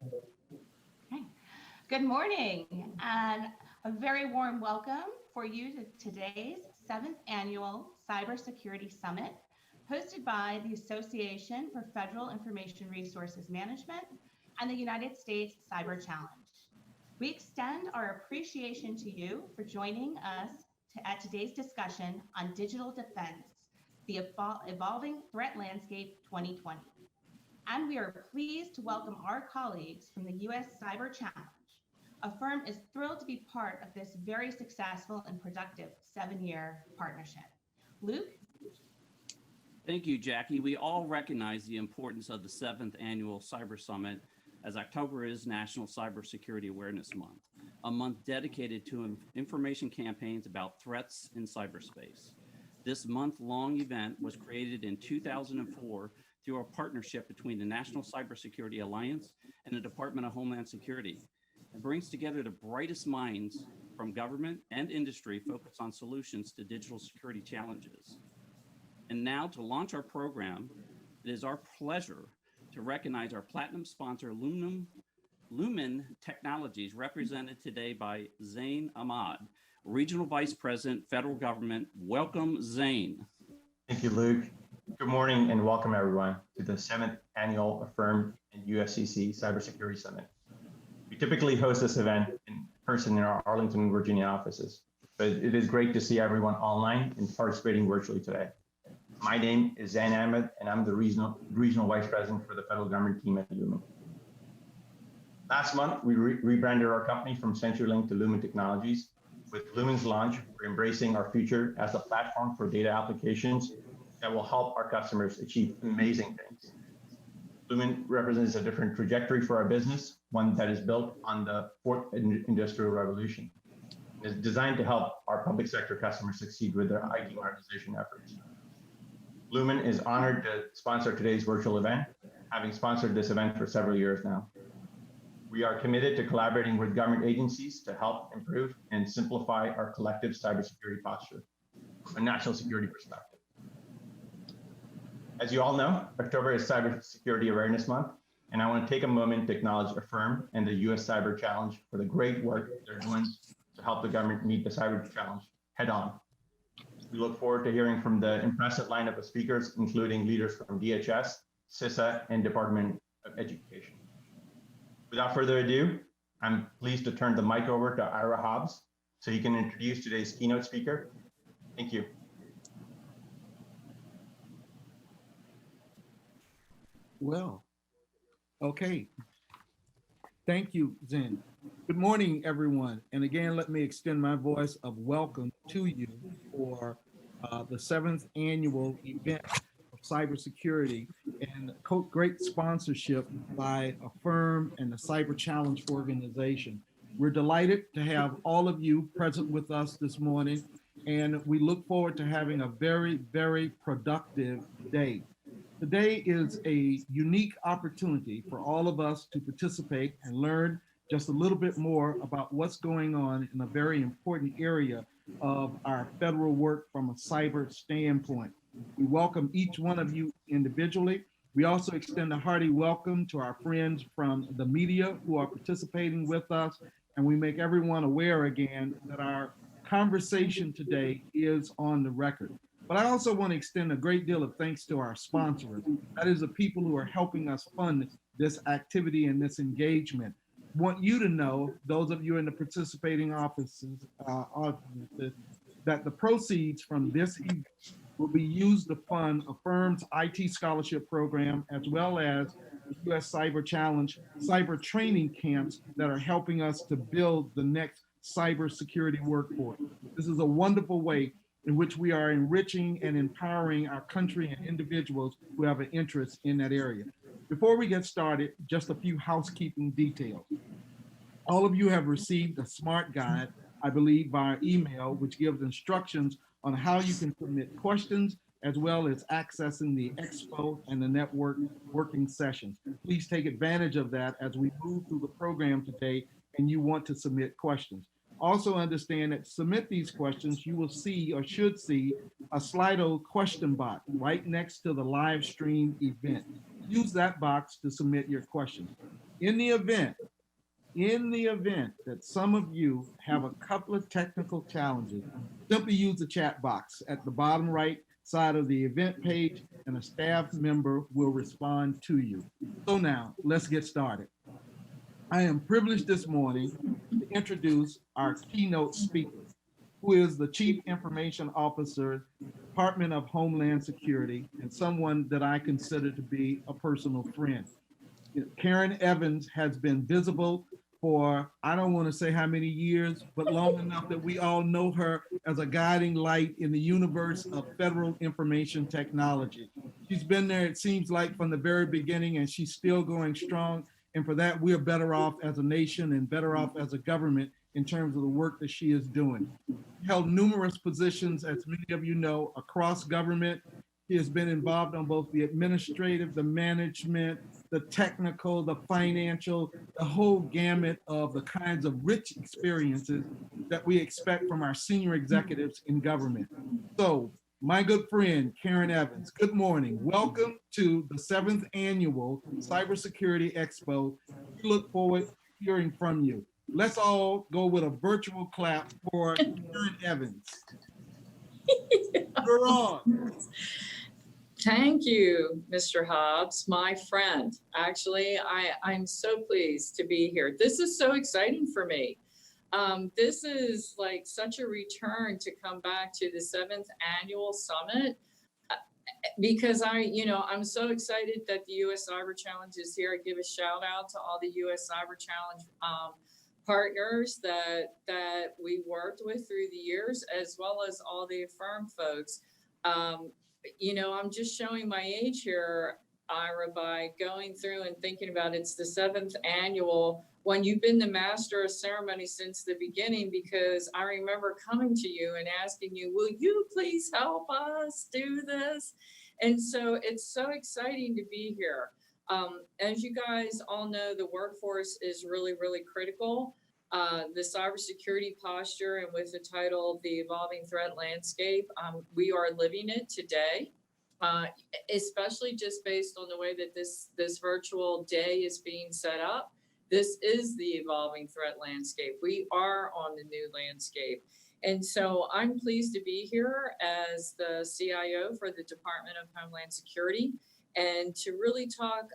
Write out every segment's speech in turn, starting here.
Okay. Good morning and a very warm welcome for you to today's 7th Annual Cybersecurity Summit, hosted by the Association for Federal Information Resources Management and the United States Cyber Challenge. We extend our appreciation to you for joining us at today's discussion on digital defense, the evolving threat landscape 2020. And we are pleased to welcome our colleagues from the US Cyber Challenge. AFFIRM is thrilled to be part of this very successful and productive 7-year partnership. Luke? Thank you, Jackie. We all recognize the importance of the 7th Annual Cyber Summit, as October is National Cybersecurity Awareness Month, a month dedicated to information campaigns about threats in cyberspace. This month-long event was created in 2004 through a partnership between the National Cybersecurity Alliance and the Department of Homeland Security. It brings together the brightest minds from government and industry focused on solutions to digital security challenges. And now, to launch our program, it is our pleasure to recognize our platinum sponsor, Lumen Technologies, represented today by Zain Ahmad, Regional Vice President, Federal Government. Welcome, Zain. Thank you, Luke. Good morning and welcome everyone to the 7th Annual AFFIRM and USCC Cybersecurity Summit. We typically host this event in person in our Arlington, Virginia offices, but it is great to see everyone online and participating virtually today. My name is Zain Ahmed, and I'm the Regional Vice President for the Federal Government team at Lumen. Last month, we rebranded our company from CenturyLink to Lumen Technologies. With Lumen's launch, we're embracing our future as a platform for data applications that will help our customers achieve amazing things. Lumen represents a different trajectory for our business, one that is built on the 4th industrial revolution. It is designed to help our public sector customers succeed with their IT modernization efforts. Lumen is honored to sponsor today's virtual event, having sponsored this event for several years now. We are committed to collaborating with government agencies to help improve and simplify our collective cybersecurity posture from a national security perspective. As you all know, October is Cybersecurity Awareness Month, and I want to take a moment to acknowledge AFFIRM and the US Cyber Challenge for the great work they're doing to help the government meet the cyber challenge head on. We look forward to hearing from the impressive lineup of speakers, including leaders from DHS, CISA, and Department of Education. Without further ado, I'm pleased to turn the mic over to Ira Hobbs so he can introduce today's keynote speaker. Thank you. Well, okay. Thank you, Zen. Good morning, everyone. And again, let me extend my voice of welcome to you for the 7th annual event of cybersecurity and great sponsorship by AFFIRM and the Cyber Challenge organization. We're delighted to have all of you present with us this morning, and we look forward to having a very, very productive day. Today is a unique opportunity for all of us to participate and learn just a little bit more about what's going on in a very important area of our federal work from a cyber standpoint. We welcome each one of you individually. We also extend a hearty welcome to our friends from the media who are participating with us, and we make everyone aware again that our conversation today is on the record. But I also want to extend a great deal of thanks to our sponsors. That is the people who are helping us fund this activity and this engagement. Want you to know, those of you in the participating offices, that the proceeds from this event will be used to fund AFFIRM's IT scholarship program, as well as the US Cyber Challenge cyber training camps that are helping us to build the next cybersecurity workforce. This is a wonderful way in which we are enriching and empowering our country and individuals who have an interest in that area. Before we get started, just a few housekeeping details. All of you have received a SMART guide, I believe, via email, which gives instructions on how you can submit questions, as well as accessing the expo and the network working sessions. Please take advantage of that as we move through the program today and you want to submit questions. Also understand that to submit these questions, you will see or should see a Slido question box right next to the live stream event. Use that box to submit your questions. In the event that some of you have a couple of technical challenges, simply use the chat box at the bottom right side of the event page, and a staff member will respond to you. So now, let's get started. I am privileged this morning to introduce our keynote speaker, who is the Chief Information Officer, Department of Homeland Security, and someone that I consider to be a personal friend. Karen Evans has been visible for, I don't want to say how many years, but long enough that we all know her as a guiding light in the universe of federal information technology. She's been there, it seems like, from the very beginning, and she's still going strong. And for that, we're better off as a nation and better off as a government in terms of the work that she is doing. Held numerous positions, as many of you know, across government. He has been involved on both the administrative, the management, the technical, the financial, the whole gamut of the kinds of rich experiences that we expect from our senior executives in government. So, my good friend, Karen Evans, good morning. Welcome to the 7th Annual Cybersecurity Expo. We look forward to hearing from you. Let's all go with a virtual clap for Karen Evans. You're on. Thank you, Mr. Hobbs, my friend. Actually, I'm so pleased to be here. This is so exciting for me. This is like such a return to come back to the 7th Annual Summit because I'm so excited that the U.S. Cyber Challenge is here. I give a shout out to all the U.S. Cyber Challenge partners that we worked with through the years, as well as all the AFFIRM folks. I'm just showing my age here, Ira, by going through and thinking about it's the 7th annual when you've been the master of ceremony since the beginning, because I remember coming to you and asking you, will you please help us do this? And so it's so exciting to be here. As you guys all know, the workforce is really, really critical. The cybersecurity posture, and with the title, The Evolving Threat Landscape, we are living it today, especially just based on the way that this virtual day is being set up. This is the evolving threat landscape. We are on the new landscape. And so I'm pleased to be here as the CIO for the Department of Homeland Security, and to really talk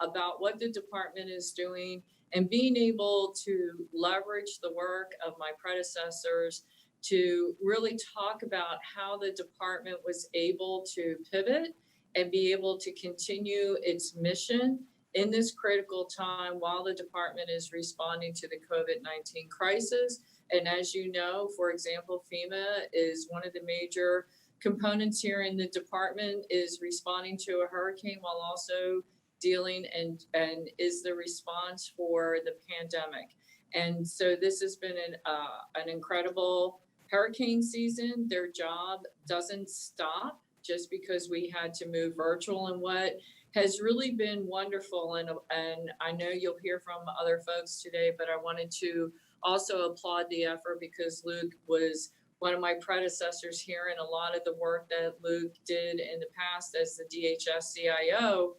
about what the department is doing and being able to leverage the work of my predecessors to really talk about how the department was able to pivot and be able to continue its mission in this critical time while the department is responding to the COVID-19 crisis. And as you know, for example, FEMA is one of the major components here in the department, is responding to a hurricane while also dealing and is the response for the pandemic. And so this has been an incredible hurricane season. Their job doesn't stop just because we had to move virtual. And what has really been wonderful, and I know you'll hear from other folks today, but I wanted to also applaud the effort because Luke was one of my predecessors here, and a lot of the work that Luke did in the past as the DHS CIO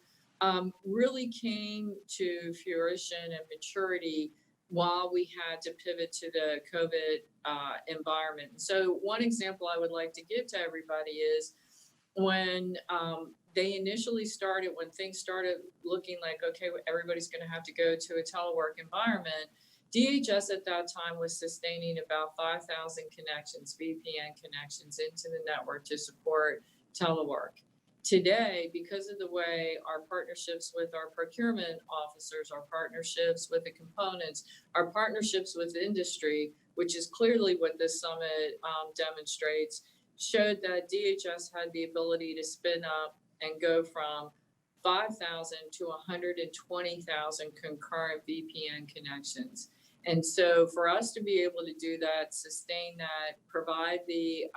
really came to fruition and maturity while we had to pivot to the COVID environment. So one example I would like to give to everybody is when they initially started, when things started looking like, okay, everybody's going to have to go to a telework environment, DHS at that time was sustaining about 5,000 connections, VPN connections into the network to support telework. Today, because of the way our partnerships with our procurement officers, our partnerships with the components, our partnerships with industry, which is clearly what this summit demonstrates, showed that DHS had the ability to spin up and go from 5,000 to 120,000 concurrent VPN connections. And so for us to be able to do that, sustain that, provide the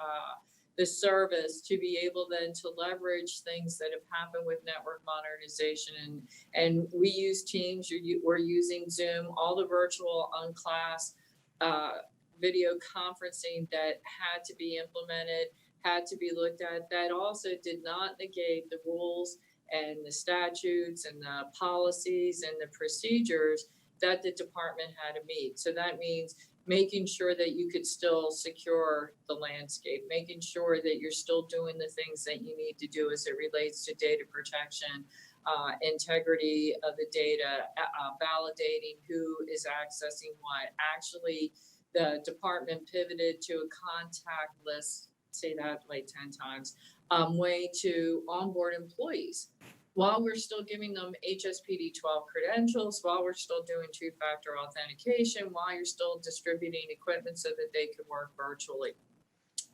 service, to be able then to leverage things that have happened with network modernization. And we use Teams, we're using Zoom, all the virtual unclass video conferencing that had to be implemented, had to be looked at. That also did not negate the rules and the statutes and the policies and the procedures that the department had to meet. So that means making sure that you could still secure the landscape, making sure that you're still doing the things that you need to do as it relates to data protection, integrity of the data, validating who is accessing what. Actually, the department pivoted to a contactless, say that like 10 times, way to onboard employees while we're still giving them HSPD 12 credentials, while we're still doing two-factor authentication, while you're still distributing equipment so that they could work virtually.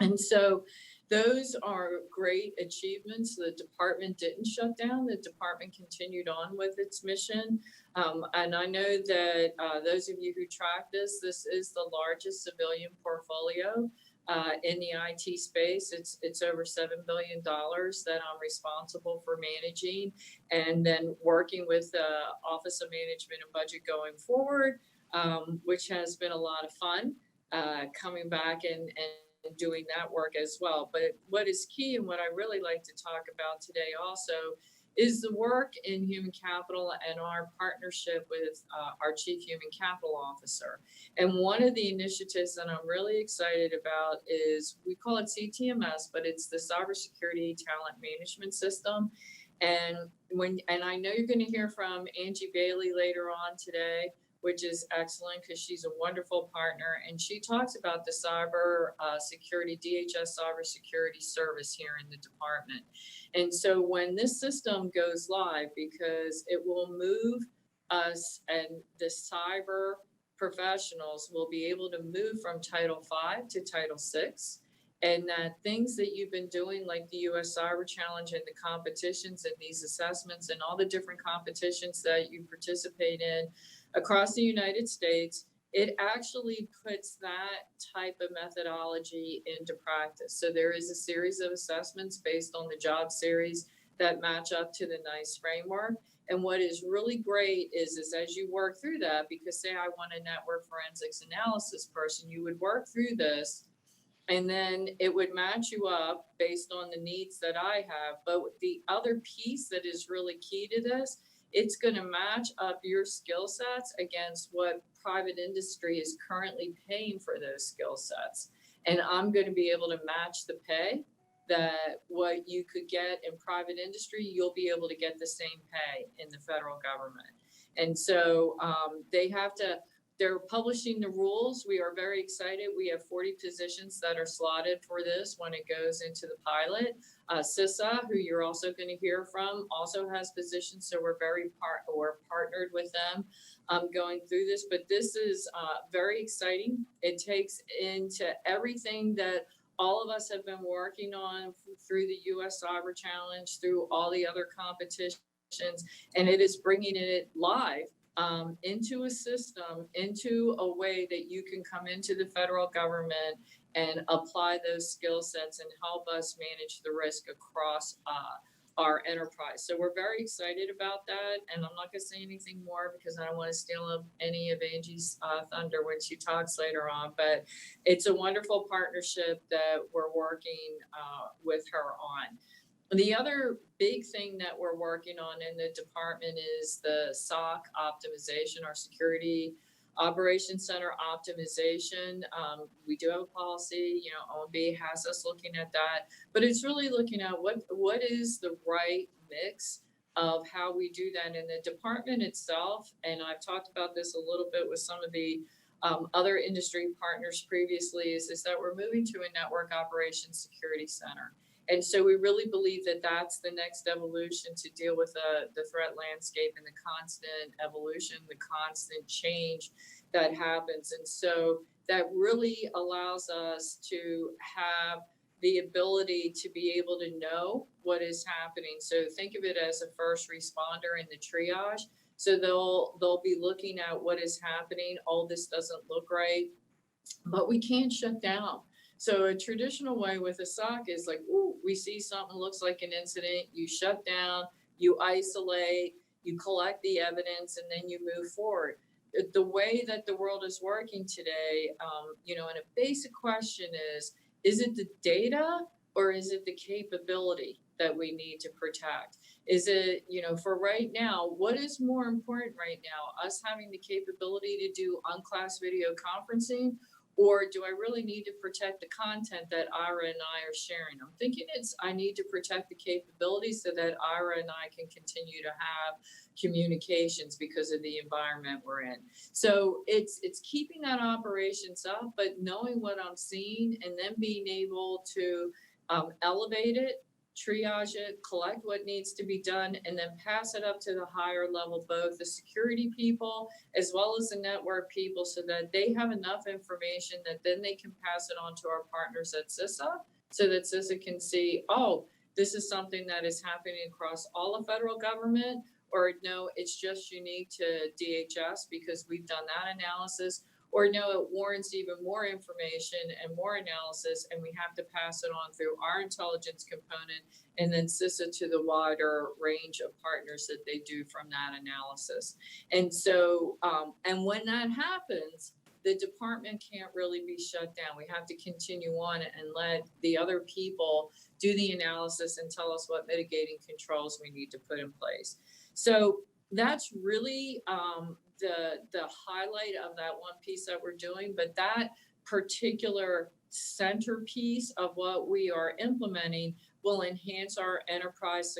And so those are great achievements. The department didn't shut down. The department continued on with its mission. And I know that those of you who track this is the largest civilian portfolio in the IT space. It's over $7 billion that I'm responsible for managing, and then working with the Office of Management and Budget going forward, which has been a lot of fun, coming back and doing that work as well. But what is key, and what I really like to talk about today also, is the work in human capital and our partnership with our Chief Human Capital Officer. And one of the initiatives that I'm really excited about is, we call it CTMS, but it's the Cybersecurity Talent Management System. And I know you're going to hear from Angie Bailey later on today, which is excellent because she's a wonderful partner. And she talks about the cybersecurity, DHS cybersecurity service here in the department. And so when this system goes live, because it will move us, and the cyber professionals will be able to move from Title V to Title VI, and that things that you've been doing, like the US Cyber Challenge and the competitions and these assessments and all the different competitions that you participate in across the United States, it actually puts that type of methodology into practice. So there is a series of assessments based on the job series that match up to the NICE framework. And what is really great is as you work through that, because say I want a network forensics analysis person, you would work through this, and then it would match you up based on the needs that I have. But the other piece that is really key to this, it's going to match up your skill sets against what private industry is currently paying for those skill sets. And I'm going to be able to match the pay that what you could get in private industry, you'll be able to get the same pay in the federal government. And so they're publishing the rules. We are very excited. We have 40 positions that are slotted for this when it goes into the pilot. CISA, who you're also going to hear from, also has positions. So we're partnered with them going through this. But this is very exciting. It takes into everything that all of us have been working on through the US Cyber Challenge, through all the other competitions, and it is bringing it live into a system, into a way that you can come into the federal government and apply those skill sets and help us manage the risk across our enterprise. So we're very excited about that. And I'm not going to say anything more because I don't want to steal any of Angie's thunder when she talks later on. But it's a wonderful partnership that we're working with her on. The other big thing that we're working on in the department is the SOC optimization, our Security Operations Center optimization. We do have a policy, OMB has us looking at that, but it's really looking at what is the right mix of how we do that in the department itself. And I've talked about this a little bit with some of the other industry partners previously, is that we're moving to a network operations security center. And so we really believe that that's the next evolution to deal with the threat landscape and the constant evolution, the constant change that happens. And so that really allows us to have the ability to be able to know what is happening. So think of it as a first responder in the triage. So they'll be looking at what is happening. Oh, this doesn't look right, but we can't shut down. So a traditional way with a SOC is like, ooh, we see something looks like an incident, you shut down, you isolate, you collect the evidence, and then you move forward. The way that the world is working today, and a basic question is it the data or is it the capability that we need to protect? Is it, for right now, what is more important right now? Us having the capability to do unclassed video conferencing, or do I really need to protect the content that Ira and I are sharing? I'm thinking I need to protect the capabilities so that Ira and I can continue to have communications because of the environment we're in. So it's keeping that operations up, but knowing what I'm seeing and then being able to elevate it, triage it, collect what needs to be done, and then pass it up to the higher level, both the security people as well as the network people, so that they have enough information that then they can pass it on to our partners at CISA, so that CISA can see, oh, this is something that is happening across all of federal government, or no, it's just unique to DHS because we've done that analysis, or no, it warrants even more information and more analysis, and we have to pass it on through our intelligence component and then CISA to the wider range of partners that they do from that analysis. And so, and when that happens, the department can't really be shut down. We have to continue on and let the other people do the analysis and tell us what mitigating controls we need to put in place. So that's really the highlight of that one piece that we're doing, but that particular centerpiece of what we are implementing will enhance our enterprise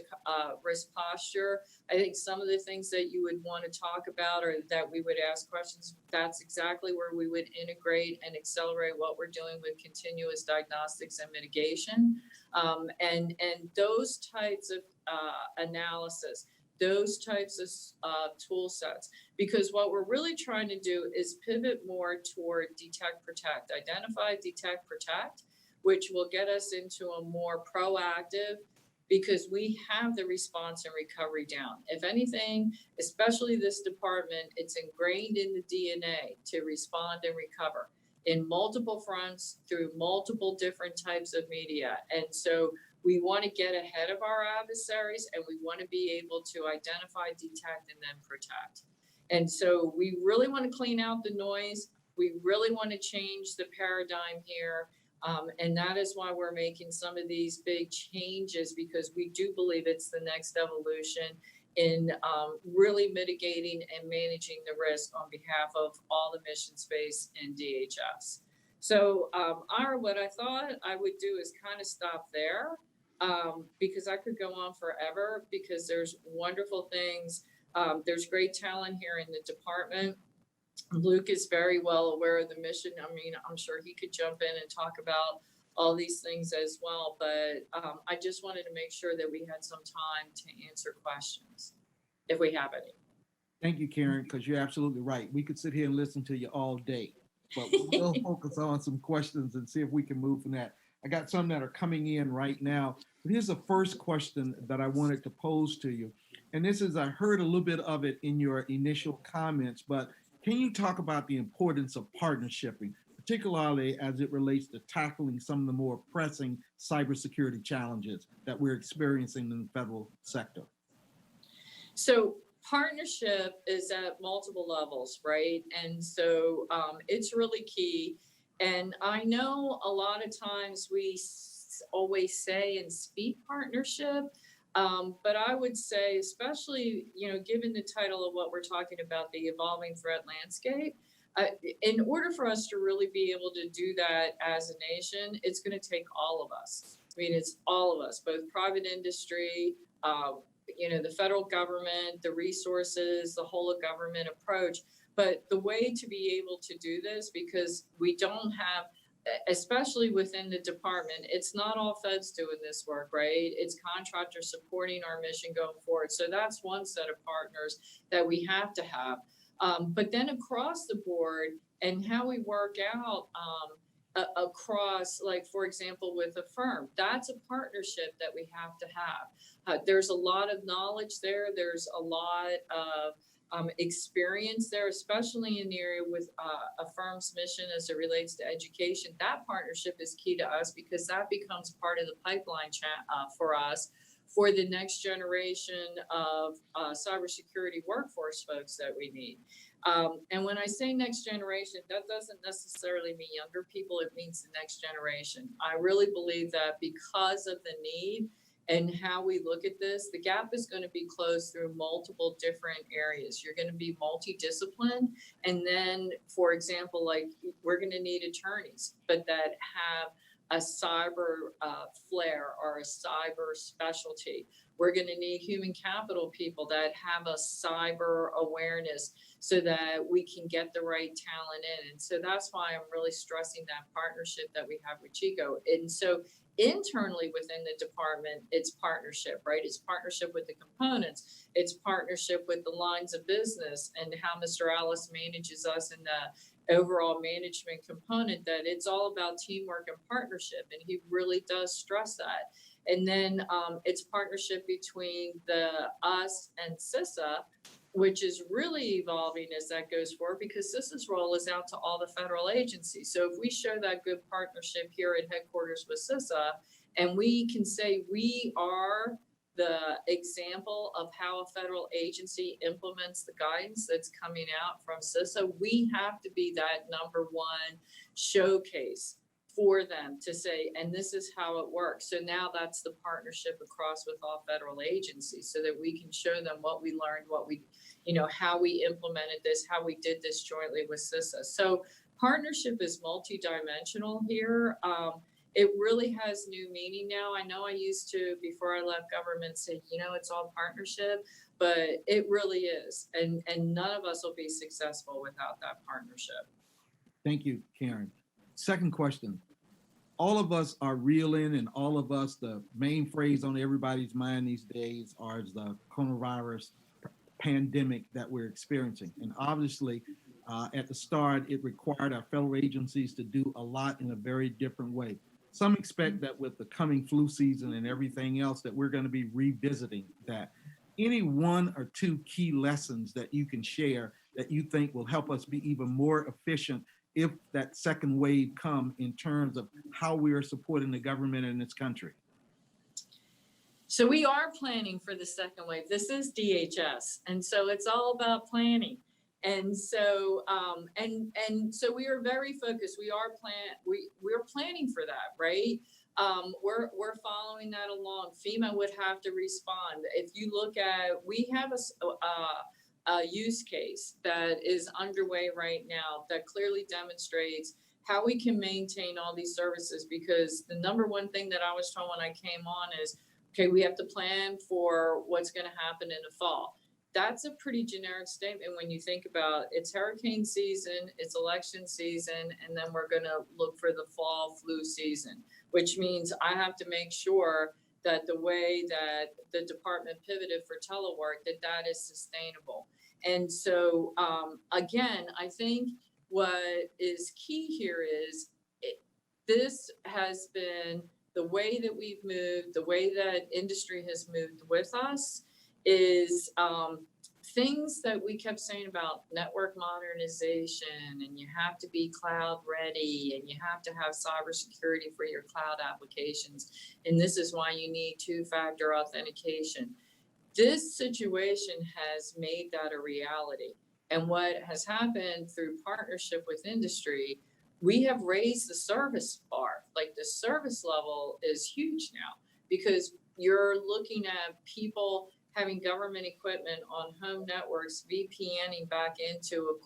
risk posture. I think some of the things that you would want to talk about or that we would ask questions, that's exactly where we would integrate and accelerate what we're doing with continuous diagnostics and mitigation. And those types of analysis, those types of tool sets, because what we're really trying to do is pivot more toward detect, protect, identify, detect, protect, which will get us into a more proactive, because we have the response and recovery down. If anything, especially this department, it's ingrained in the DNA to respond and recover in multiple fronts through multiple different types of media. And so we want to get ahead of our adversaries, and we want to be able to identify, detect, and then protect. And so we really want to clean out the noise. We really want to change the paradigm here. And that is why we're making some of these big changes, because we do believe it's the next evolution in really mitigating and managing the risk on behalf of all the mission space in DHS. So Ira, what I thought I would do is kind of stop there. Because I could go on forever, because there's wonderful things. There's great talent here in the department. Luke is very well aware of the mission. I mean, I'm sure he could jump in and talk about all these things as well. But I just wanted to make sure that we had some time to answer questions, if we have any. Thank you, Karen, because you're absolutely right. We could sit here and listen to you all day, but we'll focus on some questions and see if we can move from that. I got some that are coming in right now. But here's the first question that I wanted to pose to you. And this is, I heard a little bit of it in your initial comments, but can you talk about the importance of partnershiping, particularly as it relates to tackling some of the more pressing cybersecurity challenges that we're experiencing in the federal sector? So partnership is at multiple levels, right? And so it's really key. And I know a lot of times we always say and speak partnership, but I would say, especially, given the title of what we're talking about, the evolving threat landscape, in order for us to really be able to do that as a nation, it's going to take all of us. I mean, it's all of us, both private industry, the federal government, the resources, the whole of government approach. But the way to be able to do this, because we don't have, especially within the department, it's not all feds doing this work, right? It's contractors supporting our mission going forward. So that's one set of partners that we have to have. But then across the board, and how we work out across, like, for example, with AFFIRM, that's a partnership that we have to have. There's a lot of knowledge there. There's a lot of experience there, especially in the area with AFFIRM's mission as it relates to education. That partnership is key to us, because that becomes part of the pipeline for us for the next generation of cybersecurity workforce folks that we need. And when I say next generation, that doesn't necessarily mean younger people, it means the next generation. I really believe that because of the need and how we look at this, the gap is going to be closed through multiple different areas. You're going to be multidisciplined. And then, for example, like we're going to need attorneys, but that have a cyber flair or a cyber specialty. We're going to need human capital people that have a cyber awareness so that we can get the right talent in. And so that's why I'm really stressing that partnership that we have with Chico. And so internally within the department, it's partnership, right? It's partnership with the components. It's partnership with the lines of business and how Mr. Alice manages us in the overall management component, that it's all about teamwork and partnership. And he really does stress that. And then it's partnership between us and CISA, which is really evolving as that goes forward, because CISA's role is out to all the federal agencies. So if we show that good partnership here at headquarters with CISA, and we can say we are the example of how a federal agency implements the guidance that's coming out from CISA, we have to be that number one showcase for them to say, and this is how it works. So now that's the partnership across with all federal agencies, so that we can show them what we learned, what we, how we implemented this, how we did this jointly with CISA. So partnership is multidimensional here. It really has new meaning now. I know I used to, before I left government, say, it's all partnership, but it really is. And none of us will be successful without that partnership. Thank you, Karen. Second question. All of us are reeling, and all of us, the main phrase on everybody's mind these days is the coronavirus pandemic that we're experiencing. And obviously, at the start, it required our federal agencies to do a lot in a very different way. Some expect that with the coming flu season and everything else that we're going to be revisiting that. Any one or two key lessons that you can share that you think will help us be even more efficient if that second wave come, in terms of how we are supporting the government in this country? So we are planning for the second wave. This is DHS. And so it's all about planning. And so, so we are very focused. We're planning for that, right? We're following that along. FEMA would have to respond. If you look at, we have a use case that is underway right now that clearly demonstrates how we can maintain all these services, because the number one thing that I was told when I came on is, okay, we have to plan for what's going to happen in the fall. That's a pretty generic statement when you think about it's hurricane season, it's election season, and then we're going to look for the fall flu season, which means I have to make sure that the way that the department pivoted for telework, that is sustainable. And so, again, I think what is key here is this has been the way that we've moved, the way that industry has moved with us is things that we kept saying about network modernization, and you have to be cloud ready, and you have to have cybersecurity for your cloud applications. And this is why you need two-factor authentication. This situation has made that a reality. And what has happened through partnership with industry, we have raised the service bar. Like the service level is huge now, because you're looking at people having government equipment on home networks, VPNing back into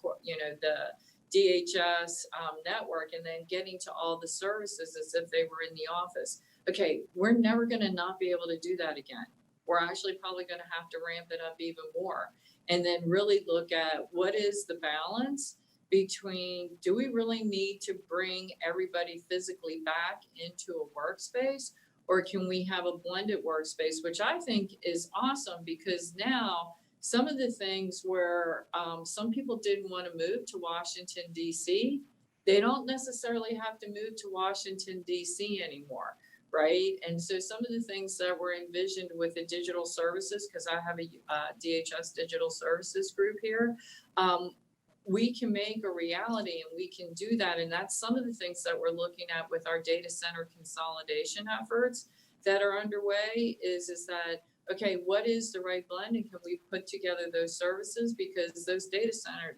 the DHS network, and then getting to all the services as if they were in the office. Okay, we're never going to not be able to do that again. We're actually probably going to have to ramp it up even more, and then really look at what is the balance between, do we really need to bring everybody physically back into a workspace, or can we have a blended workspace, which I think is awesome, because now some of the things where some people didn't want to move to Washington, D.C., they don't necessarily have to move to Washington, D.C. anymore, right? And so some of the things that were envisioned with the digital services, because I have a DHS digital services group here, we can make a reality, and we can do that. And that's some of the things that we're looking at with our data center consolidation efforts that are underway is that, okay, what is the right blend, and can we put together those services? Because those data centers,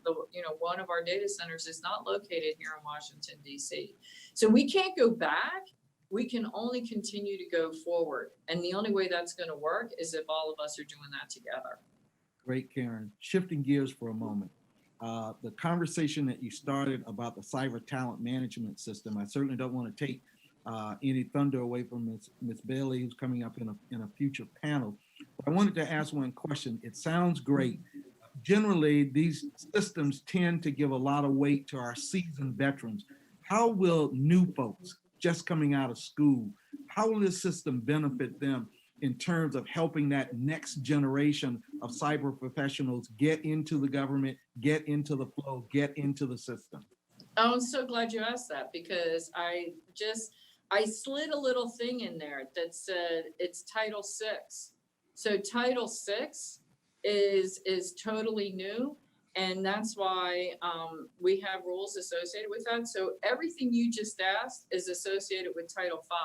one of our data centers is not located here in Washington, D.C. So we can't go back we can only continue to go forward. And the only way that's going to work is if all of us are doing that together. Great, Karen. Shifting gears for a moment. The conversation that you started about the cyber talent management system, I certainly don't want to take any thunder away from Ms. Bailey, who's coming up in a future panel. But I wanted to ask one question. It sounds great. Generally, these systems tend to give a lot of weight to our seasoned veterans. How will new folks just coming out of school, how will this system benefit them in terms of helping that next generation of cyber professionals get into the government, get into the flow, get into the system? Oh, I'm so glad you asked that, because I slid a little thing in there that said it's Title VI. So Title VI is totally new. And that's why we have rules associated with that. So everything you just asked is associated with Title V.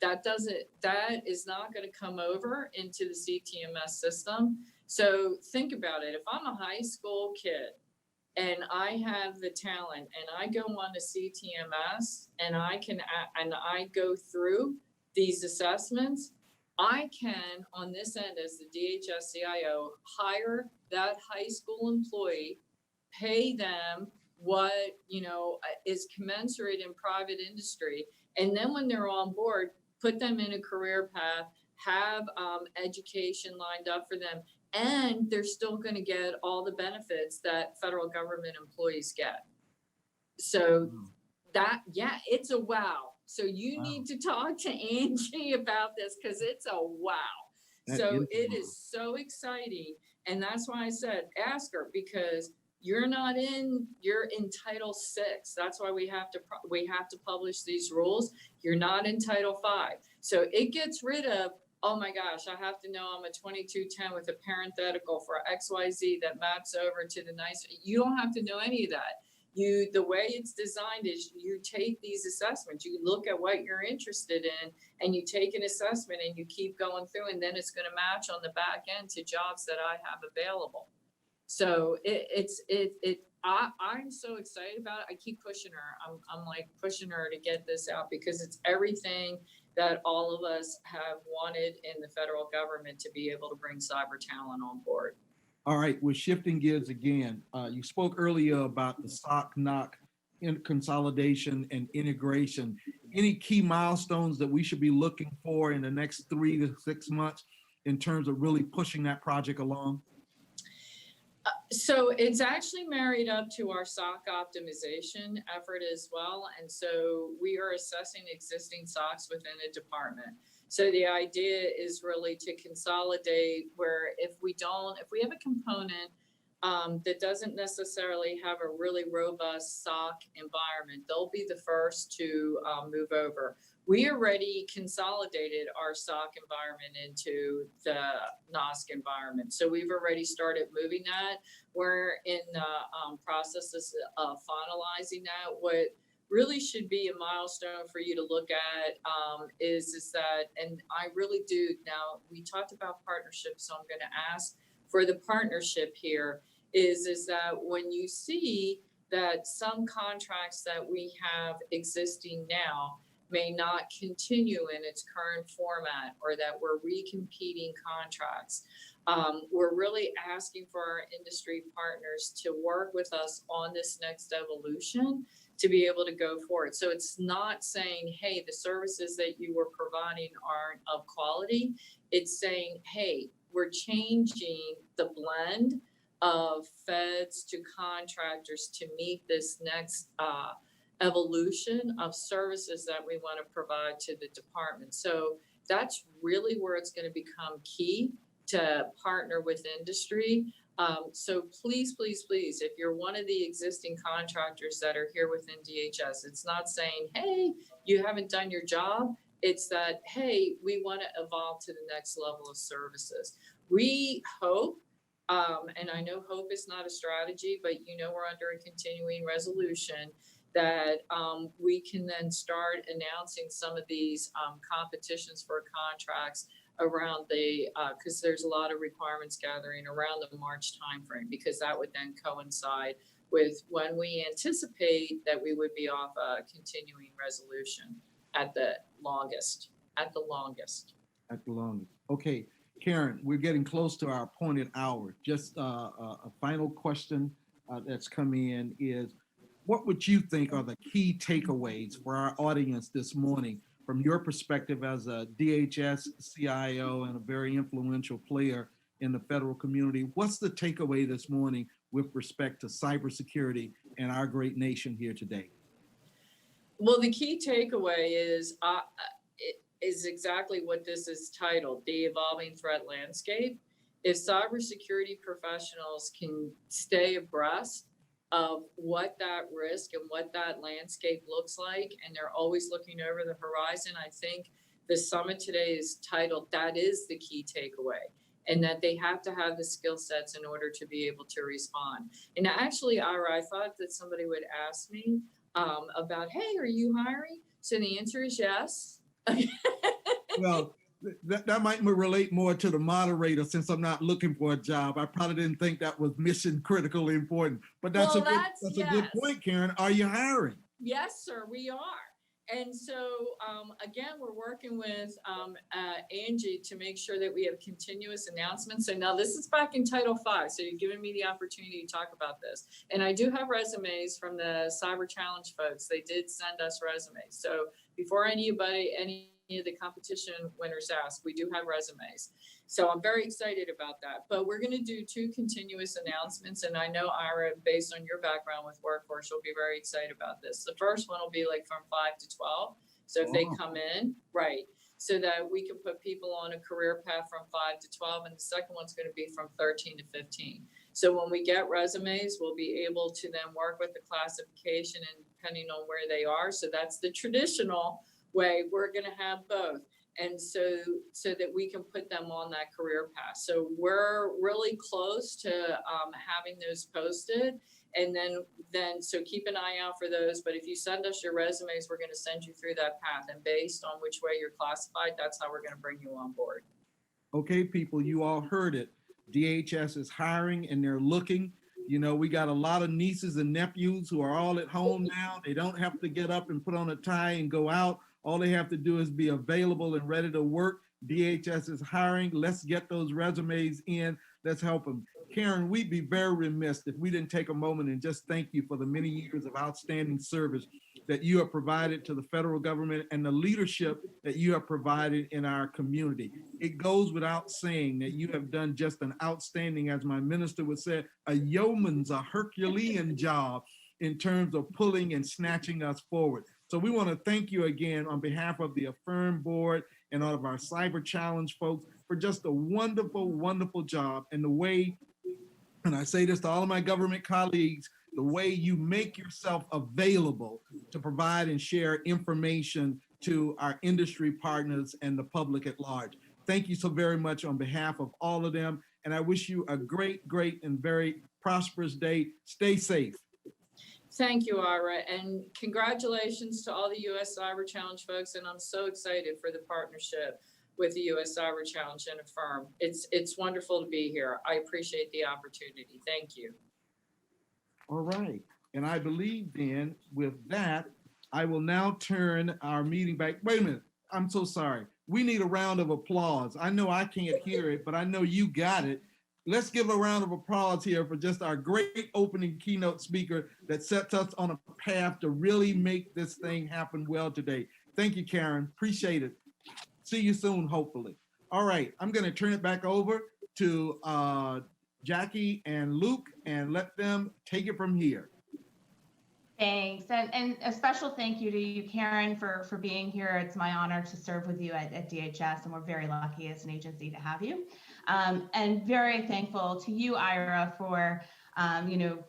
That is not going to come over into the CTMS system. So think about it. If I'm a high school kid and I have the talent and I go on to CTMS and I go through these assessments, I can, on this end as the DHS CIO, hire that high school employee, pay them what, is commensurate in private industry. And then when they're on board, put them in a career path, have education lined up for them, and they're still going to get all the benefits that federal government employees get. So it's a wow. So you need to talk to Angie about this, because it's a wow. So it is so exciting. And that's why I said, ask her, because you're in Title VI. That's why we have to publish these rules. You're not in Title V. So it gets rid of, oh my gosh, I have to know I'm a 2210 with a parenthetical for XYZ that maps over to the nice. You don't have to know any of that. The way it's designed is you take these assessments, you look at what you're interested in, and you take an assessment and you keep going through, and then it's going to match on the back end to jobs that I have available. So I'm so excited about it. I keep pushing her. I'm like pushing her to get this out, because it's everything that all of us have wanted in the federal government to be able to bring cyber talent on board. All right, we're shifting gears again. You spoke earlier about the SOC NOC in consolidation and integration. Any key milestones that we should be looking for in the next 3 to 6 months in terms of really pushing that project along? So it's actually married up to our SOC optimization effort as well. And so we are assessing existing SOCs within a department. So the idea is really to consolidate where if we have a component that doesn't necessarily have a really robust SOC environment, they'll be the first to move over. We already consolidated our SOC environment into the NOSC environment. So we've already started moving that. We're in the processes of finalizing that. What really should be a milestone for you to look at is that, and I really do, now we talked about partnerships, so I'm going to ask for the partnership here, is that when you see that some contracts that we have existing now may not continue in its current format, or that we're recompeting contracts, we're really asking for our industry partners to work with us on this next evolution to be able to go forward. So it's not saying, hey, the services that you were providing aren't of quality. It's saying, hey, we're changing the blend of feds to contractors to meet this next evolution of services that we want to provide to the department. So that's really where it's going to become key to partner with industry. So please, please, please, if you're one of the existing contractors that are here within DHS, it's not saying, hey, you haven't done your job. It's that, hey, we want to evolve to the next level of services. We hope, and I know hope is not a strategy, but we're under a continuing resolution, that we can then start announcing some of these competitions for contracts around because there's a lot of requirements gathering around the March timeframe, because that would then coincide with when we anticipate that we would be off a continuing resolution. at the longest, at the longest. At the longest. Okay, Karen, we're getting close to our appointed hour. Just a final question that's come in is, what would you think are the key takeaways for our audience this morning from your perspective as a DHS CIO and a very influential player in the federal community? What's the takeaway this morning with respect to cybersecurity and our great nation here today? Well, the key takeaway is exactly what this is titled, the evolving threat landscape. If cybersecurity professionals can stay abreast of what that risk and what that landscape looks like, and they're always looking over the horizon, I think the summit today is titled, that is the key takeaway, and that they have to have the skill sets in order to be able to respond. And actually, Ira, I thought that somebody would ask me about, hey, are you hiring? So the answer is yes. Well, that might relate more to the moderator, since I'm not looking for a job. I probably didn't think that was mission critically important, but that's a good point, Karen. Are you hiring? Yes, sir, we are. And so, again, we're working with Angie to make sure that we have continuous announcements. So now this is back in Title V, so you're giving me the opportunity to talk about this. And I do have resumes from the Cyber Challenge folks. They did send us resumes. So before any of the competition winners ask, we do have resumes. So I'm very excited about that. But we're going to do 2 continuous announcements. And I know, Ira, based on your background with workforce, you'll be very excited about this. The first one will be like from 5 to 12. So if they come in, right, so that we can put people on a career path from 5 to 12. And the second one's going to be from 13 to 15. So when we get resumes, we'll be able to then work with the classification and depending on where they are. So that's the traditional way. We're going to have both. And so that we can put them on that career path. So we're really close to having those posted. And then so keep an eye out for those. But if you send us your resumes, we're going to send you through that path. And based on which way you're classified, that's how we're going to bring you on board. Okay, people, you all heard it. DHS is hiring and they're looking. You know, we got a lot of nieces and nephews who are all at home now. They don't have to get up and put on a tie and go out. All they have to do is be available and ready to work. DHS is hiring. Let's get those resumes in. Let's help them. Karen, we'd be very remiss if we didn't take a moment and just thank you for the many years of outstanding service that you have provided to the federal government and the leadership that you have provided in our community. It goes without saying that you have done just an outstanding, as my minister would say, a yeoman's, a Herculean job in terms of pulling and snatching us forward. So we want to thank you again on behalf of the AFFIRM board and all of our Cyber Challenge folks for just a wonderful, wonderful job. And the way, and I say this to all of my government colleagues, the way you make yourself available to provide and share information to our industry partners and the public at large. Thank you so very much on behalf of all of them. And I wish you a great, great and very prosperous day. Stay safe. Thank you, Ira, and congratulations to all the U.S. Cyber Challenge folks. And I'm so excited for the partnership with the U.S. Cyber Challenge and AFFIRM. It's wonderful to be here. I appreciate the opportunity. Thank you. All right. And I believe then with that, I will now turn our meeting back. Wait a minute. I'm so sorry. We need a round of applause. I know I can't hear it, but I know you got it. Let's give a round of applause here for just our great opening keynote speaker that sets us on a path to really make this thing happen well today. Thank you, Karen. Appreciate it. See you soon, hopefully. All right, I'm going to turn it back over to Jackie and Luke and let them take it from here. Thanks. And a special thank you to you, Karen, for being here. It's my honor to serve with you at DHS, and we're very lucky as an agency to have you. And very thankful to you, Ira, for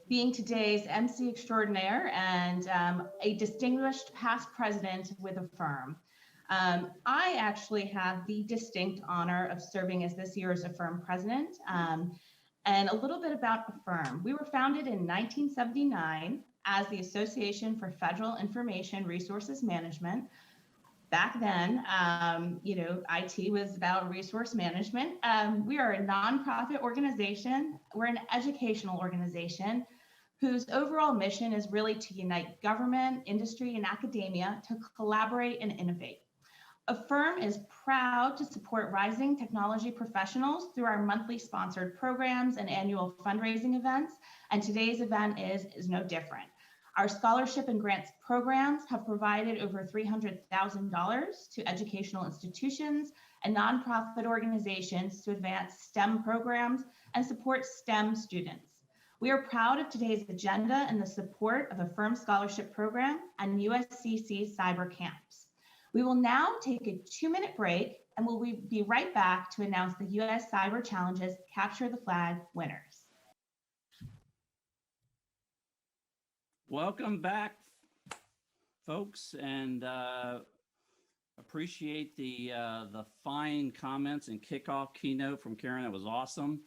being today's MC extraordinaire and a distinguished past president with AFFIRM. I actually have the distinct honor of serving as this year's AFFIRM president. And a little bit about AFFIRM. We were founded in 1979 as the Association for Federal Information Resources Management. Back then, IT was about resource management. We are a nonprofit organization. We're an educational organization whose overall mission is really to unite government, industry, and academia to collaborate and innovate. AFFIRM is proud to support rising technology professionals through our monthly sponsored programs and annual fundraising events, and today's event is no different. Our scholarship and grants programs have provided over $300,000 to educational institutions and nonprofit organizations to advance STEM programs and support STEM students. We are proud of today's agenda and the support of AFFIRM Scholarship Program and USCC Cyber Camps. We will now take a 2-minute break and we'll be right back to announce the US Cyber Challenges Capture the Flag winners. Welcome back, folks, and appreciate the fine comments and kickoff keynote from Karen. That was awesome.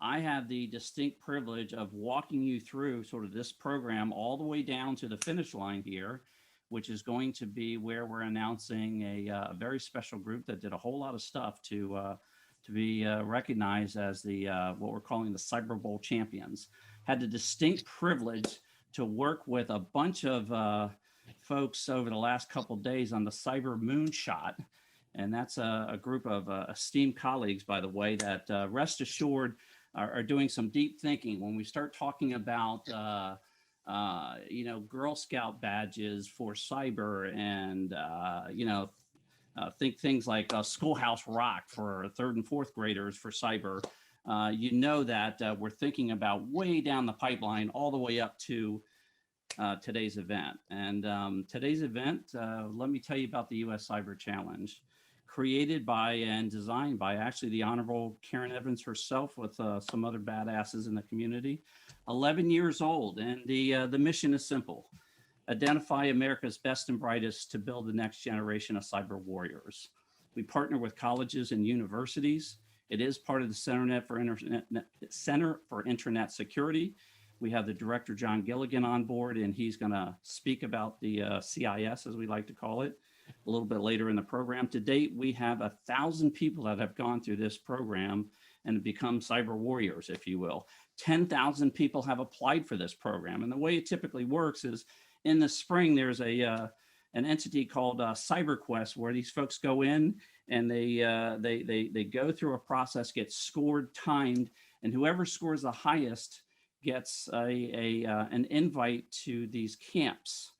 I have the distinct privilege of walking you through sort of this program all the way down to the finish line here, which is going to be where we're announcing a very special group that did a whole lot of stuff to be recognized as the what we're calling the Cyber Bowl champions. Had the distinct privilege to work with a bunch of folks over the last couple of days on the Cyber Moonshot. And that's a group of esteemed colleagues, by the way, that rest assured are doing some deep thinking. When we start talking about, Girl Scout badges for cyber and, think things like Schoolhouse Rock for 3rd and 4th graders for cyber, that we're thinking about way down the pipeline all the way up to today's event. And today's event, let me tell you about the US Cyber Challenge, created by and designed by actually the Honorable Karen Evans herself with some other badasses in the community. 11 years old, and the mission is simple: identify America's best and brightest to build the next generation of cyber warriors. We partner with colleges and universities. It is part of the Center for Internet Security. We have the director, John Gilligan, on board, and he's going to speak about the CIS, as we like to call it, a little bit later in the program. To date, we have 1,000 people that have gone through this program and become cyber warriors, if you will. 10,000 people have applied for this program. And the way it typically works is in the spring, there's an entity called CyberQuest, where these folks go in and they go through a process, get scored, timed, and whoever scores the highest gets an invite to these camps.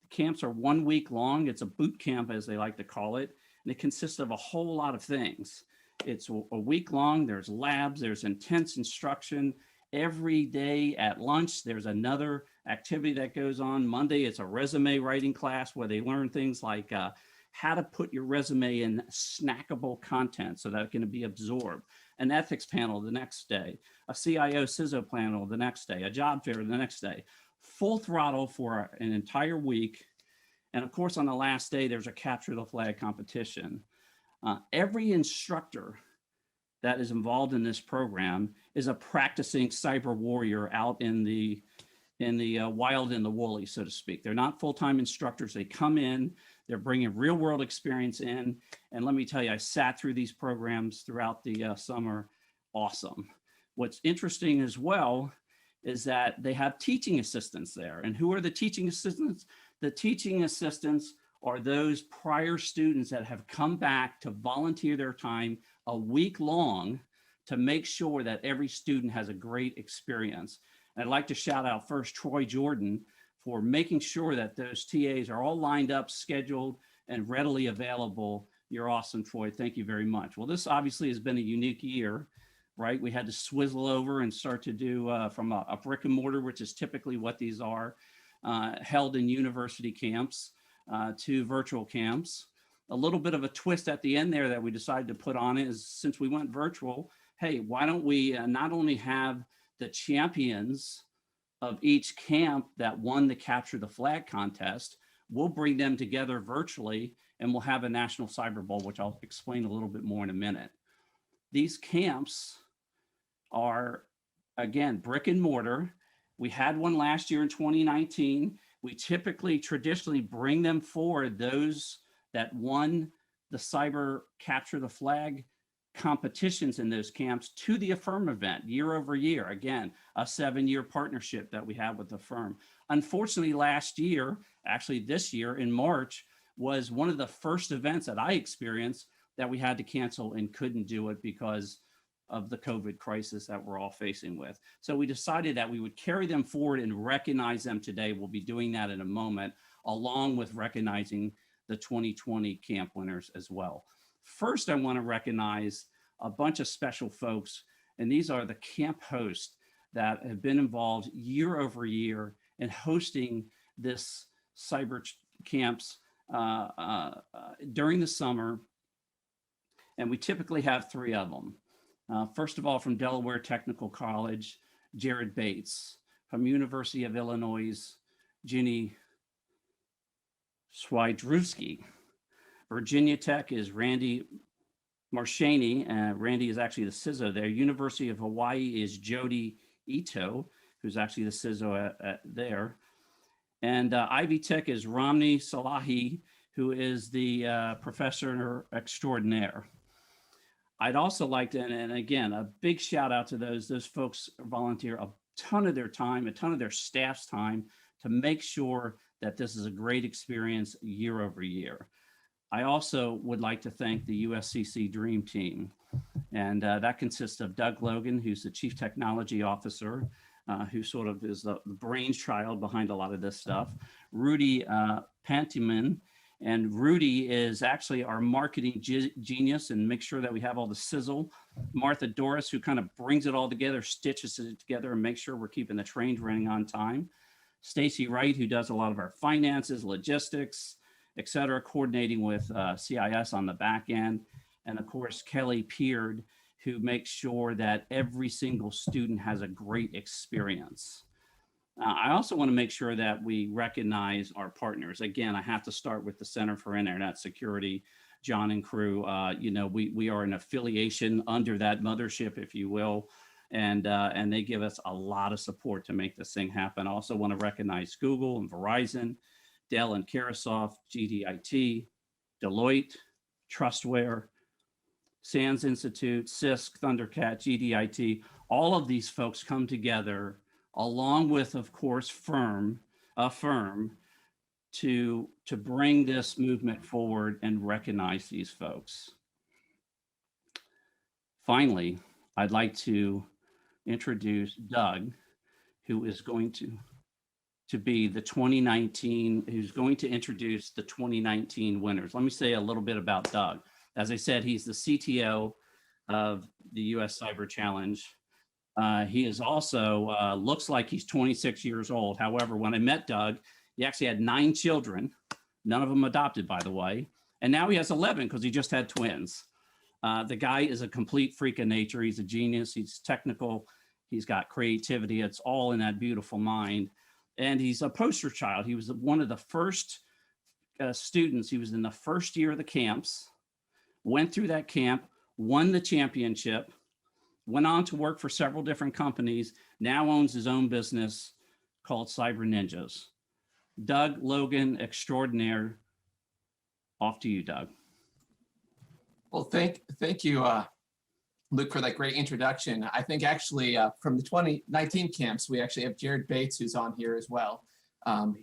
The camps are 1 week long. It's a boot camp, as they like to call it, and it consists of a whole lot of things. It's a week long. There's labs. There's intense instruction. Every day at lunch, there's another activity that goes on. Monday, it's a resume writing class where they learn things like how to put your resume in snackable content so that it can be absorbed. An ethics panel the next day, a CIO CISO panel the next day, a job fair the next day. Full throttle for an entire week. And of course, on the last day, there's a capture the flag competition. Every instructor that is involved in this program is a practicing cyber warrior out in the wild and the woolly, so to speak. They're not full-time instructors. They come in, they're bringing real world experience in. And let me tell you, I sat through these programs throughout the summer. Awesome. What's interesting as well is that they have teaching assistants there. And who are the teaching assistants? The teaching assistants are those prior students that have come back to volunteer their time a week long to make sure that every student has a great experience. And I'd like to shout out first Troy Jordan for making sure that those TAs are all lined up, scheduled, and readily available. You're awesome, Troy. Thank you very much. Well, this obviously has been a unique year, right? We had to swizzle over and start to do from a brick and mortar, which is typically what these are, held in university camps, to virtual camps. A little bit of a twist at the end there that we decided to put on it is, since we went virtual, hey, why don't we not only have the champions of each camp that won the Capture the Flag contest, we'll bring them together virtually and we'll have a National Cyber Bowl, which I'll explain a little bit more in a minute. These camps are, again, brick and mortar. We had one last year in 2019. We typically traditionally bring them forward, those that won the Cyber Capture the Flag competitions in those camps to the AFFIRM event year over year. Again, a 7-year partnership that we have with AFFIRM. Unfortunately, last year, actually this year in March, was one of the first events that I experienced that we had to cancel and couldn't do it because of the COVID crisis that we're all facing with. So we decided that we would carry them forward and recognize them today. We'll be doing that in a moment, along with recognizing the 2020 camp winners as well. First, I want to recognize a bunch of special folks, and these are the camp hosts that have been involved year over year in hosting this cyber camps during the summer. And we typically have 3 of them. First of all, from Delaware Technical College, Jared Bates. From University of Illinois, Ginny Swidrewski. Virginia Tech is Randy Marshaney. Randy is actually the CISO there. University of Hawaii is Jody Ito, who's actually the CISO there. And Ivy Tech is Romney Salahi, who is the professor extraordinaire. I'd also like to, and again, a big shout out to those folks volunteer a ton of their time, a ton of their staff's time to make sure that this is a great experience year over year. I also would like to thank the USCC Dream Team. And that consists of Doug Logan, who's the Chief Technology Officer, who sort of is the brainchild behind a lot of this stuff. Rudy Pantiman. And Rudy is actually our marketing genius and make sure that we have all the sizzle. Martha Doris, who kind of brings it all together, stitches it together and makes sure we're keeping the trains running on time. Stacy Wright, who does a lot of our finances, logistics, et cetera, coordinating with CIS on the back end. And of course, Kelly Peard, who makes sure that every single student has a great experience. I also want to make sure that we recognize our partners. Again, I have to start with the Center for Internet Security, John and crew. You know, we are an affiliation under that mothership, if you will, and they give us a lot of support to make this thing happen. I also want to recognize Google and Verizon, Dell and Caresoft, GDIT, Deloitte, Trustware, SANS Institute, CISC, Thundercat, GDIT. All of these folks come together along with, of course, AFFIRM, to bring this movement forward and recognize these folks. Finally, I'd like to introduce Doug, who is going to be the 2019, who's going to introduce the 2019 winners. Let me say a little bit about Doug. As I said, he's the CTO of the US Cyber Challenge. He is also, looks like he's 26 years old. However, when I met Doug, he actually had 9 children, none of them adopted, by the way. And now he has 11 because he just had twins. The guy is a complete freak of nature. He's a genius. He's technical. He's got creativity. It's all in that beautiful mind. And he's a poster child. He was one of the first students. He was in the first year of the camps, went through that camp, won the championship, went on to work for several different companies, now owns his own business called Cyber Ninjas. Doug Logan, extraordinaire. Off to you, Doug. Well, thank you, Luke, for that great introduction. I think actually from the 2019 camps, we actually have Jared Bates, who's on here as well.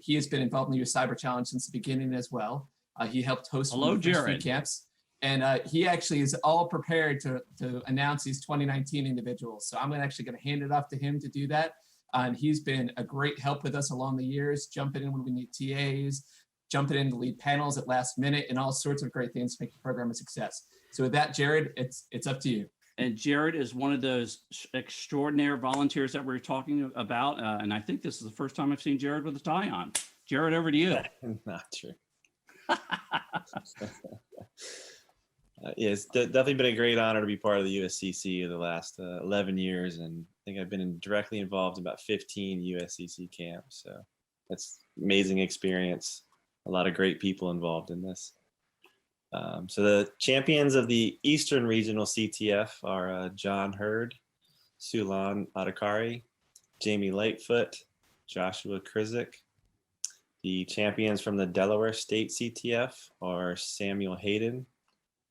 He has been involved in the US Cyber Challenge since the beginning as well. He helped host Hello, Jared. camps. And he actually is all prepared to announce these 2019 individuals. So I'm actually going to hand it off to him to do that. And he's been a great help with us along the years, jumping in when we need TAs, jumping in to lead panels at last minute, and all sorts of great things to make the program a success. So with that, Jared, it's up to you. And Jared is one of those extraordinary volunteers that we're talking about. And I think this is the first time I've seen Jared with a tie on. Jared, over to you. Not true. Yeah, it's definitely been a great honor to be part of the USCC the last 11 years. And I think I've been directly involved in about 15 USCC camps. So that's amazing experience. A lot of great people involved in this. So the champions of the Eastern Regional CTF are John Hurd, Sulan Adhikari, Jamie Lightfoot, Joshua Krizik. The champions from the Delaware State CTF are Samuel Hayden,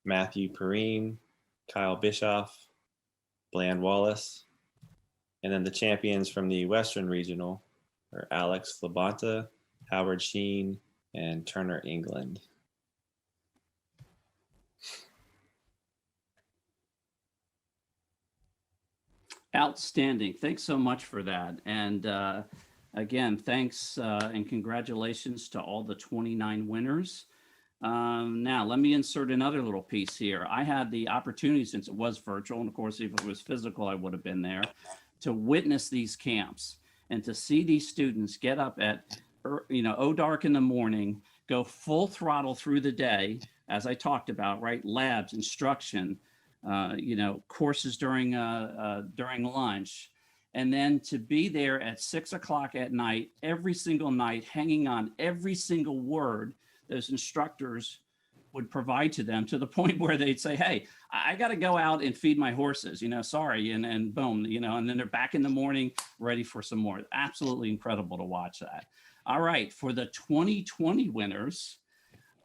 Matthew Perrine, Kyle Bischoff, Bland Wallace. And then the champions from the Western Regional are Alex Labonta, Howard Sheen, and Turner England. Outstanding. Thanks so much for that. And again, thanks and congratulations to all the 29 winners. Now, let me insert another little piece here. I had the opportunity, since it was virtual, and of course, if it was physical, I would have been there, to witness these camps and to see these students get up at, dark in the morning, go full throttle through the day, as I talked about, right? Labs, instruction, courses during lunch, and then to be there at 6 o'clock at night, every single night, hanging on every single word those instructors would provide to them, to the point where they'd say, hey, I got to go out and feed my horses, sorry. And boom, and then they're back in the morning ready for some more. Absolutely incredible to watch that. All right. For the 2020 winners,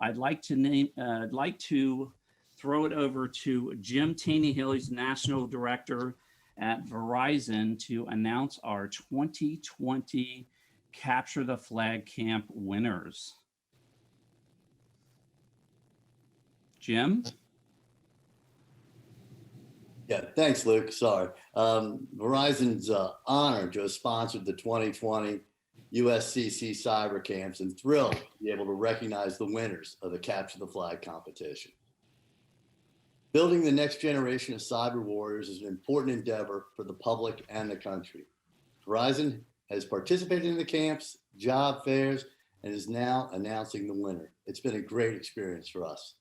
I'd like to throw it over to Jim Taneyhill. He's National Director at Verizon, to announce our 2020 Capture the Flag Camp winners. Jim? Yeah, thanks, Luke. Sorry. Verizon's honored to have sponsored the 2020 USCC cyber camps and thrilled to be able to recognize the winners of the Capture the Flag competition. Building the next generation of cyber warriors is an important endeavor for the public and the country. Verizon has participated in the camps, job fairs, and is now announcing the winner. It's been a great experience for us.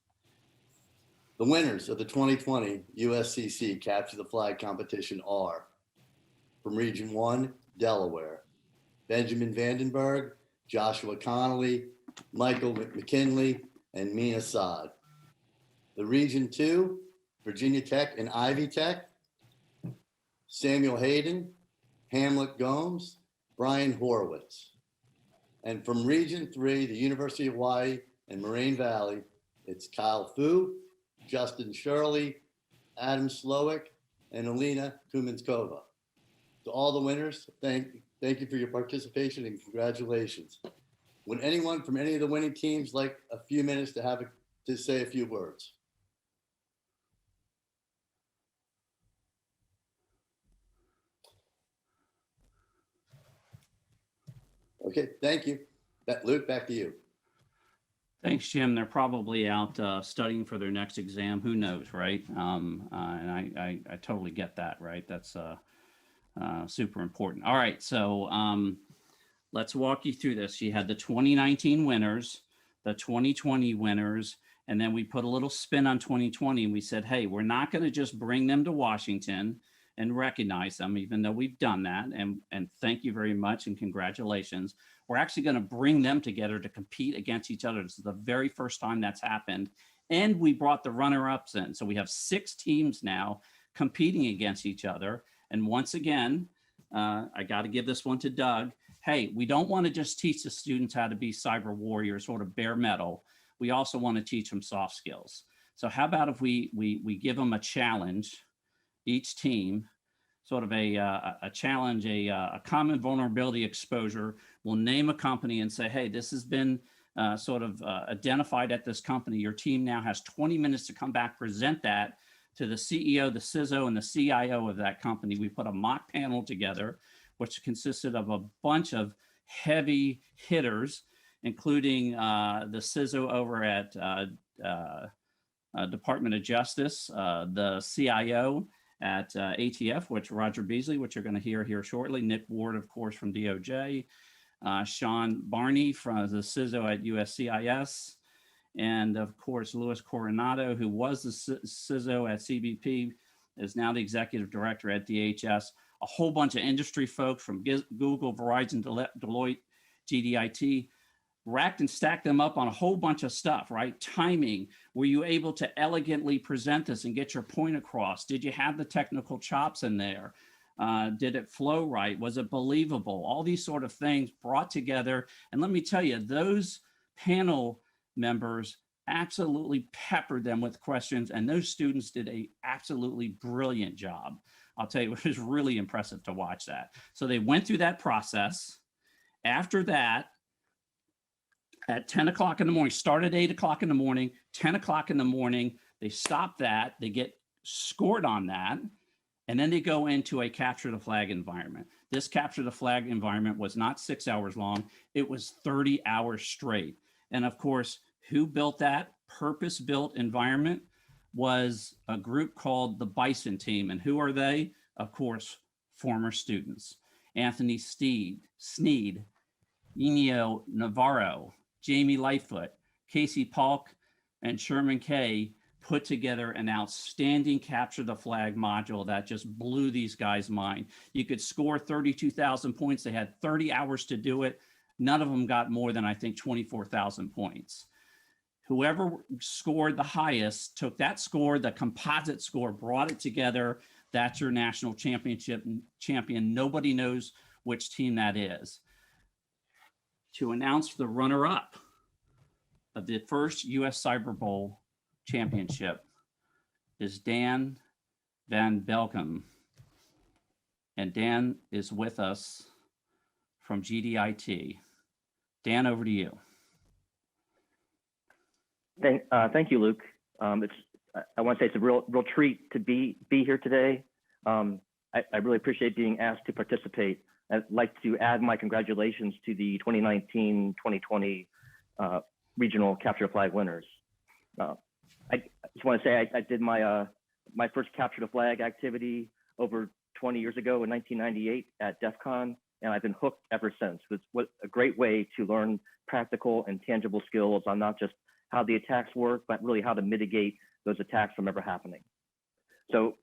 The winners of the 2020 USCC Capture the Flag competition are, from Region 1, Delaware, Benjamin Vandenberg, Joshua Connolly, Michael McKinley, and Mina Saad. The Region 2, Virginia Tech and Ivy Tech, Samuel Hayden, Hamlet Gomes, Brian Horowitz. And from Region 3, the University of Hawaii and Moraine Valley, it's Kyle Fu, Justin Shirley, Adam Slowick, and Alina Kuminskova. To all the winners, thank you for your participation and congratulations. Would anyone from any of the winning teams like a few minutes to say a few words? Okay, thank you. Luke, back to you. Thanks, Jim. They're probably out studying for their next exam. Who knows, right? And I totally get that, right? That's super important. All right, so let's walk you through this. You had the 2019 winners, the 2020 winners, and then we put a little spin on 2020, and we said, hey, we're not going to just bring them to Washington and recognize them, even though we've done that. And thank you very much and congratulations. We're actually going to bring them together to compete against each other. This is the very first time that's happened. And we brought the runner-ups in. So we have 6 teams now competing against each other. And once again, I got to give this one to Doug. Hey, we don't want to just teach the students how to be cyber warriors, sort of bare metal. We also want to teach them soft skills. So how about if we give them a challenge, each team, sort of a challenge, a common vulnerability exposure. We'll name a company and say, hey, this has been identified at this company. Your team now has 20 minutes to come back, present that to the CEO, the CISO, and the CIO of that company. We put a mock panel together, which consisted of a bunch of heavy hitters, including the CISO over at Department of Justice, the CIO at ATF, which Roger Beasley, which you're going to hear here shortly, Nick Ward, of course, from DOJ, Sean Barney from the CISO at USCIS, and of course, Louis Coronado, who was the CISO at CBP, is now the executive director at DHS. A whole bunch of industry folks from Google, Verizon, Deloitte, GDIT, racked and stacked them up on a whole bunch of stuff, right? Timing, were you able to elegantly present this and get your point across? Did you have the technical chops in there? Did it flow right? Was it believable? All these sort of things brought together. And let me tell you, those panel members absolutely peppered them with questions, and those students did a absolutely brilliant job. I'll tell you, it was really impressive to watch that. So they went through that process. After that, at 10 o'clock in the morning, start at 8 o'clock in the morning, 10 o'clock in the morning, they stop that, they get scored on that, and then they go into a capture the flag environment. This capture the flag environment was not 6 hours long, it was 30 hours straight. And of course, who built that purpose-built environment was a group called the Bison Team. And who are they? Of course, former students. Anthony Sneed, Enio Navarro, Jamie Lightfoot, Casey Polk, and Sherman Kay put together an outstanding capture the flag module that just blew these guys' mind. You could score 32,000 points. They had 30 hours to do it. None of them got more than, I think, 24,000 points. Whoever scored the highest took that score, the composite score, brought it together. That's your national championship champion. Nobody knows which team that is. To announce the runner-up of the first U.S. Cyber Bowl championship is Dan Van Belkom. And Dan is with us from GDIT. Dan, over to you. Thank you, Luke. I want to say it's a real treat to be here today. I really appreciate being asked to participate. I'd like to add my congratulations to the 2019-2020 regional capture the flag winners. I just want to say I did my my first capture the flag activity over 20 years ago in 1998 at DEF CON, and I've been hooked ever since. It's a great way to learn practical and tangible skills on not just how the attacks work, but really how to mitigate those attacks from ever happening. So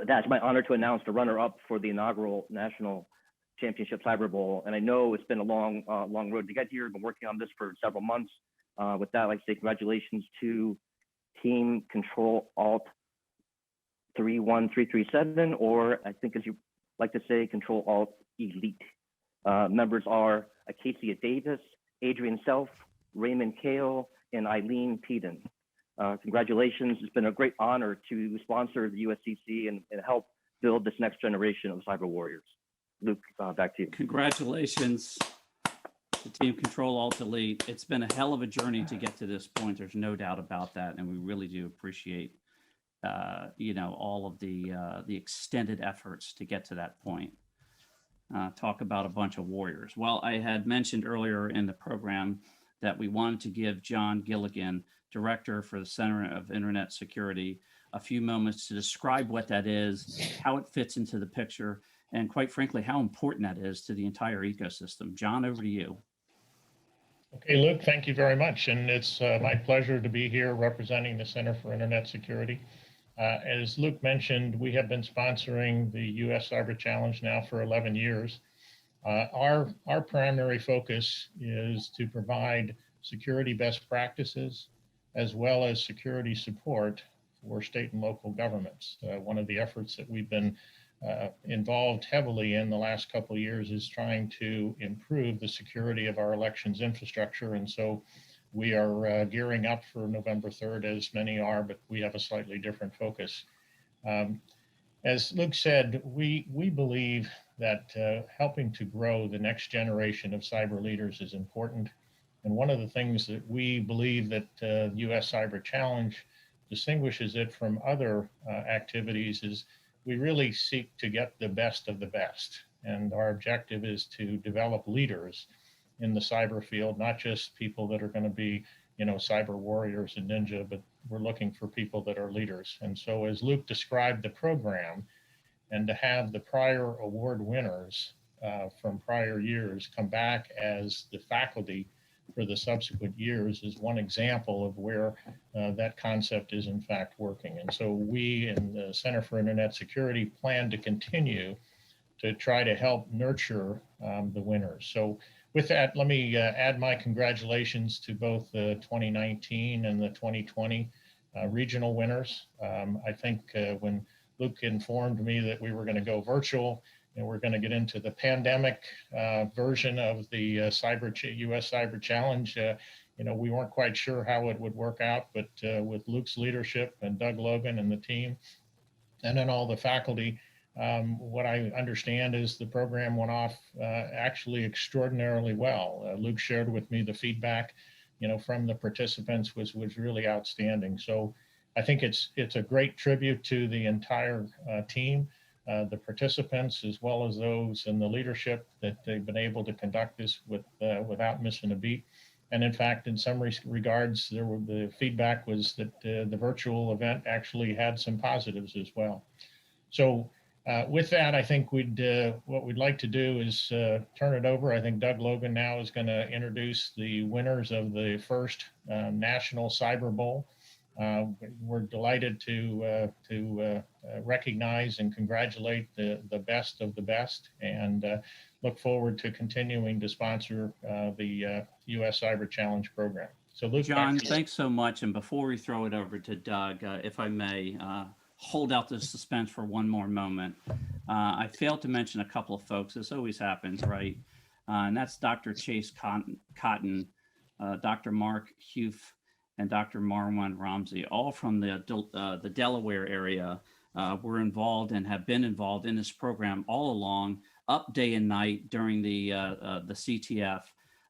that's my honor to announce the runner-up for the inaugural National Championship Cyber Bowl. And I know it's been a long road to get here. I've been working on this for several months. With that, I'd like to say congratulations to Team Control Alt 31337, or I think as you like to say, Control Alt Elite. Members are Acacia Davis, Adrian Self, Raymond Kale, and Eileen Peden. Congratulations. It's been a great honor to sponsor the USCC and help build this next generation of cyber warriors. Luke, back to you. Congratulations to Team Control Alt Elite. It's been a hell of a journey to get to this point. There's no doubt about that. And we really do appreciate, all of the extended efforts to get to that point. Talk about a bunch of warriors. Well, I had mentioned earlier in the program that we wanted to give John Gilligan, Director for the Center of Internet Security, a few moments to describe what that is, how it fits into the picture, and quite frankly, how important that is to the entire ecosystem. John, over to you. Okay, Luke, thank you very much. And it's my pleasure to be here representing the Center for Internet Security. As Luke mentioned, we have been sponsoring the US Cyber Challenge now for 11 years. Our primary focus is to provide security best practices as well as security support for state and local governments. One of the efforts that we've been involved heavily in the last couple of years is trying to improve the security of our elections infrastructure. And so we are gearing up for November 3rd, as many are, but we have a slightly different focus. As Luke said, we believe that helping to grow the next generation of cyber leaders is important. And one of the things that we believe that US Cyber Challenge distinguishes it from other activities is we really seek to get the best of the best. And our objective is to develop leaders in the cyber field, not just people that are going to be, cyber warriors and ninja, but we're looking for people that are leaders. And so as Luke described the program, and to have the prior award winners from prior years come back as the faculty for the subsequent years is one example of where that concept is in fact working. And so we in the Center for Internet Security plan to continue to try to help nurture the winners. So with that, let me add my congratulations to both the 2019 and the 2020 regional winners. I think when Luke informed me that we were going to go virtual and we're going to get into the pandemic version of the US Cyber Challenge, we weren't quite sure how it would work out, but with Luke's leadership and Doug Logan and the team, and then all the faculty, what I understand is the program went off actually extraordinarily well. Luke shared with me the feedback, from the participants was really outstanding. So I think it's a great tribute to the entire team, the participants, as well as those in the leadership, that they've been able to conduct this without missing a beat. And in fact, in some regards, the feedback was that the virtual event actually had some positives as well. So with that, I think what we'd like to do is turn it over. I think Doug Logan now is going to introduce the winners of the first National Cyber Bowl. We're delighted to recognize and congratulate the best of the best, and look forward to continuing to sponsor the US Cyber Challenge program. So Luke, John, thanks so much. And before we throw it over to Doug, if I may, hold out the suspense for one more moment. I failed to mention a couple of folks. This always happens, right? And that's Dr. Chase Cotton, Dr. Mark Hufe, and Dr. Marwan Ramsey, all from the Delaware area, were involved and have been involved in this program all along, up day and night during the CTF.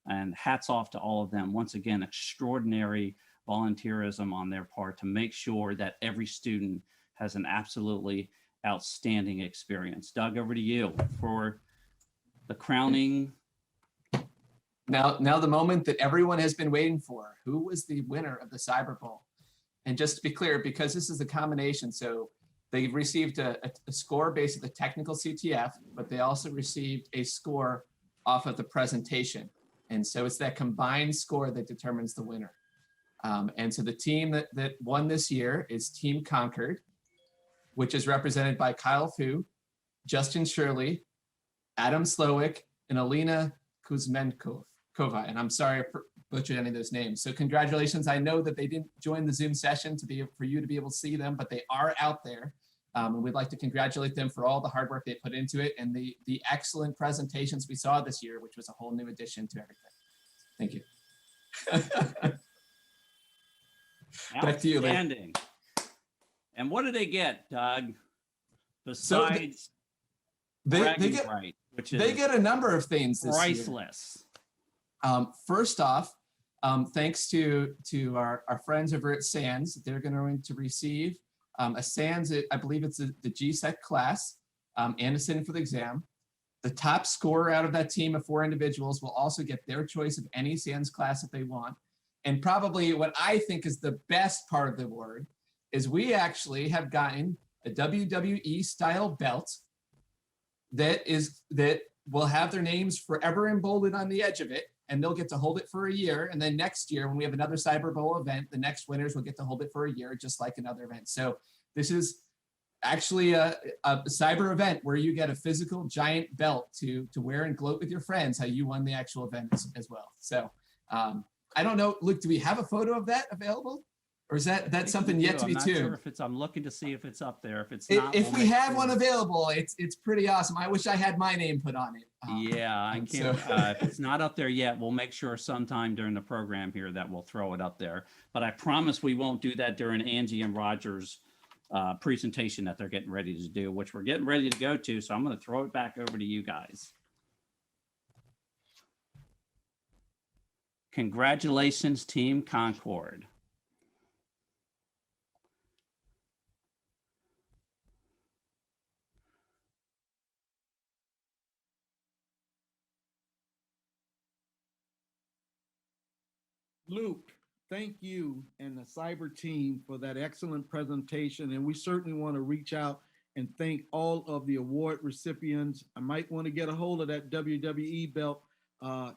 And hats off to all of them. Once again, extraordinary volunteerism on their part to make sure that every student has an absolutely outstanding experience. Doug, over to you for the crowning. Now the moment that everyone has been waiting for. Who was the winner of the Cyber Bowl? And just to be clear, because this is a combination, so they received a score based on the technical CTF, but they also received a score off of the presentation. And so it's that combined score that determines the winner. And so the team that won this year is Team Concord, which is represented by Kyle Fu, Justin Shirley, Adam Slowick, and Alina Kuzmenkova. And I'm sorry for butchering any of those names. So congratulations. I know that they didn't join the Zoom session for you to be able to see them, but they are out there. And we'd like to congratulate them for all the hard work they put into it and the excellent presentations we saw this year, which was a whole new addition to everything. Thank you. Back to you, Lee. Outstanding. And what do they get, Doug? Besides they bragging get right, which is they get a number of things this priceless. Year. First off, thanks to our friends over at SANS, they're going to receive a SANS, I believe it's the GSEC class, and a sitting for the exam. The top scorer out of that team of 4 individuals will also get their choice of any SANS class if they want. And probably what I think is the best part of the award is we actually have gotten a WWE style belt that will have their names forever emboldened on the edge of it, and they'll get to hold it for a year. And then next year, when we have another Cyber Bowl event, the next winners will get to hold it for a year, just like another event. So this is actually a cyber event where you get a physical giant belt to wear and gloat with your friends how you won the actual event as well. So I don't know, Luke, do we have a photo of that available? Or is that something yet to be tuned? I'm not sure if I'm looking to see if it's up there. If it's not, if we have one available, it's pretty awesome. I wish I had my name put on it. Yeah, I can't. If it's not up there yet, we'll make sure sometime during the program here that we'll throw it up there. But I promise we won't do that during Angie and Roger's presentation that they're getting ready to do, which we're getting ready to go to. So I'm going to throw it back over to you guys. Congratulations, Team Concord. Luke, thank you and the cyber team for that excellent presentation. And we certainly want to reach out and thank all of the award recipients. I might want to get a hold of that WWE belt.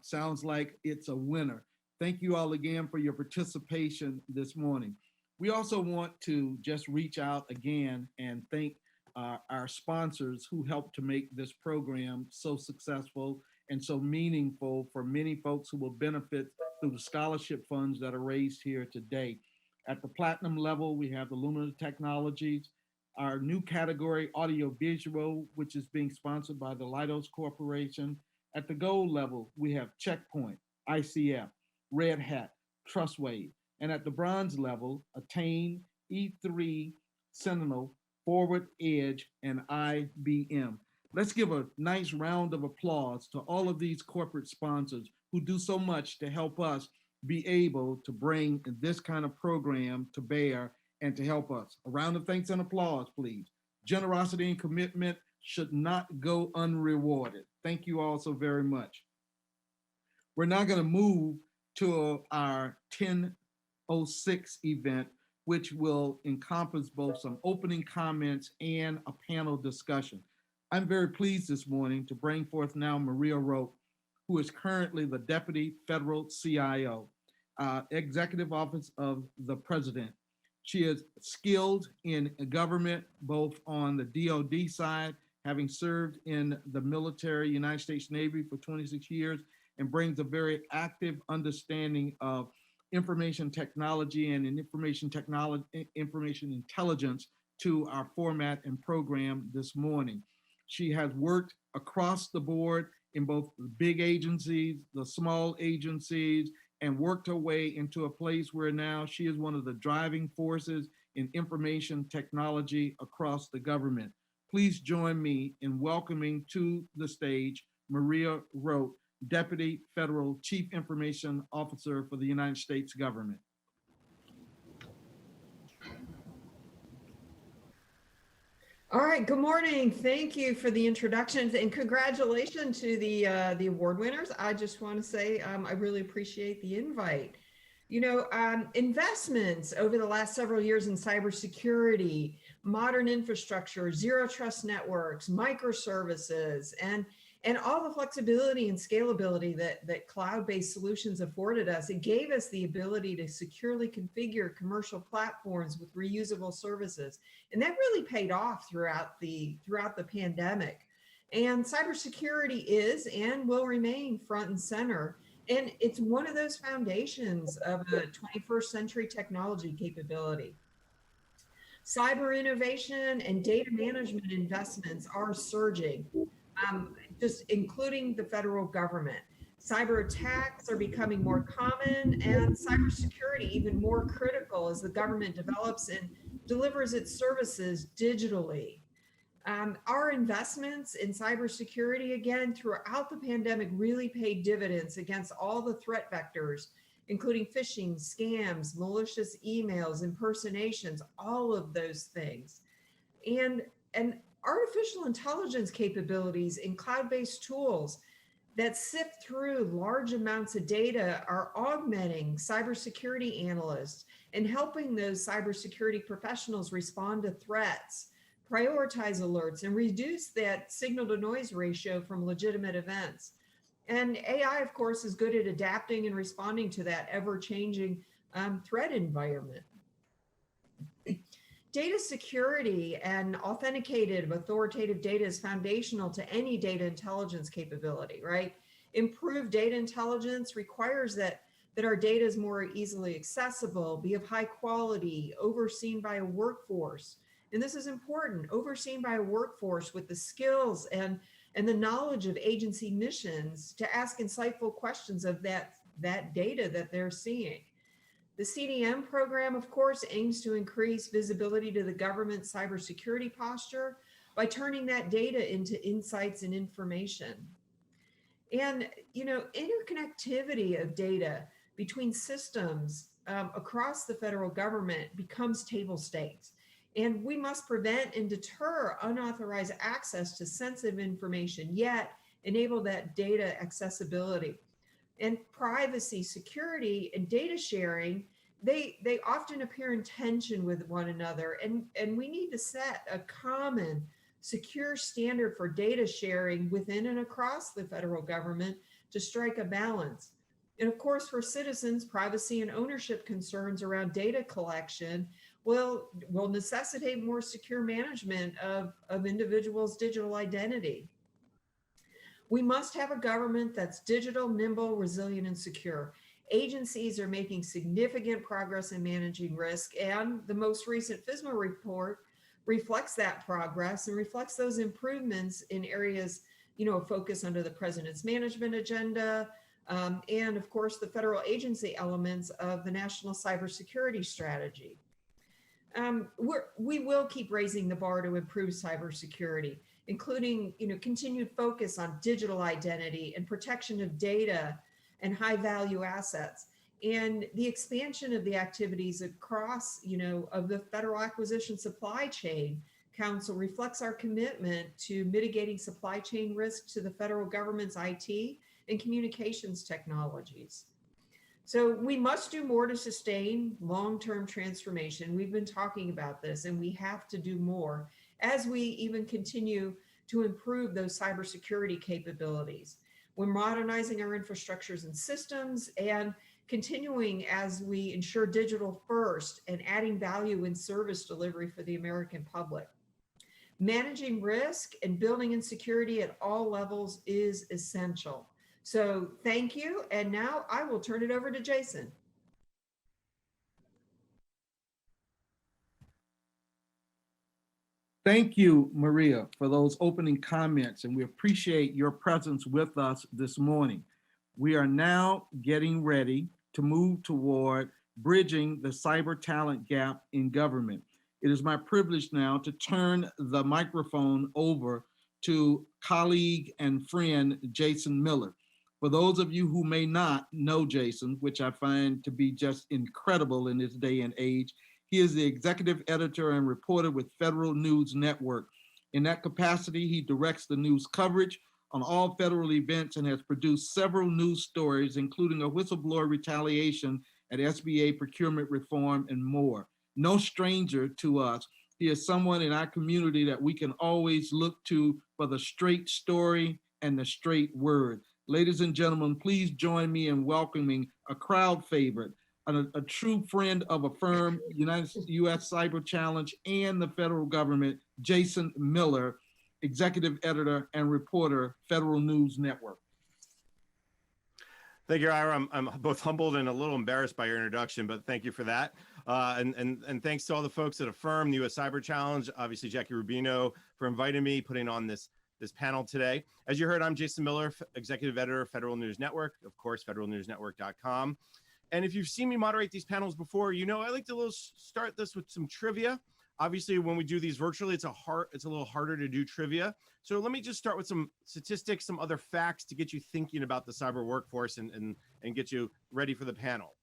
Sounds like it's a winner. Thank you all again for your participation this morning. We also want to just reach out again and thank our sponsors who helped to make this program so successful and so meaningful for many folks who will benefit through the scholarship funds that are raised here today. At the platinum level, we have the Lunar Technologies, our new category, audiovisual, which is being sponsored by the Leidos Corporation. At the gold level, we have Checkpoint, ICF, Red Hat, Trustwave. And at the bronze level, Attain, E3, Sentinel, Forward Edge, and IBM. Let's give a nice round of applause to all of these corporate sponsors who do so much to help us be able to bring this kind of program to bear and to help us. A round of thanks and applause, please. Generosity and commitment should not go unrewarded. Thank you all so very much. We're now going to move to our 10:06 event, which will encompass both some opening comments and a panel discussion. I'm very pleased this morning to bring forth now Maria Roque, who is currently the Deputy Federal CIO, Executive Office of the President. She is skilled in government, both on the DoD side, having served in the military, United States Navy for 26 years, and brings a very active understanding of information technology and information intelligence to our format and program this morning. She has worked across the board in both the big agencies, the small agencies, and worked her way into a place where now she is one of the driving forces in information technology across the government. Please join me in welcoming to the stage Maria Roque, Deputy Federal Chief Information Officer for the United States government. All right, good morning. Thank you for the introductions and congratulations to the award winners. I just want to say I really appreciate the invite. You know, investments over the last several years in cybersecurity, modern infrastructure, zero trust networks, microservices, and all the flexibility and scalability that cloud-based solutions afforded us. It gave us the ability to securely configure commercial platforms with reusable services. And that really paid off throughout the pandemic. And cybersecurity is and will remain front and center. And it's one of those foundations of a 21st century technology capability. Cyber innovation and data management investments are surging. Just including the federal government. Cyber attacks are becoming more common and cybersecurity even more critical as the government develops and delivers its services digitally. Our investments in cybersecurity, again, throughout the pandemic really paid dividends against all the threat vectors, including phishing, scams, malicious emails, impersonations, all of those things. And artificial intelligence capabilities in cloud-based tools that sift through large amounts of data are augmenting cybersecurity analysts and helping those cybersecurity professionals respond to threats, prioritize alerts, and reduce that signal to noise ratio from legitimate events. And AI, of course, is good at adapting and responding to that ever-changing threat environment. Data security and authenticated authoritative data is foundational to any data intelligence capability, right? Improved data intelligence requires that our data is more easily accessible, be of high quality, overseen by a workforce. And this is important, overseen by a workforce with the skills and the knowledge of agency missions to ask insightful questions of that data that they're seeing. The CDM program, of course, aims to increase visibility to the government's cybersecurity posture by turning that data into insights and information. And, you know, interconnectivity of data between systems across the federal government becomes table stakes. And we must prevent and deter unauthorized access to sensitive information, yet enable that data accessibility. And privacy, security, and data sharing, they often appear in tension with one another. And we need to set a common, secure standard for data sharing within and across the federal government to strike a balance. And of course, for citizens, privacy and ownership concerns around data collection will necessitate more secure management of individuals' digital identity. We must have a government that's digital, nimble, resilient, and secure. Agencies are making significant progress in managing risk, and the most recent FISMA report reflects that progress and reflects those improvements in areas, you know, focus under the president's management agenda, and of course, the federal agency elements of the National Cybersecurity Strategy. We will keep raising the bar to improve cybersecurity, including, continued focus on digital identity and protection of data and high value assets, and the expansion of the activities across, of the Federal Acquisition Supply Chain Council reflects our commitment to mitigating supply chain risk to the federal government's IT and communications technologies. So we must do more to sustain long-term transformation. We've been talking about this, and we have to do more as we even continue to improve those cybersecurity capabilities. We're modernizing our infrastructures and systems and continuing as we ensure digital first and adding value in service delivery for the American public. Managing risk and building in security at all levels is essential. So thank you. And now I will turn it over to Jason. Thank you, Maria, for those opening comments, and we appreciate your presence with us this morning. We are now getting ready to move toward bridging the cyber talent gap in government. It is my privilege now to turn the microphone over to colleague and friend, Jason Miller. For those of you who may not know Jason, which I find to be just incredible in this day and age, he is the executive editor and reporter with Federal News Network. In that capacity, he directs the news coverage on all federal events and has produced several news stories, including a whistleblower retaliation at SBA procurement reform and more. No stranger to us, he is someone in our community that we can always look to for the straight story and the straight word. Ladies and gentlemen, please join me in welcoming a crowd favorite, a true friend of AFFIRM, U.S. Cyber Challenge, and the federal government, Jason Miller, executive editor and reporter, Federal News Network. Thank you, Ira. I'm both humbled and a little embarrassed by your introduction, but thank you for that. And thanks to all the folks at AFFIRM, the U.S. Cyber Challenge, obviously Jackie Rubino for inviting me, putting on this panel today. As you heard, I'm Jason Miller, executive editor of Federal News Network, of course, federalnewsnetwork.com. And if you've seen me moderate these panels before, you know I like to start this with some trivia. Obviously, when we do these virtually, it's a little harder to do trivia. So let me just start with some statistics, some other facts to get you thinking about the cyber workforce and get you ready for the panel.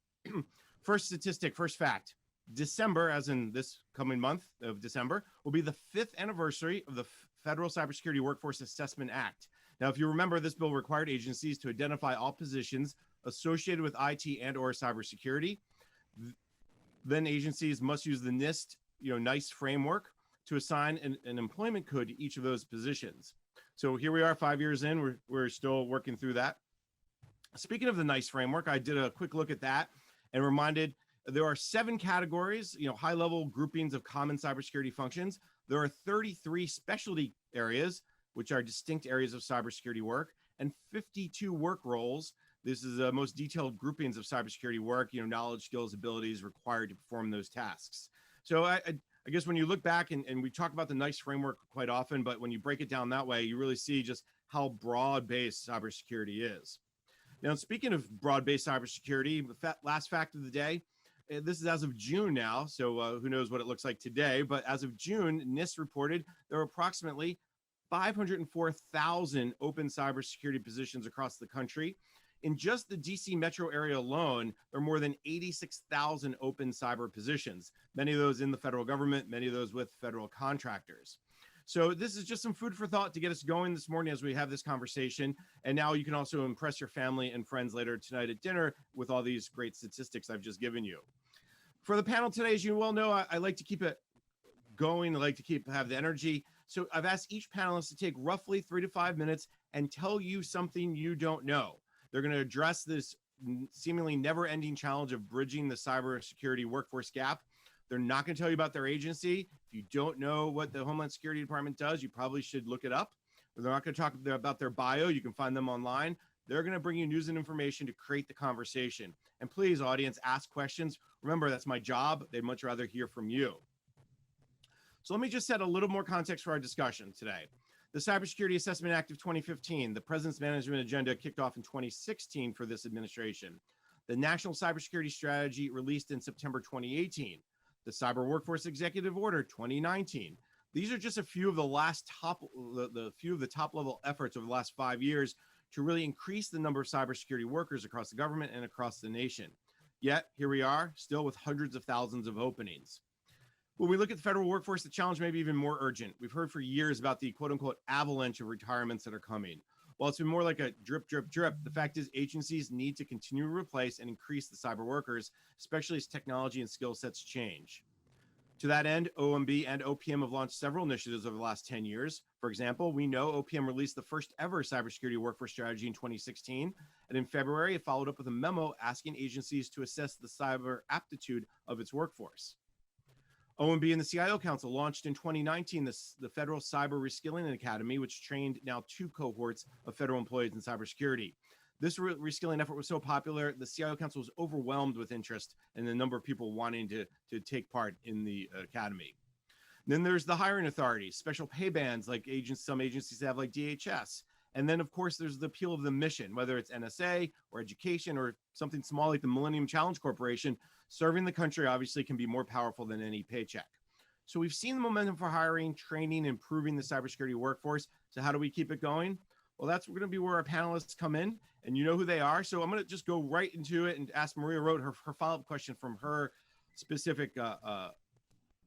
First statistic, first fact. December, as in this coming month of December, will be the 5th anniversary of the Federal Cybersecurity Workforce Assessment Act. Now, if you remember, this bill required agencies to identify all positions associated with IT and or cybersecurity. Then agencies must use the NIST, NICE framework to assign an employment code to each of those positions. So here we are 5 years in, we're still working through that. Speaking of the NICE framework, I did a quick look at that and reminded there are 7 categories, high-level groupings of common cybersecurity functions. There are 33 specialty areas, which are distinct areas of cybersecurity work, and 52 work roles. This is the most detailed groupings of cybersecurity work, knowledge, skills, abilities required to perform those tasks. So I guess when you look back and we talk about the NICE framework quite often, but when you break it down that way, you really see just how broad-based cybersecurity is. Now, speaking of broad-based cybersecurity, the last fact of the day, this is as of June now, so who knows what it looks like today, but as of June, NIST reported there are approximately 504,000 open cybersecurity positions across the country. In just the DC metro area alone, there are more than 86,000 open cyber positions, many of those in the federal government, many of those with federal contractors. So this is just some food for thought to get us going this morning as we have this conversation. And now you can also impress your family and friends later tonight at dinner with all these great statistics I've just given you. For the panel today, as you well know, I like to keep it going. I like to have the energy. So I've asked each panelist to take roughly 3 to 5 minutes and tell you something you don't know. They're going to address this seemingly never-ending challenge of bridging the cybersecurity workforce gap. They're not going to tell you about their agency. If you don't know what the Homeland Security Department does, you probably should look it up. They're not going to talk about their bio. You can find them online. They're going to bring you news and information to create the conversation. And please, audience, ask questions. Remember, that's my job. They'd much rather hear from you. So let me just set a little more context for our discussion today. The Cybersecurity Assessment Act of 2015, the President's Management Agenda kicked off in 2016 for this administration. The National Cybersecurity Strategy released in September 2018. The Cyber Workforce Executive Order 2019. These are just a few of the few of the top level efforts over the last 5 years to really increase the number of cybersecurity workers across the government and across the nation. Yet here we are, still with hundreds of thousands of openings. When we look at the federal workforce, the challenge may be even more urgent. We've heard for years about the quote unquote avalanche of retirements that are coming. While it's been more like a drip, drip, drip, the fact is agencies need to continue to replace and increase the cyber workers, especially as technology and skill sets change. To that end, OMB and OPM have launched several initiatives over the last 10 years. For example, we know OPM released the first ever cybersecurity workforce strategy in 2016. And in February, it followed up with a memo asking agencies to assess the cyber aptitude of its workforce. OMB and the CIO Council launched in 2019 the Federal Cyber Reskilling Academy, which trained now 2 cohorts of federal employees in cybersecurity. This reskilling effort was so popular, the CIO Council was overwhelmed with interest and the number of people wanting to take part in the academy. And then there's the hiring authorities, special pay bands like some agencies have like DHS. And then, of course, there's the appeal of the mission, whether it's NSA or education or something small like the Millennium Challenge Corporation. Serving the country obviously can be more powerful than any paycheck. So we've seen the momentum for hiring, training, improving the cybersecurity workforce. So how do we keep it going? Well, that's going to be where our panelists come in, and you know who they are. So I'm going to just go right into it and ask Maria wrote her follow-up question from her specific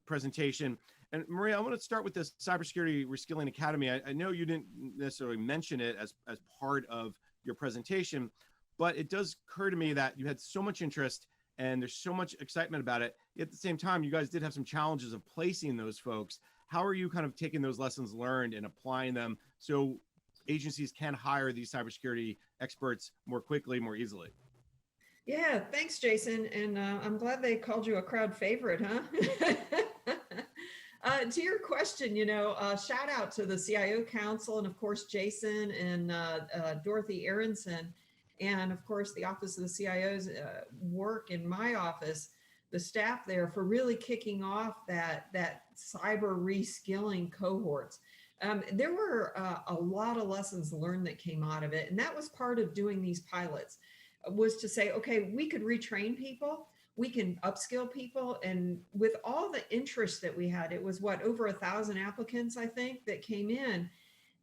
presentation. And Maria, I want to start with this Cybersecurity Reskilling Academy. I know you didn't necessarily mention it as part of your presentation, but it does occur to me that you had so much interest and there's so much excitement about it. At the same time, you guys did have some challenges of placing those folks. How are you kind of taking those lessons learned and applying them so agencies can hire these cybersecurity experts more quickly, more easily? Yeah, thanks, Jason. And I'm glad they called you a crowd favorite, huh? To your question, shout out to the CIO Council and of course, Jason and Dorothy Aronson, and of course, the Office of the CIO's work in my office, the staff there for really kicking off that cyber reskilling cohorts. There were a lot of lessons learned that came out of it. And that was part of doing these pilots, was to say, okay, we could retrain people, we can upskill people. And with all the interest that we had, it was over 1,000 applicants, I think, that came in.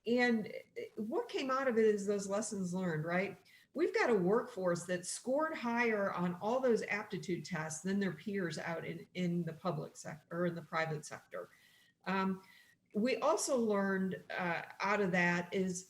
And what came out of it is those lessons learned, right? We've got a workforce that scored higher on all those aptitude tests than their peers out in the public sector or in the private sector. We also learned out of that is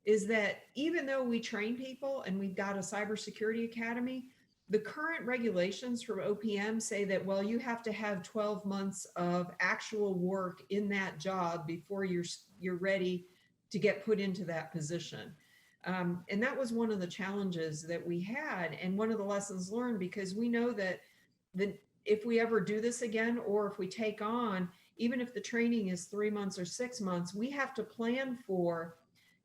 that even though we train people and we've got a cybersecurity academy, the current regulations from OPM say that, well, you have to have 12 months of actual work in that job before you're ready to get put into that position. And that was one of the challenges that we had and one of the lessons learned, because we know that if we ever do this again, or if we take on, even if the training is 3 months or 6 months, we have to plan for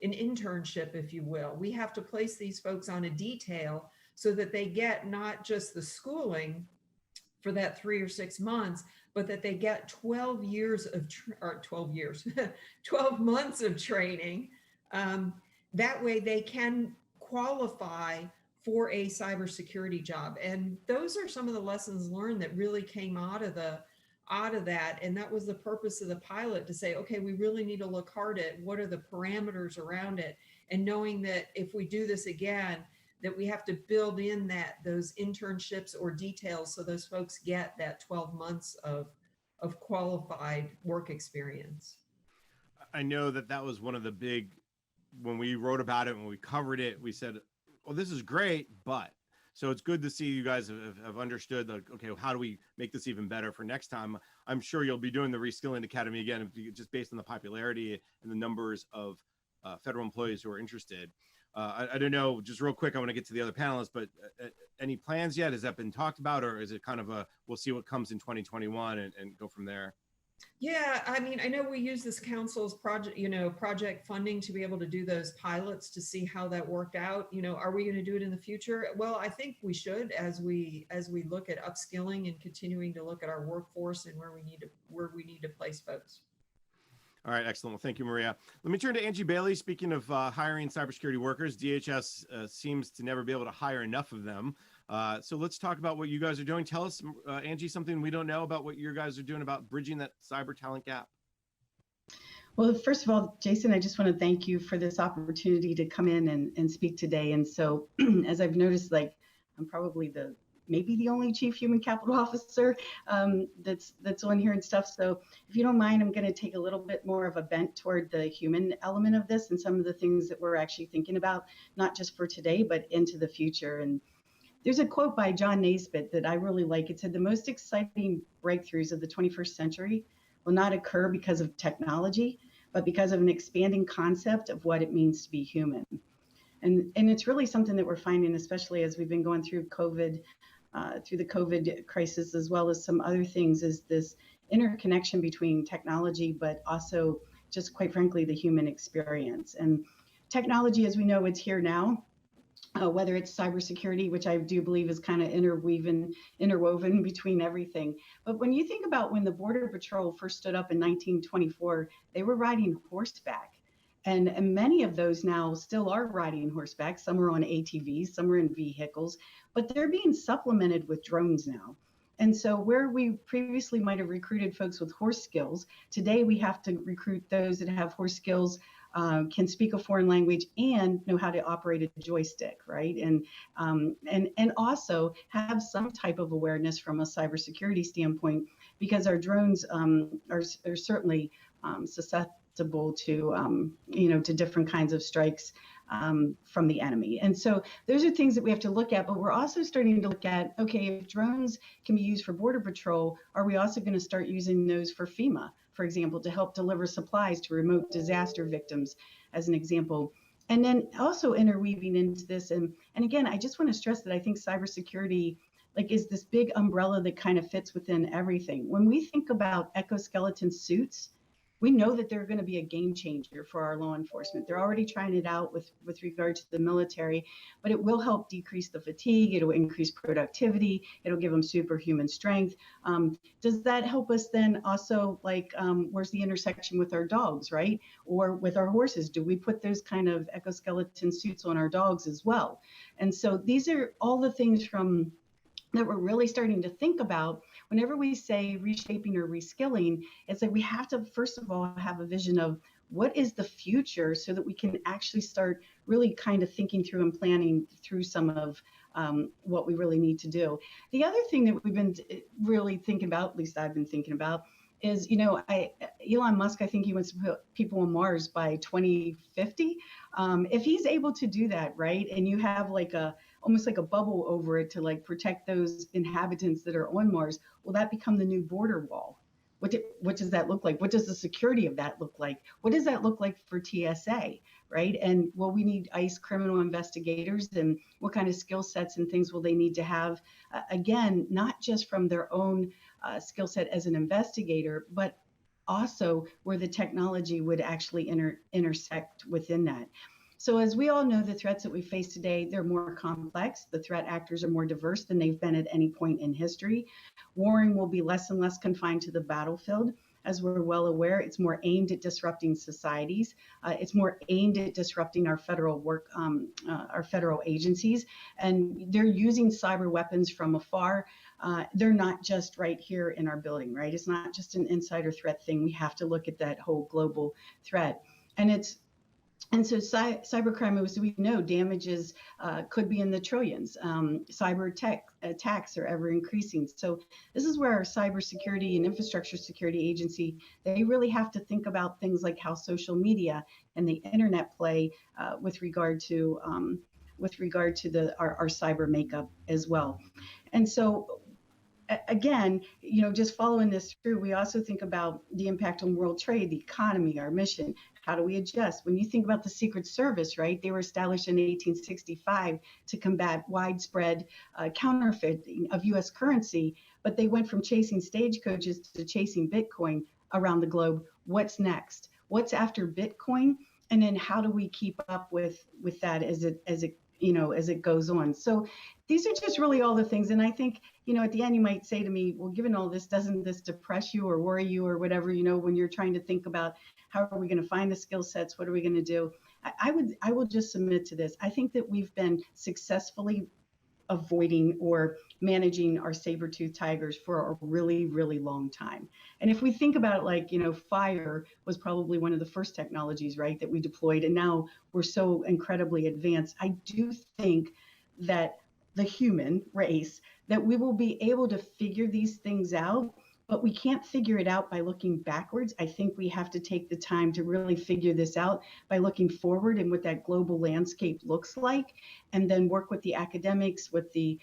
an internship, if you will. We have to place these folks on a detail so that they get not just the schooling for that 3 or 6 months, but that they get 12 months of training. That way they can qualify for a cybersecurity job. And those are some of the lessons learned that really came out of that. And that was the purpose of the pilot, to say, okay, we really need to look hard at what are the parameters around it. And knowing that if we do this again, that we have to build in those internships or details so those folks get that 12 months of qualified work experience. I know that was one of the big, when we wrote about it, when we covered it, we said, well, this is great, but. So it's good to see you guys have understood, like, okay, how do we make this even better for next time? I'm sure you'll be doing the Reskilling Academy again, just based on the popularity and the numbers of federal employees who are interested. I don't know, just real quick, I want to get to the other panelists, but any plans yet? Has that been talked about, or is it kind of we'll see what comes in 2021 and go from there? Yeah, I mean, I know we use this council's project funding to be able to do those pilots to see how that worked out. Are we going to do it in the future? Well, I think we should, as we look at upskilling and continuing to look at our workforce and where we need to place folks. All right, excellent. Well, thank you, Maria. Let me turn to Angie Bailey. Speaking of hiring cybersecurity workers, DHS seems to never be able to hire enough of them. So let's talk about what you guys are doing. Tell us, Angie, something we don't know about what you guys are doing about bridging that cyber talent gap. Well, first of all, Jason, I just want to thank you for this opportunity to come in and speak today. And so as I've noticed, like, I'm probably maybe the only chief human capital officer that's on here and stuff. So if you don't mind, I'm going to take a little bit more of a bent toward the human element of this and some of the things that we're actually thinking about, not just for today, but into the future. And there's a quote by John Naisbitt that I really like. It said, "The most exciting breakthroughs of the 21st century will not occur because of technology, but because of an expanding concept of what it means to be human." And it's really something that we're finding, especially as we've been going through COVID, through the COVID crisis, as well as some other things, is this interconnection between technology, but also just quite frankly, the human experience. And technology, as we know, it's here now. Whether it's cybersecurity, which I do believe is kind of interwoven between everything. But when you think about when the Border Patrol first stood up in 1924, they were riding horseback. And many of those now still are riding horseback. Some are on ATVs, some are in vehicles, but they're being supplemented with drones now. And so where we previously might have recruited folks with horse skills, today we have to recruit those that have horse skills, can speak a foreign language, and know how to operate a joystick, right? And also have some type of awareness from a cybersecurity standpoint, because our drones are certainly susceptible to to different kinds of strikes from the enemy. And so those are things that we have to look at, but we're also starting to look at, okay, if drones can be used for Border Patrol, are we also going to start using those for FEMA, for example, to help deliver supplies to remote disaster victims, as an example? And then also interweaving into this, and again, I just want to stress that I think cybersecurity is this big umbrella that kind of fits within everything. When we think about exoskeleton suits, we know that they're going to be a game changer for our law enforcement. They're already trying it out with regard to the military, but it will help decrease the fatigue. It'll increase productivity. It'll give them superhuman strength. Does that help us then also, where's the intersection with our dogs, right? Or with our horses? Do we put those kind of exoskeleton suits on our dogs as well? And so these are all the things that we're really starting to think about whenever we say reshaping or reskilling. It's like we have to, first of all, have a vision of what is the future so that we can actually start really kind of thinking through and planning through some of what we really need to do. The other thing that we've been really thinking about, at least I've been thinking about, is, Elon Musk, I think he wants to put people on Mars by 2050. If he's able to do that, right, and you have almost like a bubble over it to protect those inhabitants that are on Mars, will that become the new border wall? What does that look like? What does the security of that look like? What does that look like for TSA, right? And will we need ICE criminal investigators, and what kind of skill sets and things will they need to have? Again, not just from their own skill set as an investigator, but also where the technology would actually intersect within that. So as we all know, the threats that we face today, they're more complex. The threat actors are more diverse than they've been at any point in history. Warring will be less and less confined to the battlefield. As we're well aware, it's more aimed at disrupting societies. It's more aimed at disrupting our federal work, our federal agencies. And they're using cyber weapons from afar. They're not just right here in our building, right? It's not just an insider threat thing. We have to look at that whole global threat. And so cybercrime, as we know, damages could be in the trillions. Cyber attacks are ever increasing. So this is where our cybersecurity and infrastructure security agency, they really have to think about things like how social media and the internet play with regard to our cyber makeup as well. And so again, just following this through, we also think about the impact on world trade, the economy, our mission. How do we adjust? When you think about the Secret Service, right? They were established in 1865 to combat widespread counterfeiting of U.S. currency, but they went from chasing stagecoaches to chasing Bitcoin around the globe. What's next? What's after Bitcoin? And then how do we keep up with that as it as it goes on. So these are just really all the things. And I think, at the end, you might say to me, well, given all this, doesn't this depress you or worry you or whatever, when you're trying to think about how are we going to find the skill sets? What are we going to do? I will just submit to this. I think that we've been successfully avoiding or managing our saber-toothed tigers for a really, really long time. And if we think about it, like, fire was probably one of the first technologies, right, that we deployed, and now we're so incredibly advanced. I do think that the human race, that we will be able to figure these things out, but we can't figure it out by looking backwards. I think we have to take the time to really figure this out by looking forward and what that global landscape looks like, and then work with the academics, with the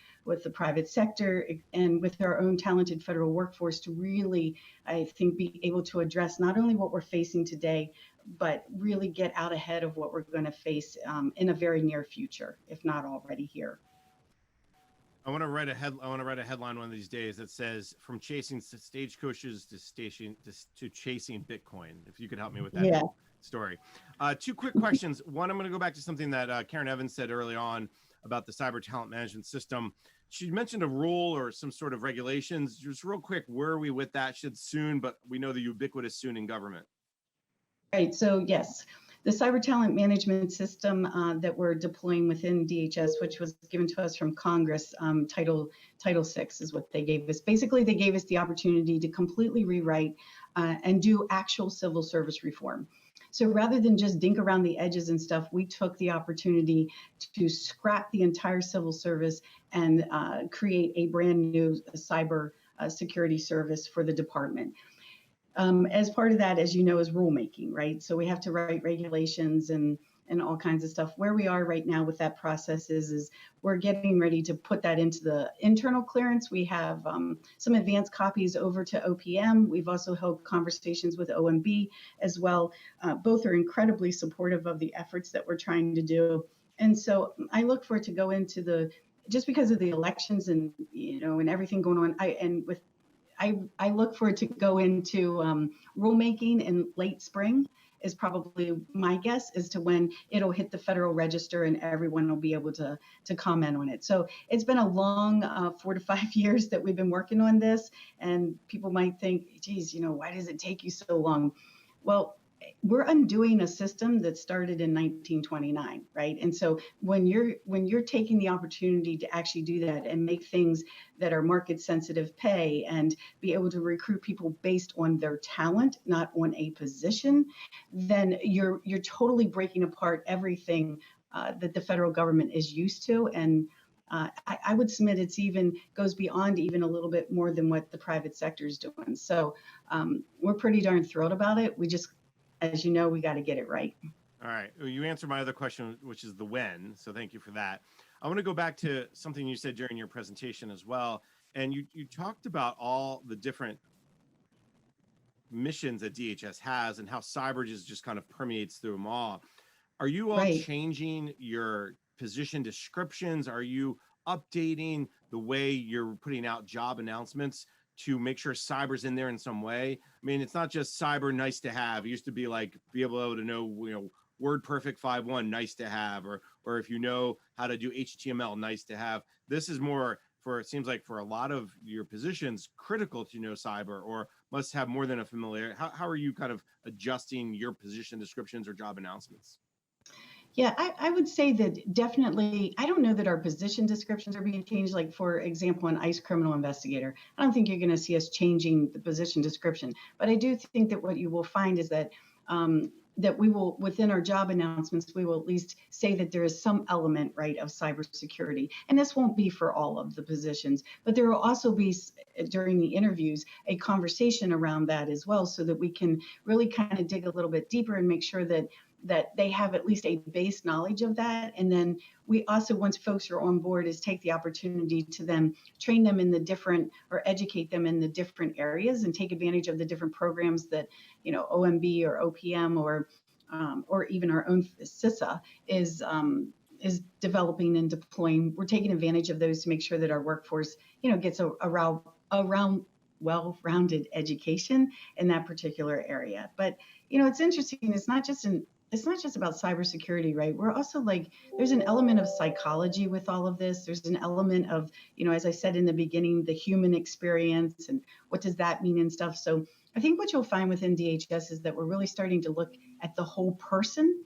private sector, and with our own talented federal workforce to really, I think, be able to address not only what we're facing today, but really get out ahead of what we're going to face in a very near future, if not already here. I want to write a headline one of these days that says "From chasing stagecoaches to chasing Bitcoin." If you could help me with that story. Two quick questions. One, I'm going to go back to something that Karen Evans said early on about the cyber talent management system. She mentioned a rule or some sort of regulations. Just real quick, where are we with that? Should soon, but we know the ubiquitous soon in government. Right. So yes. The cyber talent management system that we're deploying within DHS, which was given to us from Congress, Title VI is what they gave us. Basically, they gave us the opportunity to completely rewrite and do actual civil service reform. So rather than just dink around the edges and stuff, we took the opportunity to scrap the entire civil service and create a brand new cyber security service for the department. As part of that, as you know, is rulemaking, right? So we have to write regulations and all kinds of stuff. Where we are right now with that process is we're getting ready to put that into the internal clearance. We have some advanced copies over to OPM. We've also held conversations with OMB as well. Both are incredibly supportive of the efforts that we're trying to do. And so I look for it to go into just because of the elections and, and everything going on, I look for it to go into rulemaking in late spring is probably my guess as to when it'll hit the Federal Register and everyone will be able to comment on it. So it's been a long 4 to 5 years that we've been working on this, and people might think, geez, why does it take you so long? Well, we're undoing a system that started in 1929, right? And so when you're taking the opportunity to actually do that and make things that are market sensitive pay and be able to recruit people based on their talent, not on a position, then you're totally breaking apart everything that the federal government is used to. And I would submit it's even goes beyond even a little bit more than what the private sector is doing. So we're pretty darn thrilled about it. We just, as you know, we got to get it right. All right. Well, you answered my other question, which is the when. So thank you for that. I want to go back to something you said during your presentation as well. And you talked about all the different missions that DHS has and how cyber just kind of permeates through them all. Are you all changing your position descriptions? Are you updating the way you're putting out job announcements to make sure cyber's in there in some way? I mean, it's not just cyber nice to have. It used to be like be able to know, WordPerfect 5.1 nice to have, or if you know how to do HTML nice to have. This is more for, it seems like for a lot of your positions, critical to know cyber or must have more than a familiarity. How are you kind of adjusting your position descriptions or job announcements? Yeah, I would say that definitely, I don't know that our position descriptions are being changed. Like, for example, an ICE criminal investigator, I don't think you're going to see us changing the position description. But I do think that what you will find is that that we will, within our job announcements, we will at least say that there is some element, right, of cybersecurity. And this won't be for all of the positions, but there will also be, during the interviews, a conversation around that as well, so that we can really kind of dig a little bit deeper and make sure that they have at least a base knowledge of that. And then we also, once folks are on board, is take the opportunity to then train them in the different, or educate them in the different areas and take advantage of the different programs that, OMB or OPM or even our own CISA is developing and deploying. We're taking advantage of those to make sure that our workforce, gets around well-rounded education in that particular area. But, it's interesting. It's not just in it's not just about cybersecurity, right? We're also like, there's an element of psychology with all of this. There's an element of, as I said in the beginning, the human experience and what does that mean and stuff. So I think what you'll find within DHS is that we're really starting to look at the whole person,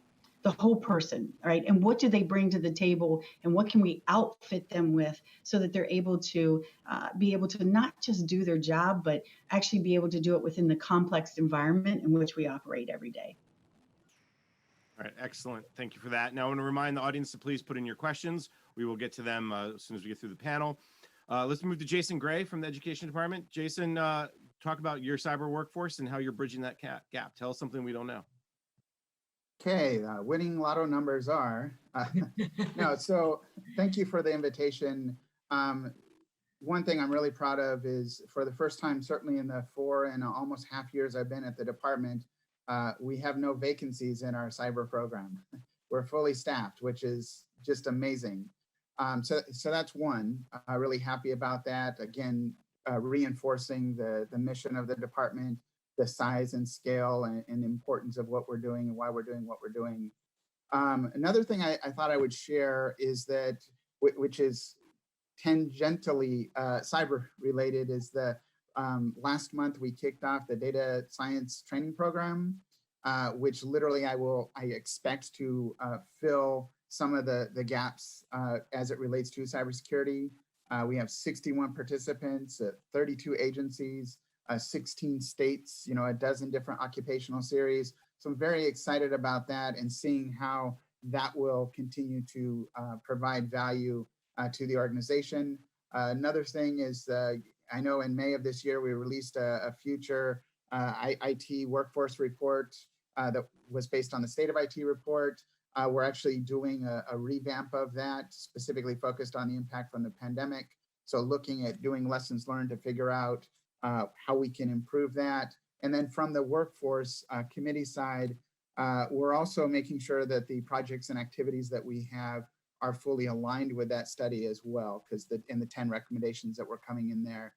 right? And what do they bring to the table and what can we outfit them with so that they're able to be able to not just do their job, but actually be able to do it within the complex environment in which we operate every day. All right, excellent. Thank you for that. Now I want to remind the audience to please put in your questions. We will get to them as soon as we get through the panel. Let's move to Jason Gray from the Education Department. Jason, talk about your cyber workforce and how you're bridging that gap. Tell us something we don't know. Okay, winning lotto numbers are. No, so thank you for the invitation. One thing I'm really proud of is for the first time, certainly in the 4 and almost half years I've been at the department, we have no vacancies in our cyber program. We're fully staffed, which is just amazing. So that's one. Really happy about that. Again, reinforcing the mission of the department, the size and scale and the importance of what we're doing and why we're doing what we're doing. Another thing I thought I would share is that, which is tangentially cyber related, is the last month we kicked off the data science training program, which literally I expect to fill some of the gaps as it relates to cybersecurity. We have 61 participants, 32 agencies, 16 states, a dozen different occupational series. So I'm very excited about that and seeing how that will continue to provide value to the organization. Another thing is, I know in May of this year, we released a future IT workforce report that was based on the State of IT report. We're actually doing a revamp of that, specifically focused on the impact from the pandemic. So looking at doing lessons learned to figure out how we can improve that. And then from the workforce committee side, we're also making sure that the projects and activities that we have are fully aligned with that study as well, because in the 10 recommendations that were coming in there.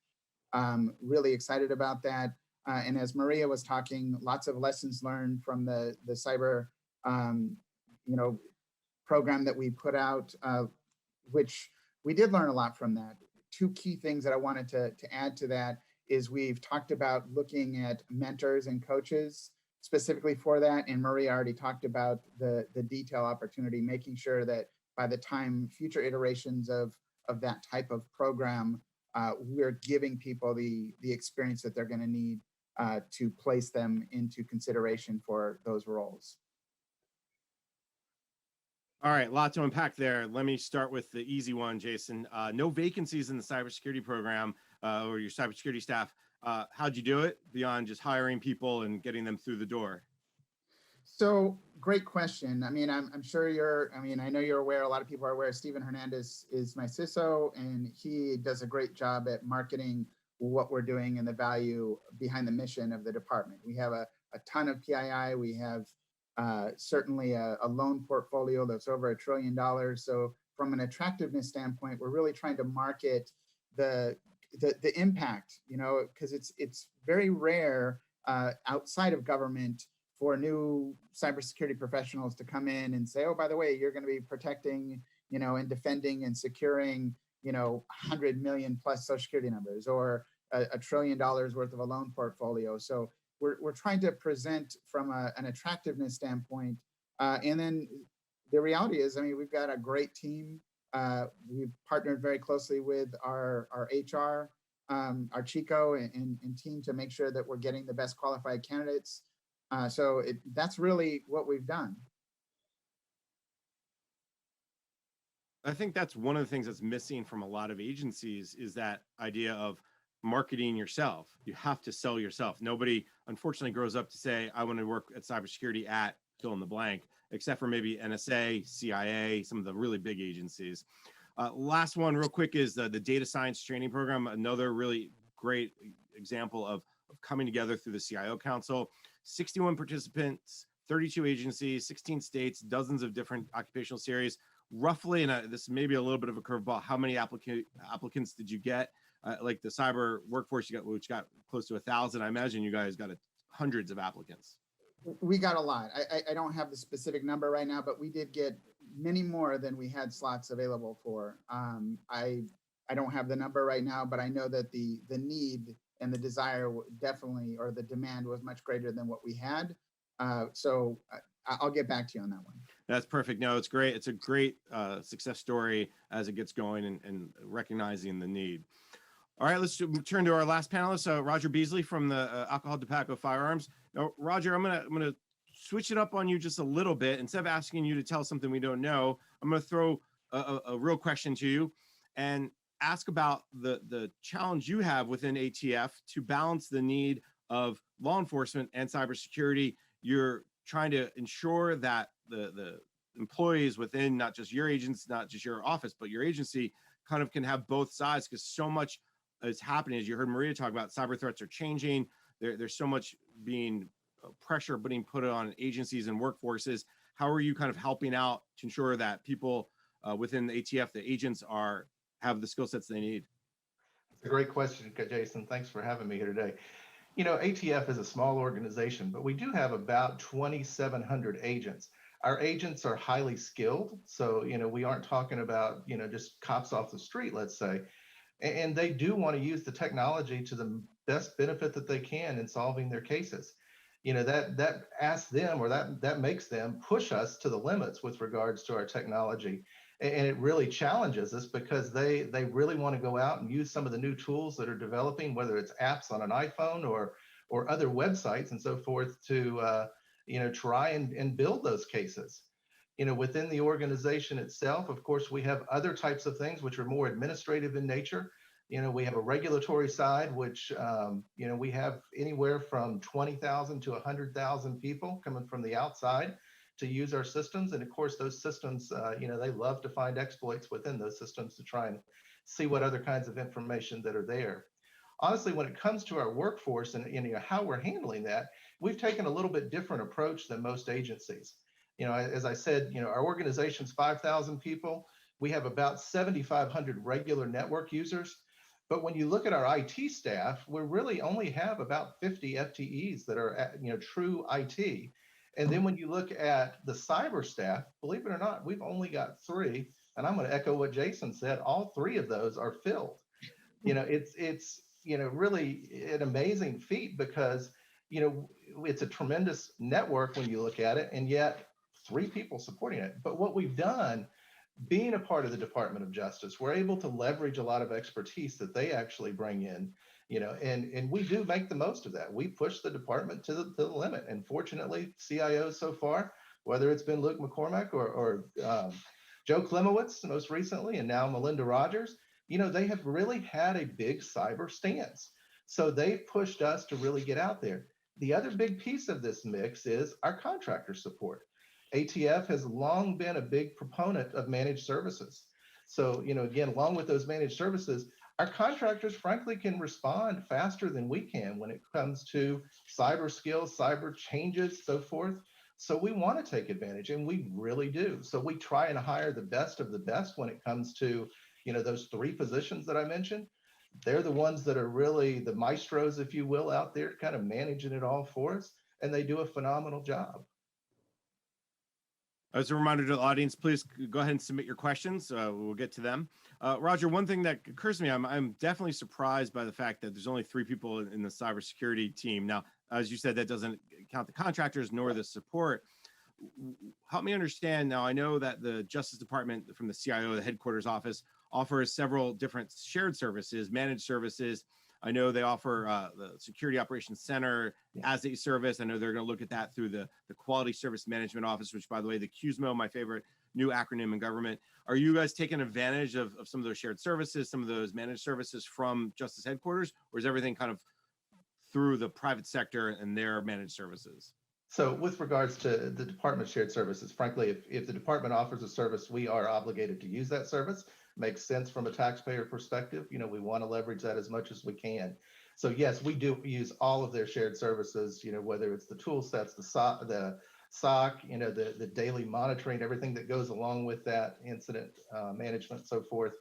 Really excited about that. And as Maria was talking, lots of lessons learned from the cyber program that we put out, which we did learn a lot from that. Two key things that I wanted to add to that is we've talked about looking at mentors and coaches specifically for that. And Maria already talked about the detail opportunity, making sure that by the time future iterations of that type of program, we're giving people the experience that they're going to need to place them into consideration for those roles. All right, a lot to unpack there. Let me start with the easy one, Jason. No vacancies in the cybersecurity program or your cybersecurity staff. How'd you do it beyond just hiring people and getting them through the door? So great question. I mean, I'm sure I know you're aware, a lot of people are aware, Stephen Hernandez is my CISO, and he does a great job at marketing what we're doing and the value behind the mission of the department. We have a ton of PII. We have certainly a loan portfolio that's over $1 trillion. So from an attractiveness standpoint, we're really trying to market the impact, because it's very rare outside of government for new cybersecurity professionals to come in and say, oh, by the way, you're going to be protecting, and defending and securing, 100 million plus social security numbers or $1 trillion worth of a loan portfolio. So we're trying to present from an attractiveness standpoint. And then the reality is, we've got a great team. We've partnered very closely with our HR, our Chico and team to make sure that we're getting the best qualified candidates. So that's really what we've done. I think that's one of the things that's missing from a lot of agencies is that idea of marketing yourself. You have to sell yourself. Nobody, unfortunately, grows up to say, I want to work at cybersecurity at fill in the blank, except for maybe NSA, CIA, some of the really big agencies. Last one real quick is the data science training program. Another really great example of coming together through the CIO Council. 61 participants, 32 agencies, 16 states, dozens of different occupational series. Roughly, and this may be a little bit of a curveball, how many applicants did you get? Like the cyber workforce, which got close to 1,000. I imagine you guys got hundreds of applicants. we got a lot. I don't have the specific number right now, but we did get many more than we had slots available for. I don't have the number right now, but I know that the need and the desire definitely, or the demand was much greater than what we had. So I'll get back to you on that one. That's perfect. No, it's great. It's a great success story as it gets going and recognizing the need. All right, let's turn to our last panelist, Roger Beasley from the Alcohol, Tobacco, Firearms. Now, Roger, I'm gonna switch it up on you just a little bit. Instead of asking you to tell something we don't know, I'm gonna throw a real question to you and ask about the challenge you have within ATF to balance the need of law enforcement and cybersecurity. You're trying to ensure that the employees within not just your agency, not just your office, but your agency kind of can have both sides, because so much is happening. As you heard Maria talk about, cyber threats are changing. There's so much pressure being put on agencies and workforces. How are you kind of helping out to ensure that people within the ATF, the agents, have the skill sets they need? It's a great question, Jason. Thanks for having me here today. You know, ATF is a small organization, but we do have about 2,700 agents. Our agents are highly skilled. So, you know, we aren't talking about, you know, just cops off the street, let's say. And they do want to use the technology to the best benefit that they can in solving their cases. You know, that asks them, or that makes them push us to the limits with regards to our technology. And it really challenges us, because they really want to go out and use some of the new tools that are developing, whether it's apps on an iPhone or other websites and so forth, to you know, try and build those cases. You know, within the organization itself, of course, we have other types of things which are more administrative in nature. You know, we have a regulatory side, which, you know, we have anywhere from 20,000 to 100,000 people coming from the outside to use our systems. And of course, those systems, you know, they love to find exploits within those systems to try and see what other kinds of information that are there. Honestly, when it comes to our workforce and you know, how we're handling that, we've taken a little bit different approach than most agencies. You know, as I said, you know, our organization's 5,000 people. We have about 7,500 regular network users. But when you look at our IT staff, we really only have about 50 FTEs that are, you know, true IT. And then when you look at the cyber staff, believe it or not, we've only got 3. And I'm going to echo what Jason said. All 3 of those are filled. You know, it's you know, really an amazing feat, because, you know, it's a tremendous network when you look at it, and yet 3 people supporting it. But what we've done, being a part of the Department of Justice, we're able to leverage a lot of expertise that they actually bring in, you know, and we do make the most of that. We push the department to the limit. And fortunately, CIOs so far, whether it's been Luke McCormack or Joe Klimowitz most recently, and now Melinda Rogers, you know, they have really had a big cyber stance. So they've pushed us to really get out there. The other big piece of this mix is our contractor support. ATF has long been a big proponent of managed services. So, you know, again, along with those managed services, our contractors, frankly, can respond faster than we can when it comes to cyber skills, cyber changes, so forth. So we want to take advantage, and we really do. So we try and hire the best of the best when it comes to, you know, those 3 positions that I mentioned. They're the ones that are really the maestros, if you will, out there kind of managing it all for us. And they do a phenomenal job. As a reminder to the audience, please go ahead and submit your questions. We'll get to them. Roger, one thing that occurs to me, I'm definitely surprised by the fact that there's only 3 people in the cybersecurity team. Now, as you said, that doesn't count the contractors nor the support. Help me understand. Now, I know that the Justice Department, from the CIO, the headquarters office, offers several different shared services, managed services. I know they offer the Security Operations Center as a service. I know they're going to look at that through the Quality Service Management Office, which, by the way, the QSMO, my favorite new acronym in government. Are you guys taking advantage of some of those shared services, some of those managed services from Justice Headquarters, or is everything kind of through the private sector and their managed services? So with regards to the Department shared services, frankly, if the department offers a service, we are obligated to use that service. Makes sense from a taxpayer perspective. You know, we want to leverage that as much as we can. So yes, we do use all of their shared services, you know, whether it's the tool sets, the SOC, you know, the daily monitoring, everything that goes along with that, incident management, so forth.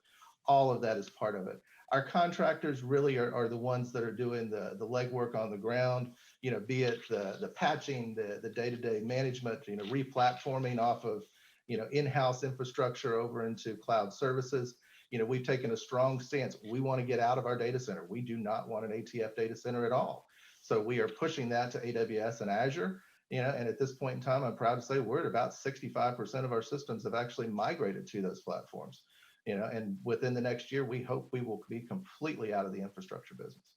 All of that is part of it. Our contractors really are the ones that are doing the legwork on the ground, be it the patching, the day-to-day management, replatforming off of, in-house infrastructure over into cloud services. We've taken a strong stance. We want to get out of our data center. We do not want an ATF data center at all. So we are pushing that to AWS and Azure. And at this point in time, I'm proud to say we're at about 65% of our systems have actually migrated to those platforms. And within the next year, we hope we will be completely out of the infrastructure business.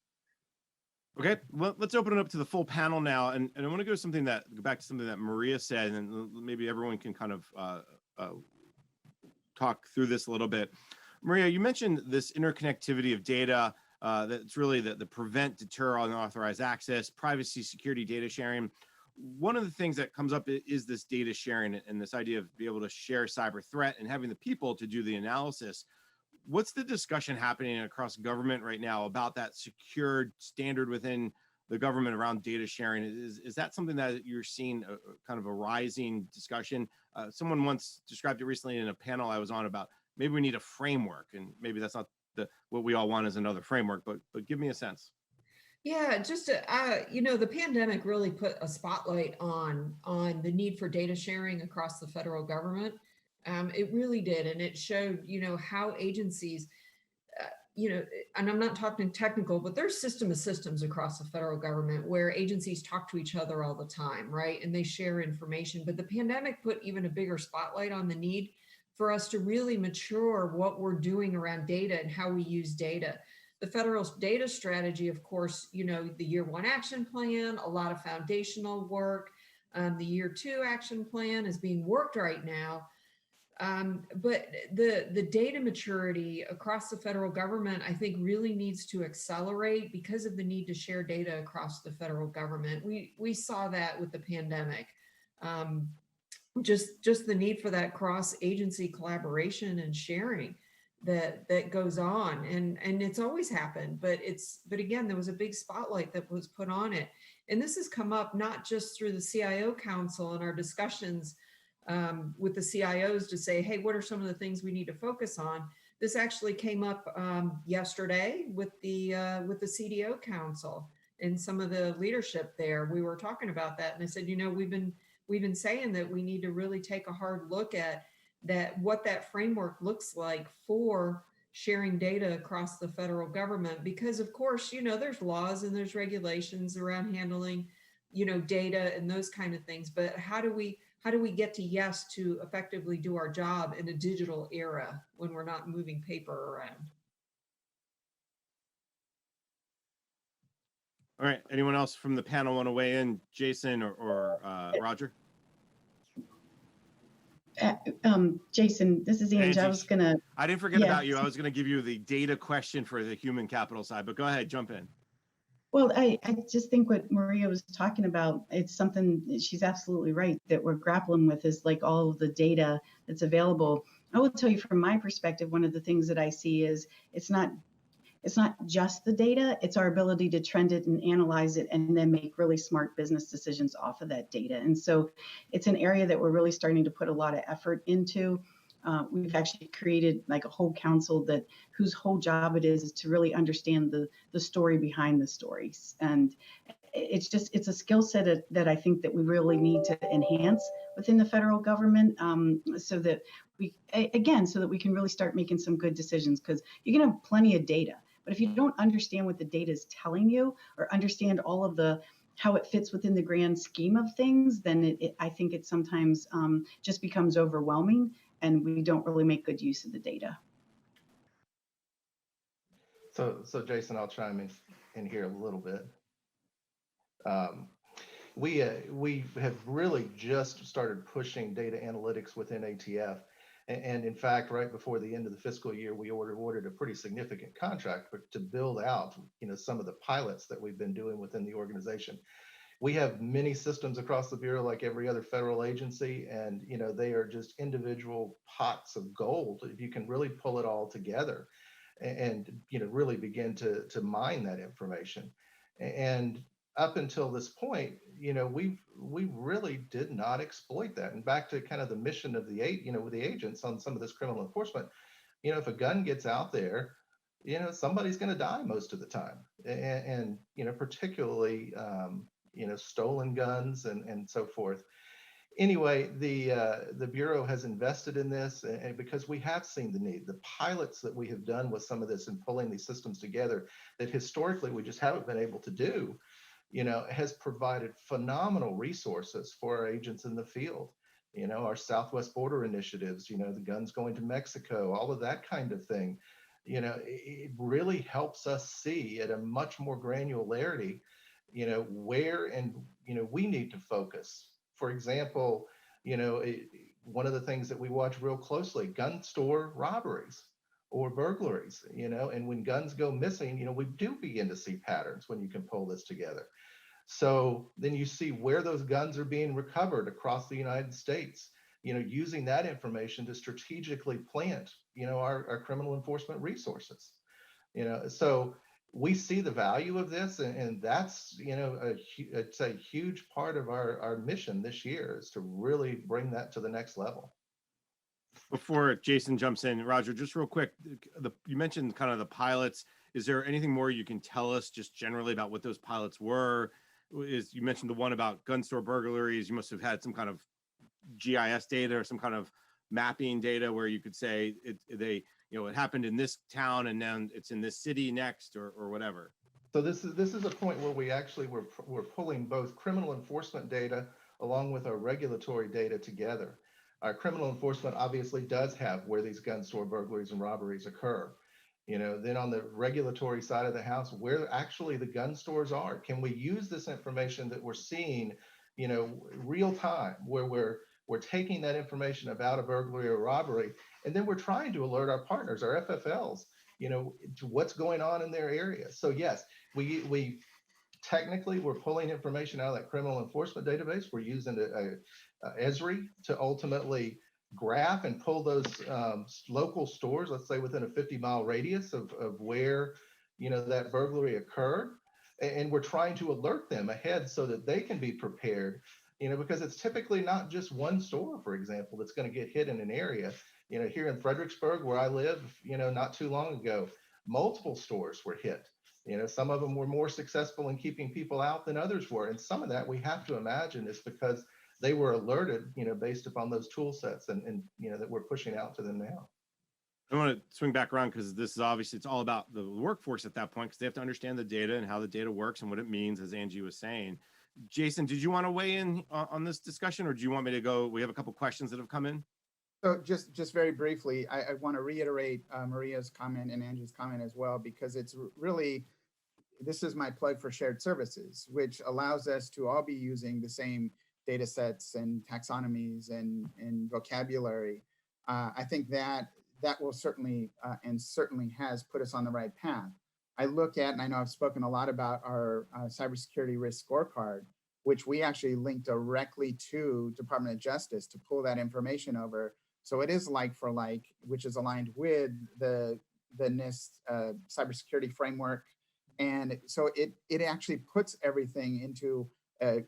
Okay, well, let's open it up to the full panel now. And I want to go back to something that Maria said, and maybe everyone can kind of talk through this a little bit. Maria, you mentioned this interconnectivity of data that's really the prevent, deter, unauthorized access, privacy, security, data sharing. One of the things that comes up is this data sharing and this idea of being able to share cyber threat and having the people to do the analysis. What's the discussion happening across government right now about that secured standard within the government around data sharing? Is that something that you're seeing kind of a rising discussion? Someone once described it recently in a panel I was on about maybe we need a framework, and maybe that's not what we all want is another framework, but give me a sense. Yeah, just the pandemic really put a spotlight on the need for data sharing across the federal government. It really did, and it showed how agencies, and I'm not talking technical, but there's system of systems across the federal government where agencies talk to each other all the time, right? And they share information. But the pandemic put even a bigger spotlight on the need for us to really mature what we're doing around data and how we use data. The federal data strategy, of course, the year 1 action plan, a lot of foundational work. The year 2 action plan is being worked right now. But the data maturity across the federal government, I think, really needs to accelerate because of the need to share data across the federal government. We saw that with the pandemic. Just the need for that cross-agency collaboration and sharing that goes on, and it's always happened, but again, there was a big spotlight that was put on it, and this has come up not just through the CIO Council and our discussions with the CIOs to say, hey, what are some of the things we need to focus on? This actually came up yesterday with the CDO Council and some of the leadership there. We were talking about that, and I said, we've been saying that we need to really take a hard look at what that framework looks like for sharing data across the federal government, because of course, there's laws and there's regulations around handling, data and those kind of things. But how do we get to yes to effectively do our job in a digital era when we're not moving paper around? All right, anyone else from the panel want to weigh in? Jason or Roger? Jason, this is Angie. I didn't forget about you. I was gonna give you the data question for the human capital side, but go ahead, jump in. Well, I just think what Maria was talking about, it's something she's absolutely right that we're grappling with is like all of the data that's available. I will tell you from my perspective, one of the things that I see is it's not just the data, it's our ability to trend it and analyze it and then make really smart business decisions off of that data. And so it's an area that we're really starting to put a lot of effort into. We've actually created like a whole council whose whole job it is to really understand the story behind the stories. And it's a skill set that I think that we really need to enhance within the federal government, so that we can really start making some good decisions, because you can have plenty of data, but if you don't understand what the data is telling you or understand all of how it fits within the grand scheme of things, then I think it sometimes just becomes overwhelming and we don't really make good use of the data. So Jason, I'll chime in here a little bit. We have really just started pushing data analytics within ATF. And in fact, right before the end of the fiscal year, we awarded a pretty significant contract to build out, some of the pilots that we've been doing within the organization. We have many systems across the Bureau, like every other federal agency, and they are just individual pots of gold if you can really pull it all together and really begin to mine that information. And up until this point, we really did not exploit that. And back to kind of the mission of with the agents on some of this criminal enforcement, if a gun gets out there, somebody's going to die most of the time. And particularly, stolen guns and so forth. Anyway, the Bureau has invested in this, and because we have seen the need. The pilots that we have done with some of this and pulling these systems together that historically we just haven't been able to do, has provided phenomenal resources for our agents in the field. Our Southwest border initiatives, the guns going to Mexico, all of that kind of thing. It really helps us see at a much more granularity, where we need to focus. For example, one of the things that we watch real closely, gun store robberies or burglaries, and when guns go missing, we do begin to see patterns when you can pull this together. So then you see where those guns are being recovered across the United States, using that information to strategically plant, our criminal enforcement resources, so we see the value of this, and that's, it's a huge part of our mission this year is to really bring that to the next level. Before Jason jumps in, Roger, just real quick, you mentioned kind of the pilots. Is there anything more you can tell us just generally about what those pilots were? You mentioned the one about gun store burglaries. You must have had some kind of GIS data or some kind of mapping data where you could say it happened in this town and then it's in this city next or whatever. So this is a point where we actually we're pulling both criminal enforcement data along with our regulatory data together. Our criminal enforcement obviously does have where these gun store burglaries and robberies occur. Then on the regulatory side of the house, where actually the gun stores are, can we use this information that we're seeing, real time, where we're taking that information about a burglary or robbery, and then we're trying to alert our partners, our FFLs, to what's going on in their area. So yes, we technically we're pulling information out of that criminal enforcement database. We're using Esri to ultimately graph and pull those local stores, let's say within a 50-mile radius of where that burglary occurred, and we're trying to alert them ahead so that they can be prepared, because it's typically not just one store, for example, that's going to get hit in an area. Here in Fredericksburg, where I live, not too long ago, multiple stores were hit. Some of them were more successful in keeping people out than others were, and some of that we have to imagine is because they were alerted, based upon those tool sets and that we're pushing out to them now. I want to swing back around because this is obviously, it's all about the workforce at that point because they have to understand the data and how the data works and what it means, as Angie was saying. Jason, did you want to weigh in on this discussion, or do you want me to go? We have a couple questions that have come in. So just very briefly, I want to reiterate Maria's comment and Angie's comment as well, because it's really, this is my plug for shared services, which allows us to all be using the same data sets and taxonomies and vocabulary. I think that will certainly and certainly has put us on the right path. I look at, and I know I've spoken a lot about our cybersecurity risk scorecard, which we actually link directly to Department of Justice to pull that information over. So it is like for like, which is aligned with the NIST cybersecurity framework. And so it actually puts everything into a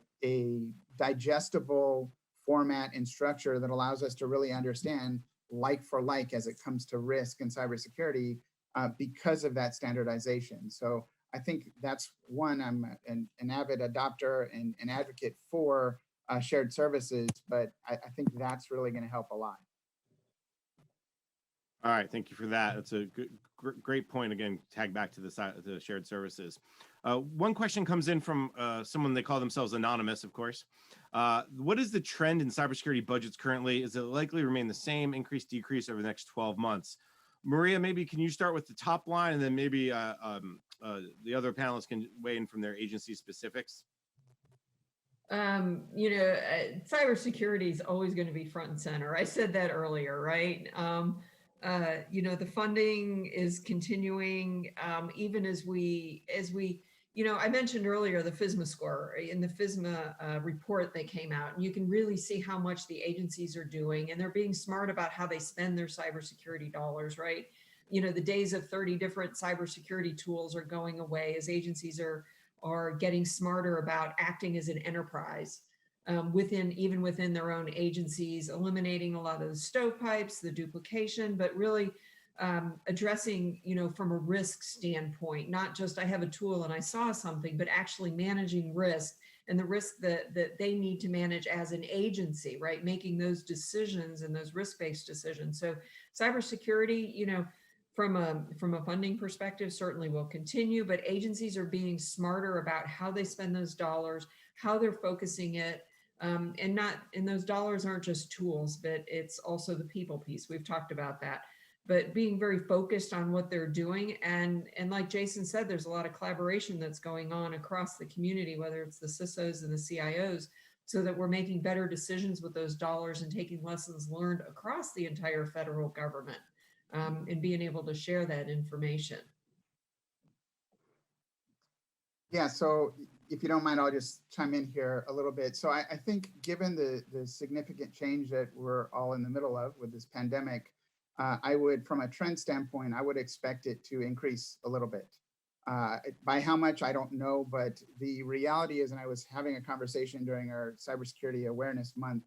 digestible format and structure that allows us to really understand like for like as it comes to risk and cybersecurity because of that standardization. So I think that's one, I'm an avid adopter and an advocate for shared services, but I think that's really going to help a lot. All right, thank you for that. That's a great point. Again, tag back to the shared services. One question comes in from someone, they call themselves anonymous, of course. What is the trend in cybersecurity budgets currently? Is it likely to remain the same, increase, decrease over the next 12 months? Maria, maybe can you start with the top line, and then maybe the other panelists can weigh in from their agency specifics? Cybersecurity is always going to be front and center. I said that earlier, right? The funding is continuing, even as we, I mentioned earlier the FISMA score. In the FISMA report that came out, and you can really see how much the agencies are doing, and they're being smart about how they spend their cybersecurity dollars, right? The days of 30 different cybersecurity tools are going away as agencies are getting smarter about acting as an enterprise. Even within their own agencies, eliminating a lot of the stovepipes, the duplication, but really addressing, from a risk standpoint, not just I have a tool and I saw something, but actually managing risk and the risk that they need to manage as an agency, right? Making those decisions and those risk-based decisions. So cybersecurity, from a funding perspective, certainly will continue, but agencies are being smarter about how they spend those dollars, how they're focusing it, and those dollars aren't just tools, but it's also the people piece. We've talked about that, but being very focused on what they're doing. And like Jason said, there's a lot of collaboration that's going on across the community, whether it's the CISOs and the CIOs, so that we're making better decisions with those dollars and taking lessons learned across the entire federal government, and being able to share that information. Yeah, so if you don't mind, I'll just chime in here a little bit. So I think given the significant change that we're all in the middle of with this pandemic, I would, from a trend standpoint, I would expect it to increase a little bit. By how much, I don't know, but the reality is, and I was having a conversation during our Cybersecurity Awareness Month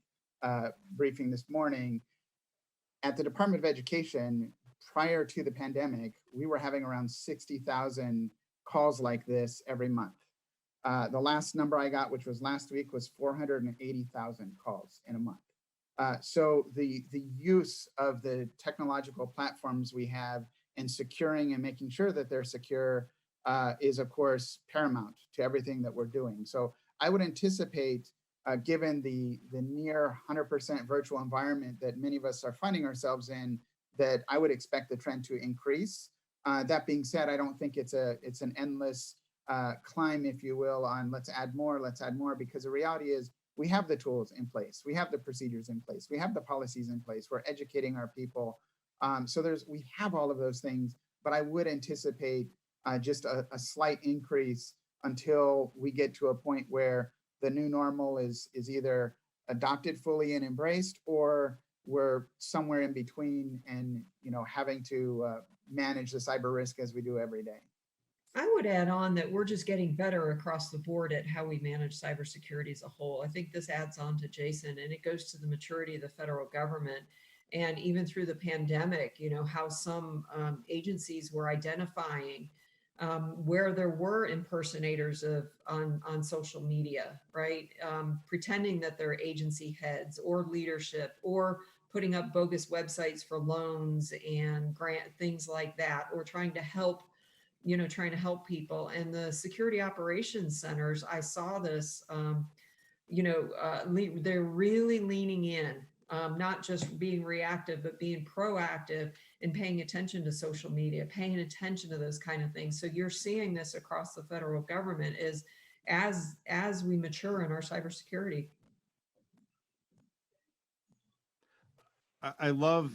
briefing this morning, at the Department of Education, prior to the pandemic, we were having around 60,000 calls like this every month. The last number I got, which was last week, was 480,000 calls in a month. So the use of the technological platforms we have in securing and making sure that they're secure is, of course, paramount to everything that we're doing. So I would anticipate, given the near 100% virtual environment that many of us are finding ourselves in, that I would expect the trend to increase. That being said, I don't think it's an endless climb, if you will, on let's add more, because the reality is we have the tools in place, we have the procedures in place, we have the policies in place, we're educating our people. So we have all of those things, but I would anticipate just a slight increase until we get to a point where the new normal is either adopted fully and embraced, or we're somewhere in between and having to manage the cyber risk as we do every day. I would add on that we're just getting better across the board at how we manage cybersecurity as a whole. I think this adds on to Jason, and it goes to the maturity of the federal government. And even through the pandemic, how some agencies were identifying where there were impersonators on social media, right? Pretending that they're agency heads or leadership, or putting up bogus websites for loans and grant things like that, or trying to help people. And the security operations centers, I saw this, they're really leaning in, not just being reactive, but being proactive and paying attention to social media, paying attention to those kind of things. So you're seeing this across the federal government as we mature in our cybersecurity. I love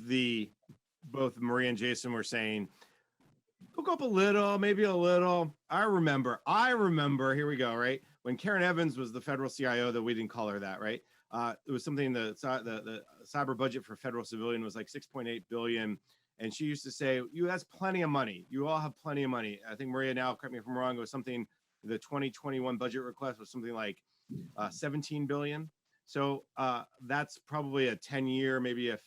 both Maria and Jason were saying, go up a little, maybe a little. I remember, here we go, right? When Karen Evans was the federal CIO, that we didn't call her that, right? It was something, the cyber budget for federal civilian was like 6.8 billion. And she used to say, that's plenty of money. You all have plenty of money. I think Maria, now correct me if I'm wrong, it was something, the 2021 budget request was something like 17 billion. So that's probably a 10-year, maybe a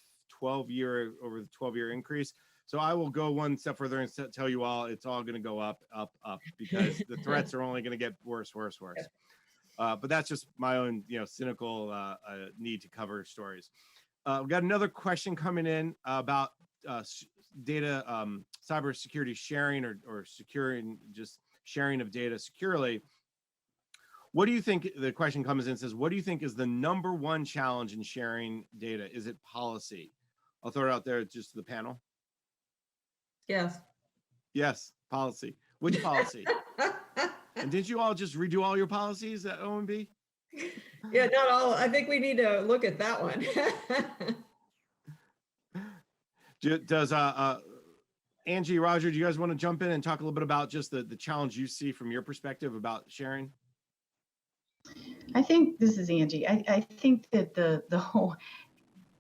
12-year, over the 12-year increase. So I will go one step further and tell you all, it's all going to go up, up, up, because the threats are only going to get worse, worse, worse. But that's just my own, cynical need to cover stories. We've got another question coming in about data, cybersecurity sharing or securing, just sharing of data securely. What do you think, the question comes in and says, what do you think is the #1 challenge in sharing data? Is it policy? I'll throw it out there just to the panel. Yes. Yes, policy. Which policy? And didn't you all just redo all your policies at OMB? Yeah, not all. I think we need to look at that one. Does Angie, Roger, do you guys want to jump in and talk a little bit about just the challenge you see from your perspective about sharing? I think, this is Angie. I think that the whole,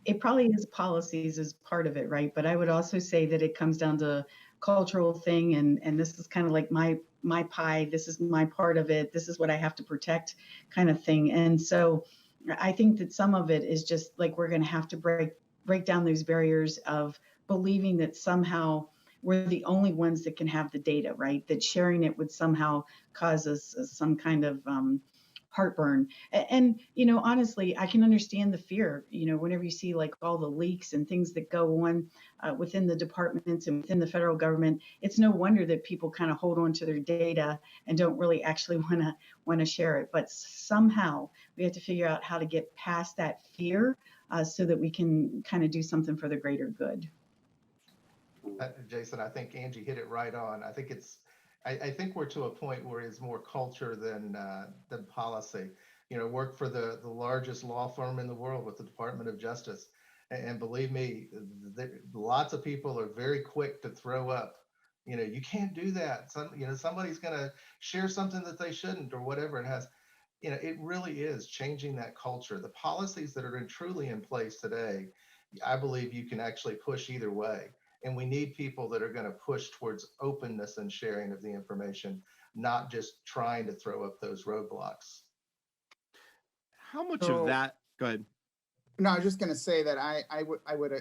it probably is policies as part of it, right? But I would also say that it comes down to cultural thing, and this is kind of like my pie, this is my part of it, this is what I have to protect kind of thing. And so I think that some of it is just like we're going to have to break down those barriers of believing that somehow we're the only ones that can have the data, right? That sharing it would somehow cause us some kind of heartburn. And, you know, honestly, I can understand the fear, you know, whenever you see like all the leaks and things that go on within the departments and within the federal government, it's no wonder that people kind of hold on to their data and don't really actually want to share it. But somehow we have to figure out how to get past that fear so that we can kind of do something for the greater good. Jason, I think Angie hit it right on. I think we're to a point where it's more culture than policy. You know, work for the largest law firm in the world with the Department of Justice, and believe me, lots of people are very quick to throw up. You know, you can't do that. Somebody's going to share something that they shouldn't, or whatever it has. You know, it really is changing that culture. The policies that are truly in place today, I believe you can actually push either way. And we need people that are going to push towards openness and sharing of the information, not just trying to throw up those roadblocks. How much of that, go ahead. No, I was just going to say that I would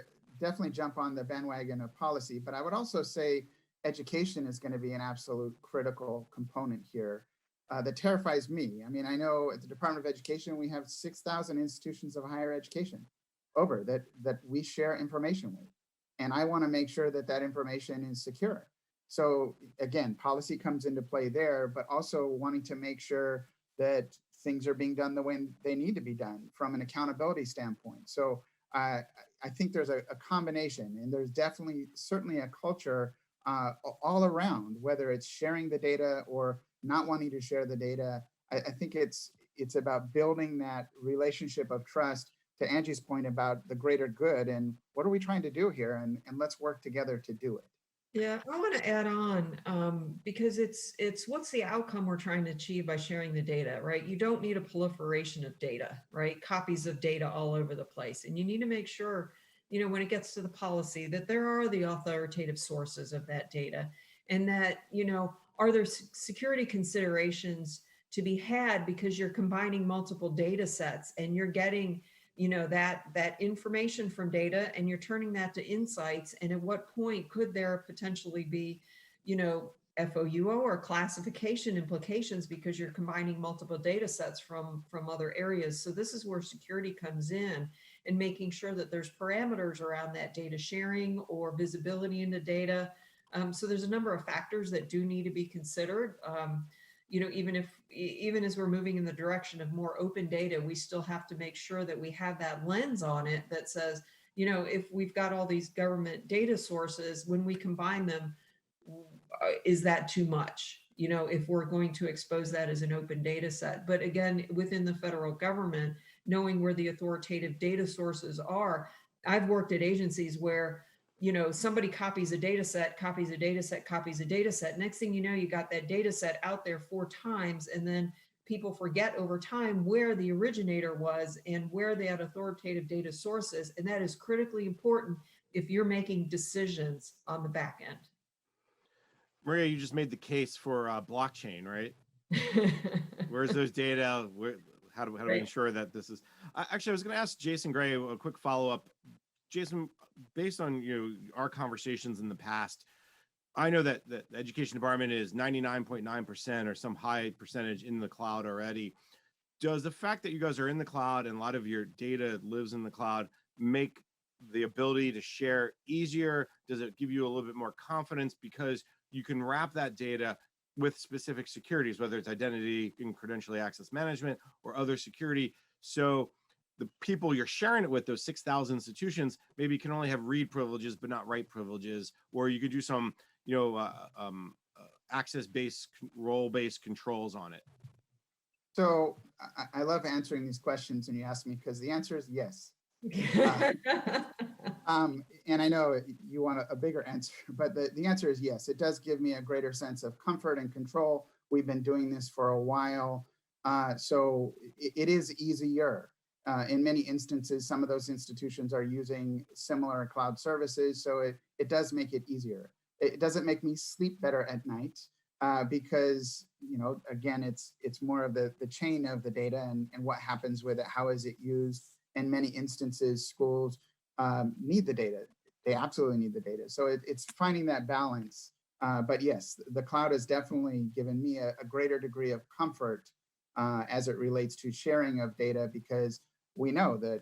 definitely jump on the bandwagon of policy, but I would also say education is going to be an absolute critical component here that terrifies me. I mean, I know at the Department of Education, we have 6,000 institutions of higher education that we share information with. And I want to make sure that that information is secure. So again, policy comes into play there, but also wanting to make sure that things are being done the way they need to be done from an accountability standpoint. So I think there's a combination, and there's certainly a culture all around, whether it's sharing the data or not wanting to share the data. I think it's about building that relationship of trust, to Angie's point about the greater good and what are we trying to do here, and let's work together to do it. Yeah, I want to add on because it's what's the outcome we're trying to achieve by sharing the data, right? You don't need a proliferation of data, right? Copies of data all over the place. And you need to make sure, you know, when it gets to the policy, that there are the authoritative sources of that data, and that, you know, are there security considerations to be had because you're combining multiple data sets and you're getting, you know, that information from data and you're turning that to insights. And at what point could there potentially be, you know, FOUO or classification implications because you're combining multiple data sets from other areas. So this is where security comes in, and making sure that there's parameters around that data sharing or visibility into data. So there's a number of factors that do need to be considered. You know, even as we're moving in the direction of more open data, we still have to make sure that we have that lens on it that says, you know, if we've got all these government data sources, when we combine them, is that too much? You know, if we're going to expose that as an open data set. But again, within the federal government, knowing where the authoritative data sources are, I've worked at agencies where, you know, somebody copies a data set, copies a data set, copies a data set. Next thing you know, you got that data set out there 4 times, and then people forget over time where the originator was and where they had authoritative data sources. And that is critically important if you're making decisions on the back end. Maria, you just made the case for blockchain, right? Where's those data? How do we ensure that this is? Actually, I was going to ask Jason Gray a quick follow-up. Jason, based on our conversations in the past, I know that the education department is 99.9% or some high percentage in the cloud already. Does the fact that you guys are in the cloud and a lot of your data lives in the cloud make the ability to share easier? Does it give you a little bit more confidence because you can wrap that data with specific securities, whether it's identity and credentially access management or other security? So the people you're sharing it with, those 6,000 institutions, maybe can only have read privileges, but not write privileges, or you could do some, access-based, role-based controls on it. So I love answering these questions when you ask me, because the answer is yes. And I know you want a bigger answer, but the answer is yes. It does give me a greater sense of comfort and control. We've been doing this for a while. So it is easier. In many instances, some of those institutions are using similar cloud services. So it does make it easier. It doesn't make me sleep better at night because, again, it's more of the chain of the data and what happens with it. How is it used? In many instances, schools need the data they absolutely need the data. So it's finding that balance. But yes, the cloud has definitely given me a greater degree of comfort as it relates to sharing of data, because we know that,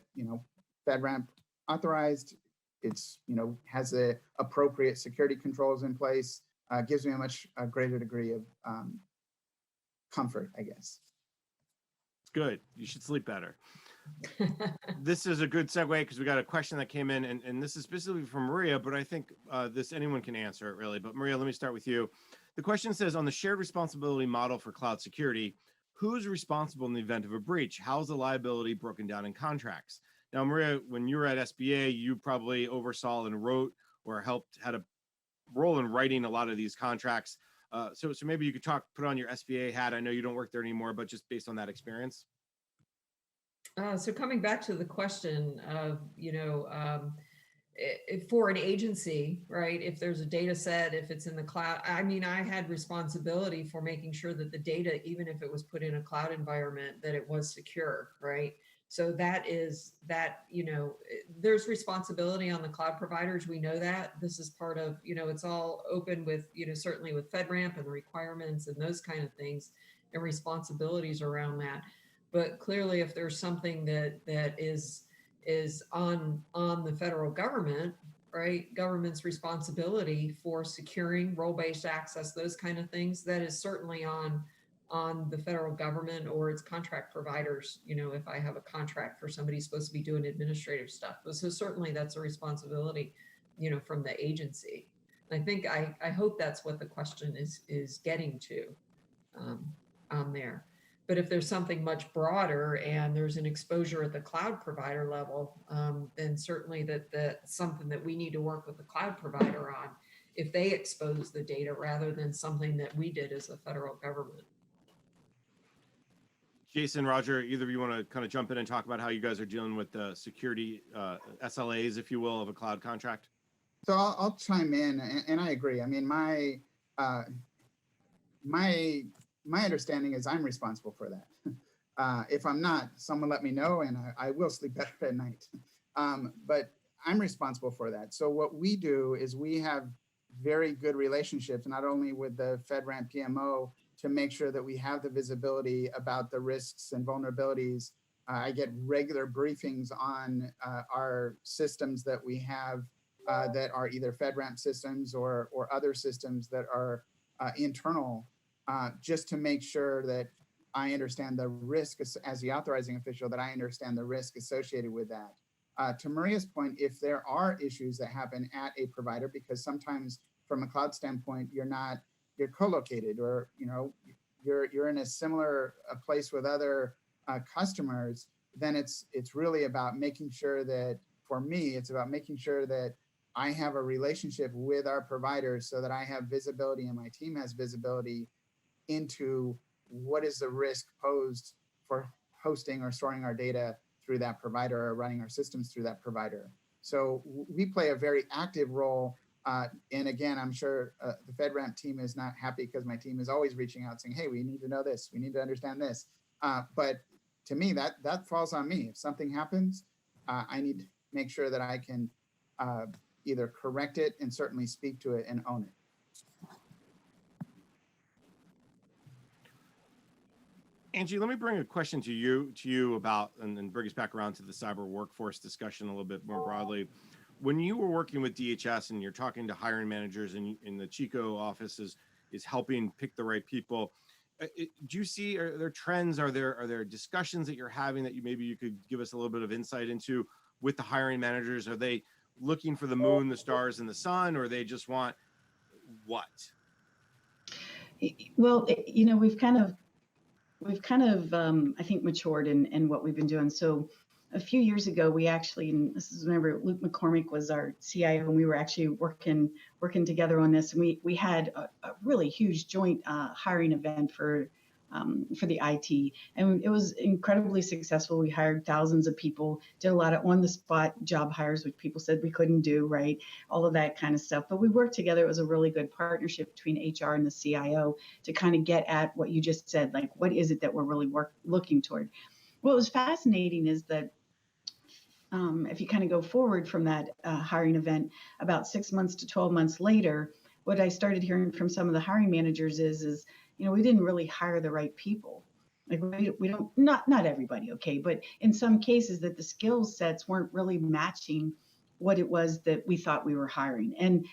FedRAMP authorized, it's, has the appropriate security controls in place, gives me a much greater degree of comfort, I guess. Good. You should sleep better. This is a good segue because we got a question that came in, and this is specifically from Maria, but I think anyone can answer it really. But Maria, let me start with you. The question says, on the shared responsibility model for cloud security, who's responsible in the event of a breach? How's the liability broken down in contracts? Now, Maria, when you were at SBA, you probably oversaw and wrote or had a role in writing a lot of these contracts. So maybe you could put on your SBA hat. I know you don't work there anymore, but just based on that experience. So coming back to the question of, for an agency, right? If there's a data set, if it's in the cloud, I mean, I had responsibility for making sure that the data, even if it was put in a cloud environment, that it was secure, right? So there's responsibility on the cloud providers. We know that. This is part of, it's all open with, certainly with FedRAMP and the requirements and those kind of things and responsibilities around that. But clearly, if there's something that is on the federal government, right, government's responsibility for securing role-based access, those kind of things, that is certainly on the federal government or its contract providers. If I have a contract for somebody who's supposed to be doing administrative stuff, so certainly that's a responsibility, from the agency. And I think I hope that's what the question is getting to on there. But if there's something much broader and there's an exposure at the cloud provider level, then certainly that's something that we need to work with the cloud provider on if they expose the data rather than something that we did as a federal government. Jason, Roger, either of you want to kind of jump in and talk about how you guys are dealing with the security SLAs, if you will, of a cloud contract? So I'll chime in, and I agree. I mean, my understanding is I'm responsible for that. If I'm not, someone let me know, and I will sleep better at night. But I'm responsible for that. So what we do is we have very good relationships, not only with the FedRAMP PMO, to make sure that we have the visibility about the risks and vulnerabilities. I get regular briefings on our systems that we have that are either FedRAMP systems or other systems that are internal, just to make sure that I understand the risk as the authorizing official, that I understand the risk associated with that. To Maria's point, if there are issues that happen at a provider, because sometimes from a cloud standpoint, you're co-located, or you're in a similar place with other customers, then it's really about making sure that, for me, it's about making sure that I have a relationship with our providers so that I have visibility and my team has visibility into what is the risk posed for hosting or storing our data through that provider or running our systems through that provider. So we play a very active role. And again, I'm sure the FedRAMP team is not happy because my team is always reaching out saying, hey, we need to know this, we need to understand this. But to me, that falls on me. If something happens, I need to make sure that I can either correct it and certainly speak to it and own it. Angie, let me bring a question to you about, and then bring us back around to the cyber workforce discussion a little bit more broadly. When you were working with DHS and you're talking to hiring managers and in the Chico office is helping pick the right people, do you see, are there trends, are there discussions that you're having that maybe you could give us a little bit of insight into with the hiring managers? Are they looking for the moon, the stars, and the sun, or they just want what? Well, we've kind of I think matured in what we've been doing. So a few years ago, we actually, and this is whenever Luke McCormick was our CIO, and we were actually working together on this. And we had a really huge joint hiring event for the IT, and it was incredibly successful. We hired thousands of people, did a lot of on-the-spot job hires, which people said we couldn't do, right? All of that kind of stuff. But we worked together. It was a really good partnership between HR and the CIO to kind of get at what you just said, like what is it that we're really looking toward. What was fascinating is that if you kind of go forward from that hiring event, about 6 months to 12 months later, what I started hearing from some of the hiring managers is, we didn't really hire the right people. Like we don't, not everybody, okay, but in some cases that the skill sets weren't really matching what it was that we thought we were hiring. And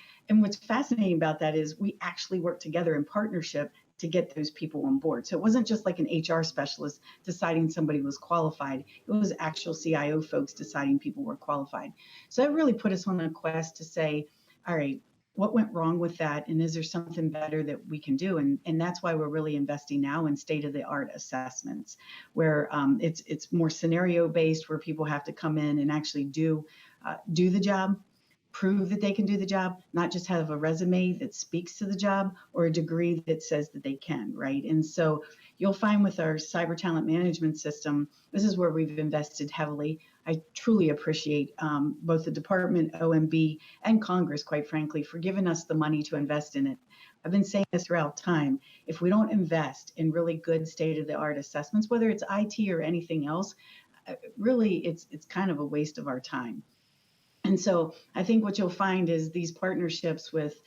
what's fascinating about that is we actually worked together in partnership to get those people on board. So it wasn't just like an HR specialist deciding somebody was qualified. It was actual CIO folks deciding people were qualified. So that really put us on a quest to say, all right, what went wrong with that? And is there something better that we can do? And that's why we're really investing now in state-of-the-art assessments, where it's more scenario-based, where people have to come in and actually do the job, prove that they can do the job, not just have a resume that speaks to the job or a degree that says that they can, right? And so you'll find with our cyber talent management system, this is where we've invested heavily. I truly appreciate both the department, OMB, and Congress, quite frankly, for giving us the money to invest in it. I've been saying this throughout time. If we don't invest in really good state-of-the-art assessments, whether it's IT or anything else, really it's kind of a waste of our time. And so I think what you'll find is these partnerships with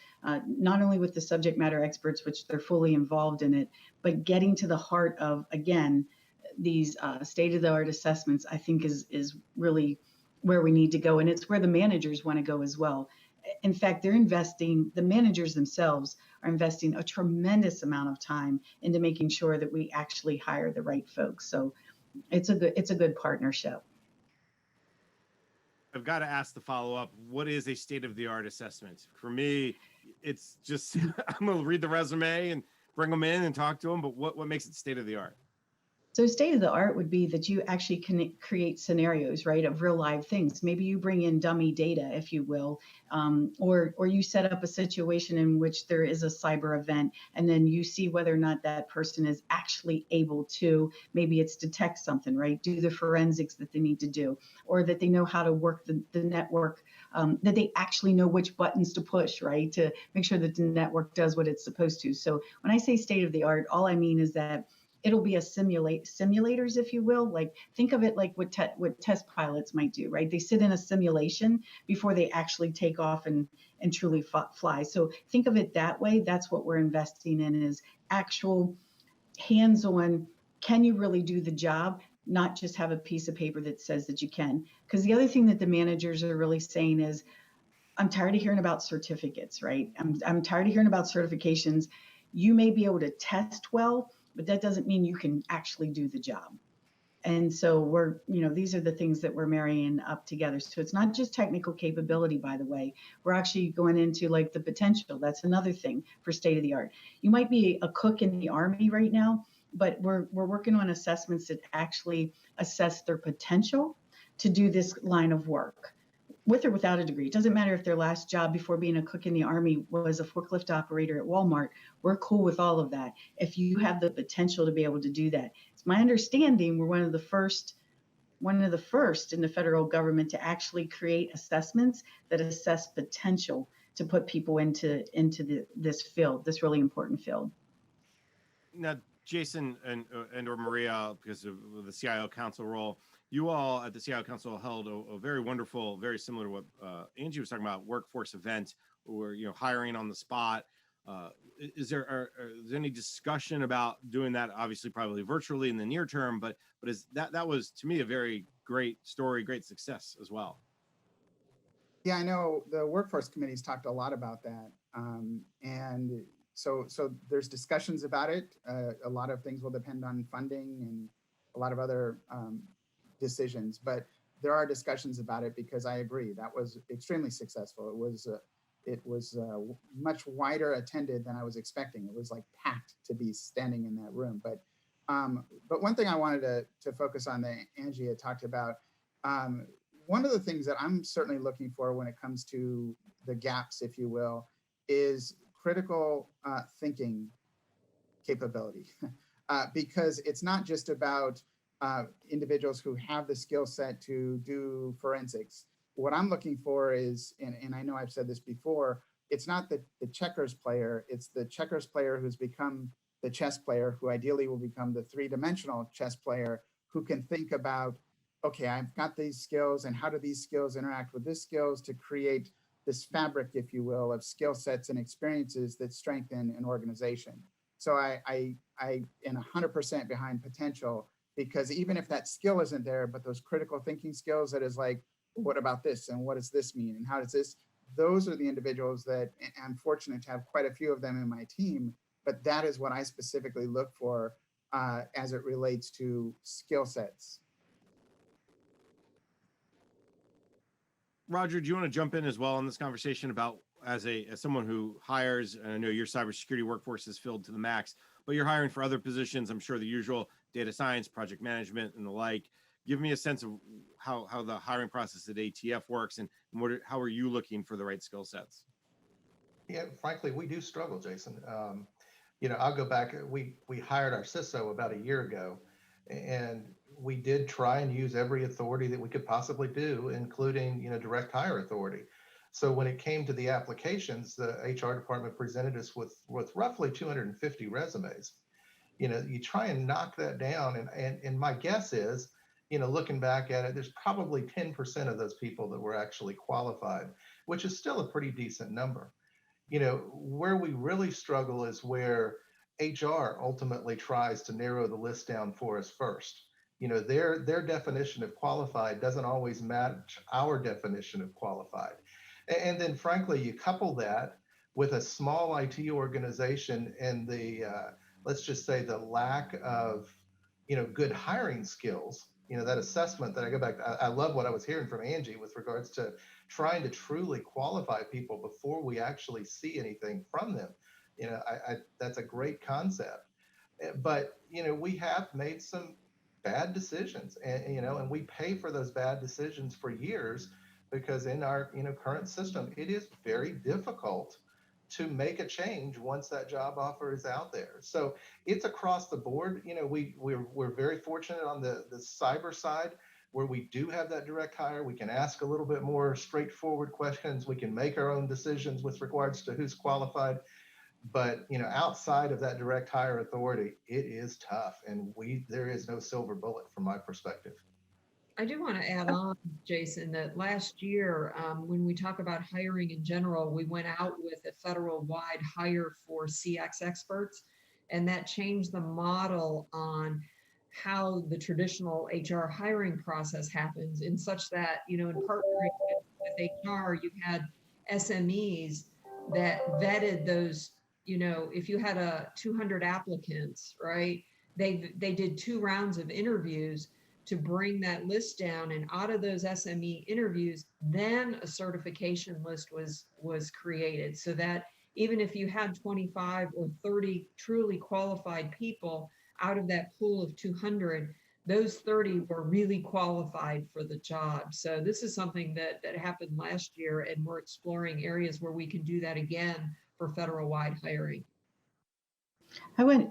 not only with the subject matter experts, which they're fully involved in it, but getting to the heart of, again, these state-of-the-art assessments, I think is really where we need to go. And it's where the managers want to go as well. In fact, the managers themselves are investing a tremendous amount of time into making sure that we actually hire the right folks. So it's a good partnership. I've got to ask the follow-up. What is a state-of-the-art assessment? For me, it's just I'm going to read the resume and bring them in and talk to them. But what makes it state-of-the-art? So state of the art would be that you actually can create scenarios, right, of real live things. Maybe you bring in dummy data, if you will, or you set up a situation in which there is a cyber event, and then you see whether or not that person is actually able to, maybe it's detect something, right, do the forensics that they need to do, or that they know how to work the network, that they actually know which buttons to push, right, to make sure that the network does what it's supposed to. So when I say state of the art, all I mean is that it'll be a simulators, if you will. Like think of it like what test pilots might do, right? They sit in a simulation before they actually take off and truly fly. So think of it that way. That's what we're investing in, is actual hands-on. Can you really do the job? Not just have a piece of paper that says that you can. Because the other thing that the managers are really saying is, I'm tired of hearing about certificates, right? I'm tired of hearing about certifications. You may be able to test well, but that doesn't mean you can actually do the job. And so these are the things that we're marrying up together. So it's not just technical capability, by the way. We're actually going into like the potential. That's another thing for state of the art. You might be a cook in the Army right now, but we're working on assessments that actually assess their potential to do this line of work, with or without a degree. It doesn't matter if their last job before being a cook in the Army was a forklift operator at Walmart. We're cool with all of that, if you have the potential to be able to do that. It's my understanding we're one of the first in the federal government to actually create assessments that assess potential to put people into this field, this really important field. Now, Jason and or Maria, because of the CIO Council role, you all at the CIO Council held a very wonderful, very similar to what Angie was talking about, workforce event, or hiring on the spot. Is there any discussion about doing that? Obviously, probably virtually in the near term, but is that was to me a very great story, great success as well. Yeah, I know the workforce committee's talked a lot about that, and so there's discussions about it. A lot of things will depend on funding and a lot of other decisions, but there are discussions about it, because I agree that was extremely successful. It was much wider attended than I was expecting. It was like packed to be standing in that room. But one thing I wanted to focus on that Angie had talked about, one of the things that I'm certainly looking for when it comes to the gaps, if you will, is critical thinking capability, because it's not just about individuals who have the skill set to do forensics. What I'm looking for is, and I know I've said this before, it's not the checkers player, it's the checkers player who's become the chess player, who ideally will become the three-dimensional chess player, who can think about okay, I've got these skills, and how do these skills interact with this skills to create this fabric, if you will, of skill sets and experiences that strengthen an organization. So I am 100% behind potential, because even if that skill isn't there, but those critical thinking skills that is like, what about this? And what does this mean? And how does this? Those are the individuals that I'm fortunate to have quite a few of them in my team, but that is what I specifically look for as it relates to skill sets. Roger, do you want to jump in as well in this conversation about as someone who hires, and I know your cybersecurity workforce is filled to the max, but you're hiring for other positions, I'm sure the usual data science, project management, and the like. Give me a sense of how the hiring process at ATF works, and how are you looking for the right skill sets? Yeah, frankly, we do struggle, Jason. I'll go back. We hired our CISO about a year ago, and we did try and use every authority that we could possibly do, including direct hire authority. So when it came to the applications, the HR department presented us with roughly 250 resumes. You try and knock that down, and my guess is, looking back at it, there's probably 10% of those people that were actually qualified, which is still a pretty decent number. Where we really struggle is where HR ultimately tries to narrow the list down for us first. Their definition of qualified doesn't always match our definition of qualified. And then frankly, you couple that with a small IT organization and the, let's just say, the lack of, good hiring skills. That assessment that I go back, I love what I was hearing from Angie with regards to trying to truly qualify people before we actually see anything from them. That's a great concept. But, we have made some bad decisions, and we pay for those bad decisions for years, because in our, current system, it is very difficult to make a change once that job offer is out there. So it's across the board. We're very fortunate on the cyber side, where we do have that direct hire. We can ask a little bit more straightforward questions. We can make our own decisions with regards to who's qualified. But outside of that direct hire authority, it is tough, and there is no silver bullet from my perspective. I do want to add on, Jason, that last year, when we talk about hiring in general, we went out with a federal-wide hire for CX experts, and that changed the model on how the traditional HR hiring process happens, in such that, in partnering with HR, you had SMEs that vetted those, if you had 200 applicants, right? They did 2 rounds of interviews to bring that list down, and out of those SME interviews, then a certification list was created, so that even if you had 25 or 30 truly qualified people out of that pool of 200, those 30 were really qualified for the job. So this is something that happened last year, and we're exploring areas where we can do that again for federal-wide hiring.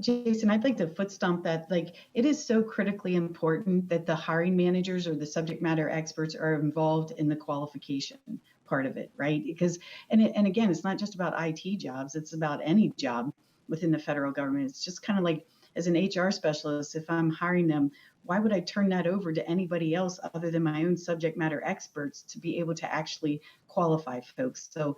Jason, I'd like to foot stomp that. It is so critically important that the hiring managers or the subject matter experts are involved in the qualification part of it, right? Because, and again, it's not just about IT jobs, it's about any job within the federal government. It's just kind of like, as an HR specialist, if I'm hiring them, why would I turn that over to anybody else other than my own subject matter experts to be able to actually qualify folks? So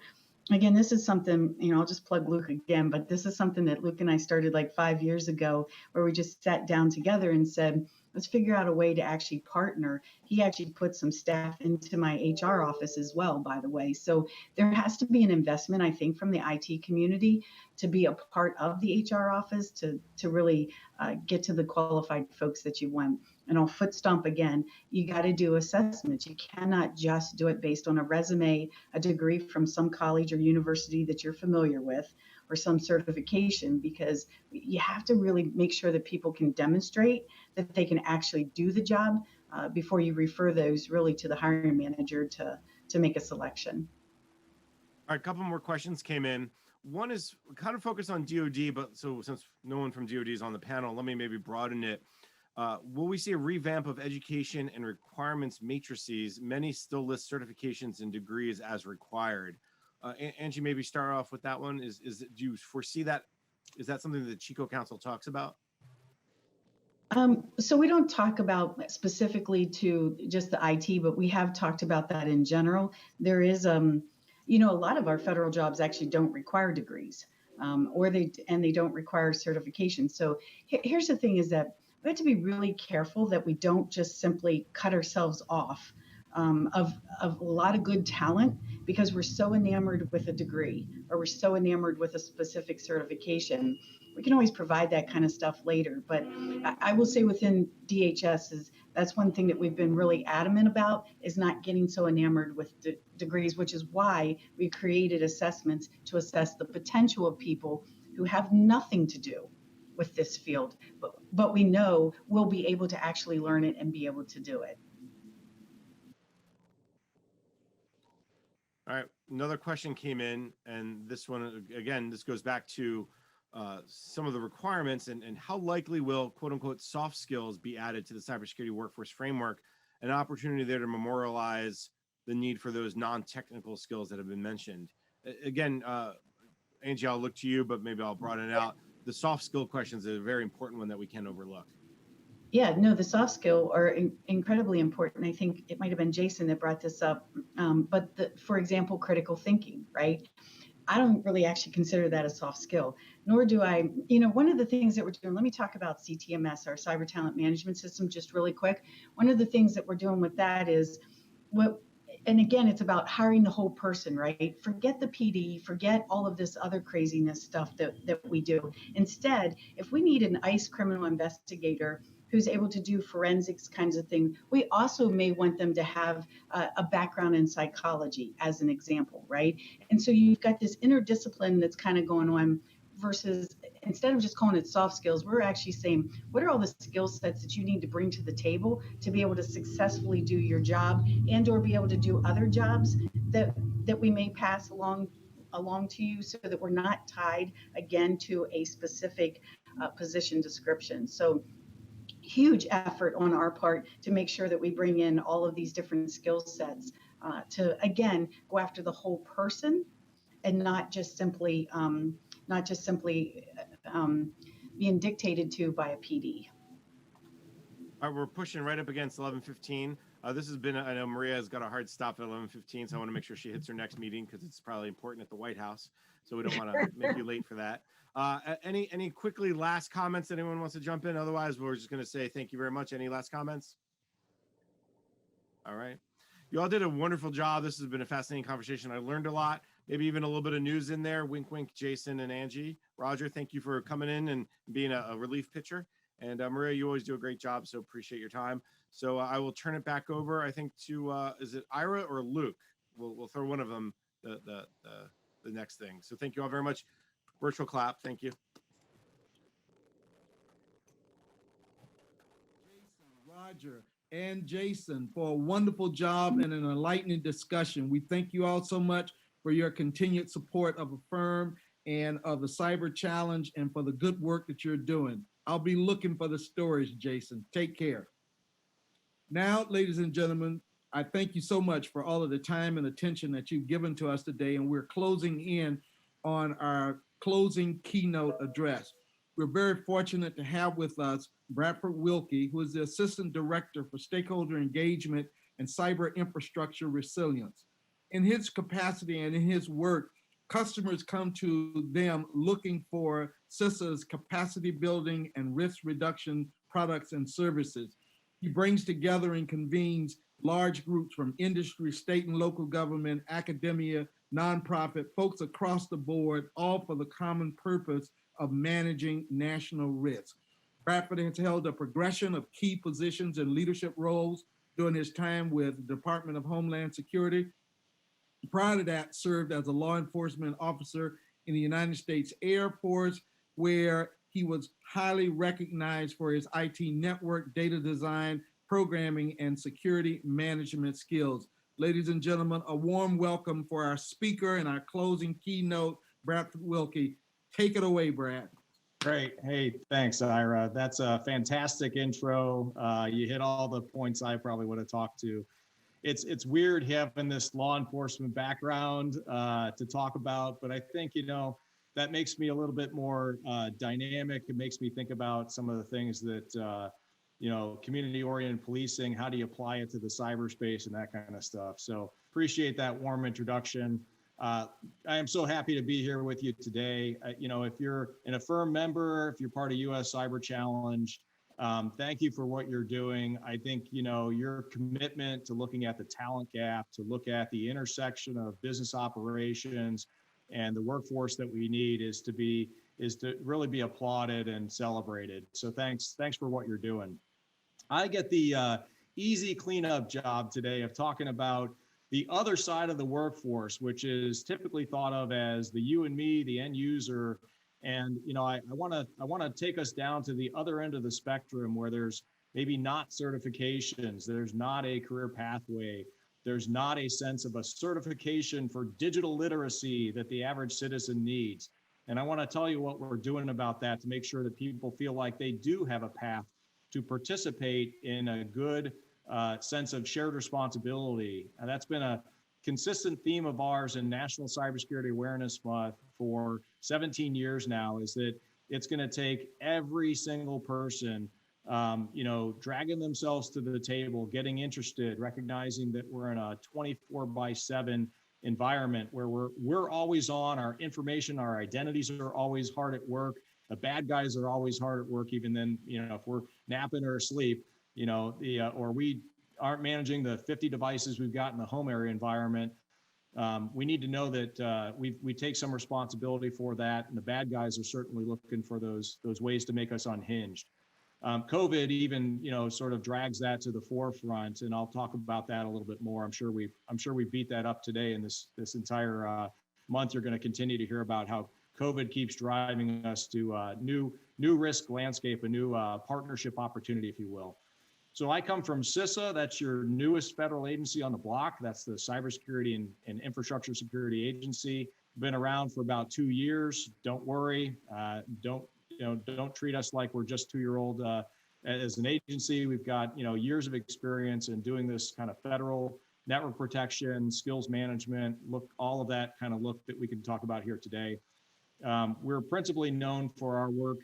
again, this is something, I'll just plug Luke again, but this is something that Luke and I started 5 years ago, where we just sat down together and said, let's figure out a way to actually partner. He actually put some staff into my HR office as well, by the way. So there has to be an investment, I think, from the IT community to be a part of the HR office to really get to the qualified folks that you want. And I'll foot stomp again, you got to do assessments. You cannot just do it based on a resume, a degree from some college or university that you're familiar with, or some certification, because you have to really make sure that people can demonstrate that they can actually do the job before you refer those really to the hiring manager to make a selection. All right, a couple more questions came in. One is kind of focused on DoD, but so since no one from DoD is on the panel, let me maybe broaden it. Will we see a revamp of education and requirements matrices? Many still list certifications and degrees as required. Angie, maybe start off with that one. Do you foresee that? Is that something that the Chico Council talks about? So we don't talk about specifically to just the IT, but we have talked about that in general. There is, you know, a lot of our federal jobs actually don't require degrees, or they don't require certification. So here's the thing: is that we have to be really careful that we don't just simply cut ourselves off of a lot of good talent because we're so enamored with a degree or we're so enamored with a specific certification. We can always provide that kind of stuff later, but I will say within DHS is that's one thing that we've been really adamant about is not getting so enamored with degrees, which is why we created assessments to assess the potential of people who have nothing to do with this field, but we know we'll be able to actually learn it and be able to do it. All right, another question came in, and this one, again, this goes back to some of the requirements and how likely will quote unquote soft skills be added to the cybersecurity workforce framework, an opportunity there to memorialize the need for those non-technical skills that have been mentioned. Again, Angie, I'll look to you, but maybe I'll broaden it out. The soft skill questions are a very important one that we can't overlook. Yeah, no, the soft skill are incredibly important. I think it might have been Jason that brought this up, but for example, critical thinking, right? I don't really actually consider that a soft skill, nor do I, you know, one of the things that we're doing, let me talk about CTMS, our cyber talent management system, just really quick. One of the things that we're doing with that is and again, it's about hiring the whole person, right? Forget the PD, forget all of this other craziness stuff that we do. Instead, if we need an ICE criminal investigator who's able to do forensics kinds of things, we also may want them to have a background in psychology as an example, right? And so you've got this interdiscipline that's kind of going on versus instead of just calling it soft skills, we're actually saying, what are all the skill sets that you need to bring to the table to be able to successfully do your job and or be able to do other jobs that we may pass along to you so that we're not tied again to a specific position description. So huge effort on our part to make sure that we bring in all of these different skill sets to again go after the whole person and not just simply being dictated to by a PD. All right, we're pushing right up against 11:15. This has been, I know Maria has got a hard stop at 11:15, so I want to make sure she hits her next meeting because it's probably important at the White House. So we don't want to make you late for that. Any quickly last comments anyone wants to jump in? Otherwise, we're just going to say thank you very much. Any last comments? All right. You all did a wonderful job. This has been a fascinating conversation. I learned a lot, maybe even a little bit of news in there. Wink, wink, Jason and Angie. Roger, thank you for coming in and being a relief pitcher. And Maria, you always do a great job, so appreciate your time. So I will turn it back over, I think, to, is it Ira or Luke? We'll throw one of them the next thing. So thank you all very much. Virtual clap. Thank you. Roger and Jason for a wonderful job and an enlightening discussion. We thank you all so much for your continued support of AFFIRM and of the Cyber Challenge and for the good work that you're doing. I'll be looking for the stories, Jason. Take care. Now, ladies and gentlemen, I thank you so much for all of the time and attention that you've given to us today, and we're closing in on our closing keynote address. We're very fortunate to have with us Bradford Wilkie, who is the Assistant Director for Stakeholder Engagement and Cyber Infrastructure Resilience. In his capacity and in his work, customers come to them looking for CISA's capacity building and risk reduction products and services. He brings together and convenes large groups from industry, state and local government, academia, nonprofit, folks across the board, all for the common purpose of managing national risk. Bradford has held a progression of key positions and leadership roles during his time with the Department of Homeland Security. Prior to that, served as a law enforcement officer in the United States Air Force, where he was highly recognized for his IT network, data design, programming, and security management skills. Ladies and gentlemen, a warm welcome for our speaker and our closing keynote, Bradford Wilkie. Take it away, Brad. Great. Hey, thanks, Ira. That's a fantastic intro. You hit all the points I probably would have talked to. It's weird having this law enforcement background to talk about, but I think, you know, that makes me a little bit more dynamic. It makes me think about some of the things that, community-oriented policing, how do you apply it to the cyberspace and that kind of stuff. So appreciate that warm introduction. I am so happy to be here with you today. If you're an AFFIRM member, if you're part of US Cyber Challenge, thank you for what you're doing. I think, your commitment to looking at the talent gap, to look at the intersection of business operations and the workforce that we need is to really be applauded and celebrated. So thanks for what you're doing. I get the easy cleanup job today of talking about the other side of the workforce, which is typically thought of as the you and me, the end user. And I want to take us down to the other end of the spectrum where there's maybe not certifications, there's not a career pathway, there's not a sense of a certification for digital literacy that the average citizen needs. And I want to tell you what we're doing about that to make sure that people feel like they do have a path to participate in a good sense of shared responsibility. And that's been a consistent theme of ours in National Cybersecurity Awareness Month for 17 years now, is that it's going to take every single person, dragging themselves to the table, getting interested, recognizing that we're in a 24/7 environment where we're always on, our information, our identities are always hard at work. The bad guys are always hard at work, even then, if we're napping or asleep, or we aren't managing the 50 devices we've got in the home area environment. We need to know that we take some responsibility for that, and the bad guys are certainly looking for those ways to make us unhinged. COVID even, sort of drags that to the forefront, and I'll talk about that a little bit more. I'm sure we beat that up today in this entire month. You're going to continue to hear about how COVID keeps driving us to new risk landscape, a new partnership opportunity, if you will. So I come from CISA. That's your newest federal agency on the block. That's the Cybersecurity and Infrastructure Security Agency. Been around for about 2 years. Don't worry. Don't treat us like we're just 2-year-old as an agency. We've got years of experience in doing this kind of federal network protection, skills management, all of that kind of look that we can talk about here today. We're principally known for our work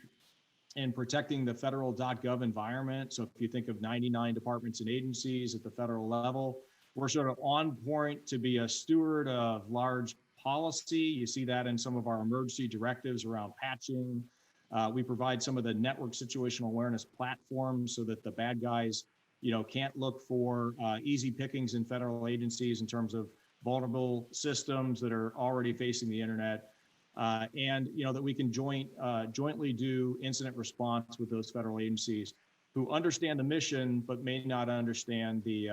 in protecting the federal .gov environment. So if you think of 99 departments and agencies at the federal level, we're sort of on point to be a steward of large policy. You see that in some of our emergency directives around patching. We provide some of the network situational awareness platforms so that the bad guys, can't look for easy pickings in federal agencies in terms of vulnerable systems that are already facing the internet. And that we can jointly do incident response with those federal agencies who understand the mission but may not understand the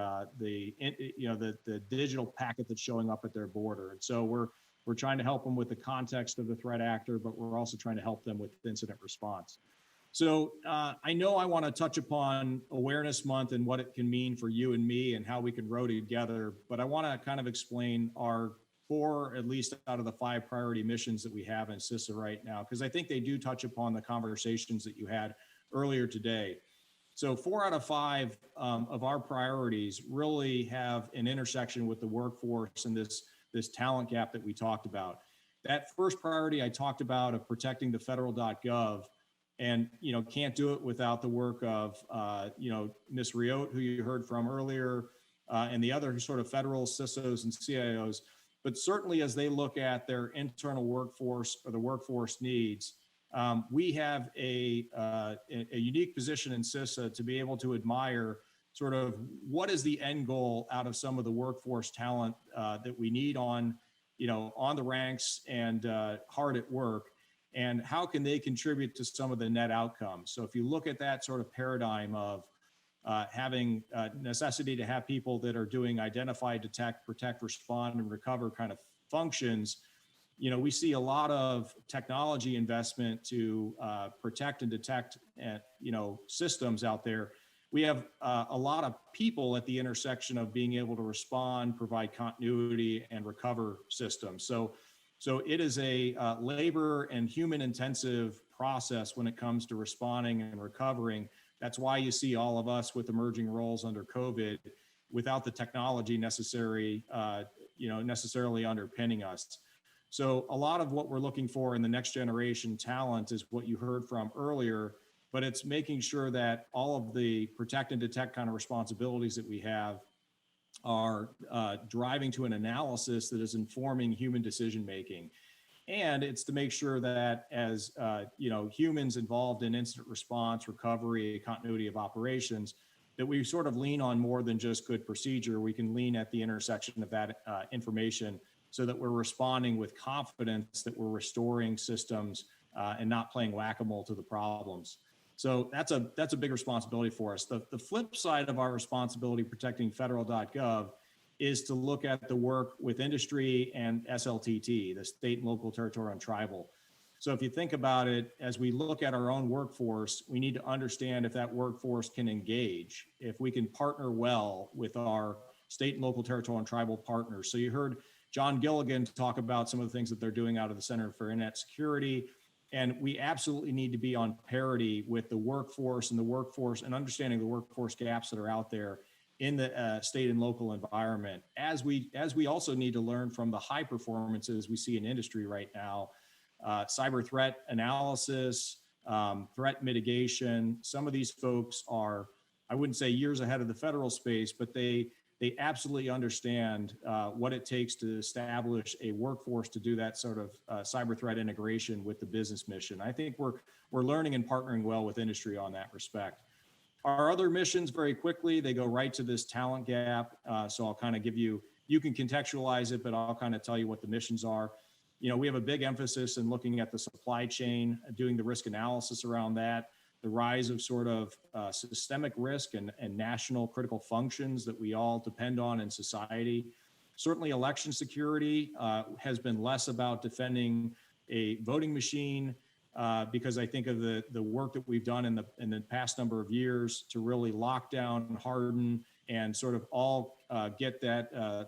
digital packet that's showing up at their border. And so we're trying to help them with the context of the threat actor, but we're also trying to help them with incident response. So I know I want to touch upon Awareness Month and what it can mean for you and me and how we can row together, but I want to kind of explain our 4, at least out of the 5 priority missions that we have in CISA right now, because I think they do touch upon the conversations that you had earlier today. So 4 out of 5 of our priorities really have an intersection with the workforce and this talent gap that we talked about. That first priority I talked about of protecting the federal .gov, and can't do it without the work of Ms. Riot, who you heard from earlier, and the other sort of federal CISOs and CIOs. But certainly as they look at their internal workforce or the workforce needs, we have a unique position in CISA to be able to admire sort of what is the end goal out of some of the workforce talent that we need on the ranks and hard at work, and how can they contribute to some of the net outcomes. So if you look at that sort of paradigm of having necessity to have people that are doing identify, detect, protect, respond, and recover kind of functions, we see a lot of technology investment to protect and detect systems out there. We have a lot of people at the intersection of being able to respond, provide continuity, and recover systems. So it is a labor and human intensive process when it comes to responding and recovering. That's why you see all of us with emerging roles under COVID without the technology necessarily underpinning us. So a lot of what we're looking for in the next generation talent is what you heard from earlier, but it's making sure that all of the protect and detect kind of responsibilities that we have are driving to an analysis that is informing human decision making. And it's to make sure that as humans involved in incident response, recovery, continuity of operations, that we sort of lean on more than just good procedure. We can lean at the intersection of that information so that we're responding with confidence that we're restoring systems and not playing whack-a-mole to the problems. So that's a big responsibility for us. The flip side of our responsibility protecting federal.gov is to look at the work with industry and SLTT, the state and local, territorial, and tribal. So if you think about it, as we look at our own workforce, we need to understand if that workforce can engage, if we can partner well with our state and local, territorial, and tribal partners. So you heard John Gilligan talk about some of the things that they're doing out of the Center for Internet Security. And we absolutely need to be on parity with the workforce and understanding the workforce gaps that are out there in the state and local environment, as we also need to learn from the high performances we see in industry right now, cyber threat analysis, threat mitigation. Some of these folks are, I wouldn't say years ahead of the federal space, but they absolutely understand what it takes to establish a workforce to do that sort of cyber threat integration with the business mission. I think we're learning and partnering well with industry on that respect. Our other missions, very quickly, they go right to this talent gap. So I'll kind of give you can contextualize it, but I'll kind of tell you what the missions are. We have a big emphasis in looking at the supply chain, doing the risk analysis around that, the rise of sort of systemic risk and national critical functions that we all depend on in society. Certainly election security has been less about defending a voting machine because I think of the work that we've done in the past number of years to really lock down, harden, and sort of all get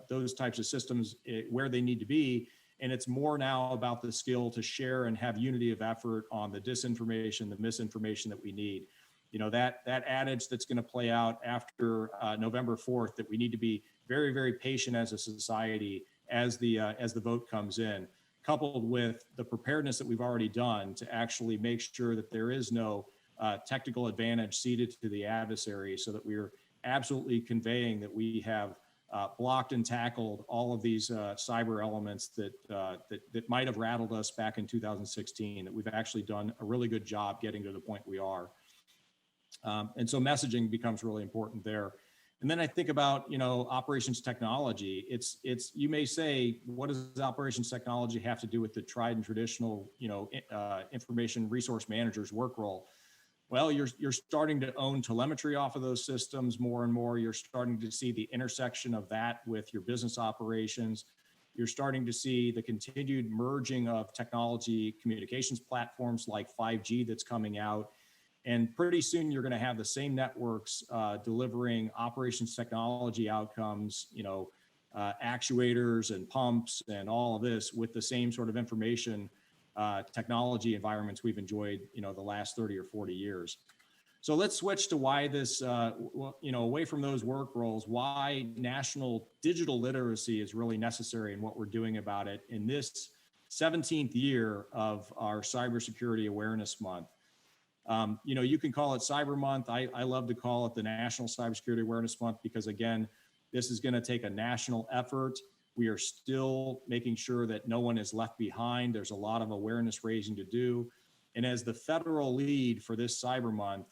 those types of systems where they need to be. And it's more now about the skill to share and have unity of effort on the disinformation, the misinformation that we need. That adage that's going to play out after November 4th, that we need to be very, very patient as a society as the vote comes in, coupled with the preparedness that we've already done to actually make sure that there is no technical advantage ceded to the adversary, so that we're absolutely conveying that we have blocked and tackled all of these cyber elements that might have rattled us back in 2016, that we've actually done a really good job getting to the point we are. And so messaging becomes really important there. And then I think about, operations technology. It's you may say, what does operations technology have to do with the tried and traditional, information resource manager's work role? Well, you're starting to own telemetry off of those systems more and more. You're starting to see the intersection of that with your business operations. You're starting to see the continued merging of technology communications platforms like 5G that's coming out. And pretty soon you're going to have the same networks delivering operations technology outcomes, actuators and pumps and all of this with the same sort of information technology environments we've enjoyed, the last 30 or 40 years. So let's switch to why this, away from those work roles, why national digital literacy is really necessary and what we're doing about it in this 17th year of our Cybersecurity Awareness Month. You can call it Cyber Month. I love to call it the National Cybersecurity Awareness Month because, again, this is going to take a national effort. We are still making sure that no one is left behind. There's a lot of awareness raising to do. And as the federal lead for this Cyber Month,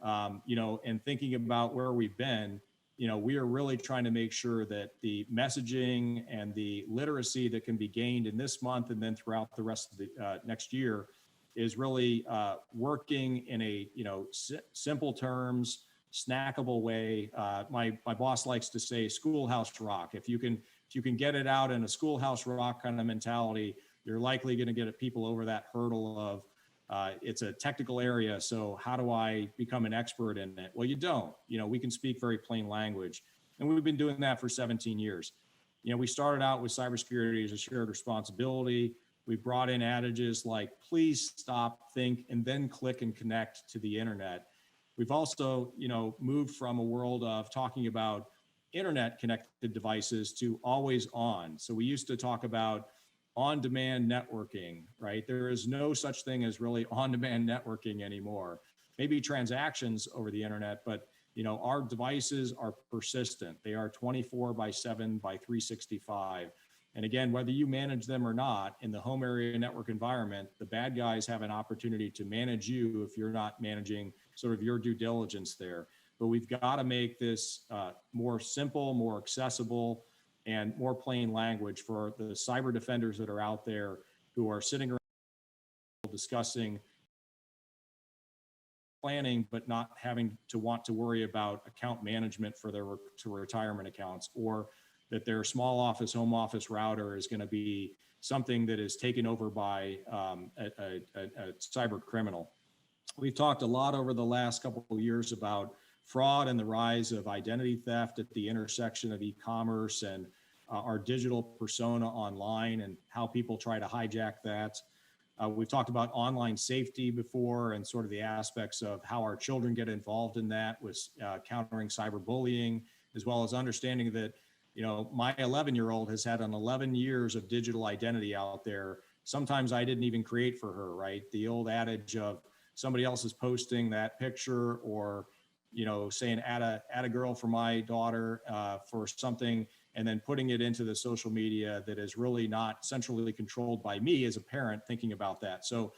and thinking about where we've been, we are really trying to make sure that the messaging and the literacy that can be gained in this month and then throughout the rest of the next year is really working in a simple terms, snackable way. My boss likes to say schoolhouse rock. If you can get it out in a schoolhouse rock kind of mentality, you're likely going to get people over that hurdle of it's a technical area, so how do I become an expert in it? Well, you don't. We can speak very plain language, and we've been doing that for 17 years. We started out with cybersecurity as a shared responsibility. We brought in adages like, please stop, think, and then click and connect to the internet. We've also, moved from a world of talking about internet connected devices to always on. So we used to talk about on-demand networking, right? There is no such thing as really on-demand networking anymore. Maybe transactions over the internet, but our devices are persistent. They are 24/7 by 365. And again, whether you manage them or not, in the home area network environment, the bad guys have an opportunity to manage you if you're not managing sort of your due diligence there. But we've got to make this more simple, more accessible, and more plain language for the cyber defenders that are out there who are sitting around discussing planning, but not having to want to worry about account management for their retirement accounts, or that their small office, home office router is going to be something that is taken over by a cyber criminal. We've talked a lot over the last couple of years about fraud and the rise of identity theft at the intersection of e-commerce and our digital persona online and how people try to hijack that. We've talked about online safety before and sort of the aspects of how our children get involved in that with countering cyberbullying, as well as understanding that, my 11-year-old has had 11 years of digital identity out there. Sometimes I didn't even create for her, right? The old adage of somebody else is posting that picture or, saying add a girl for my daughter for something, and then putting it into the social media that is really not centrally controlled by me as a parent thinking about that. So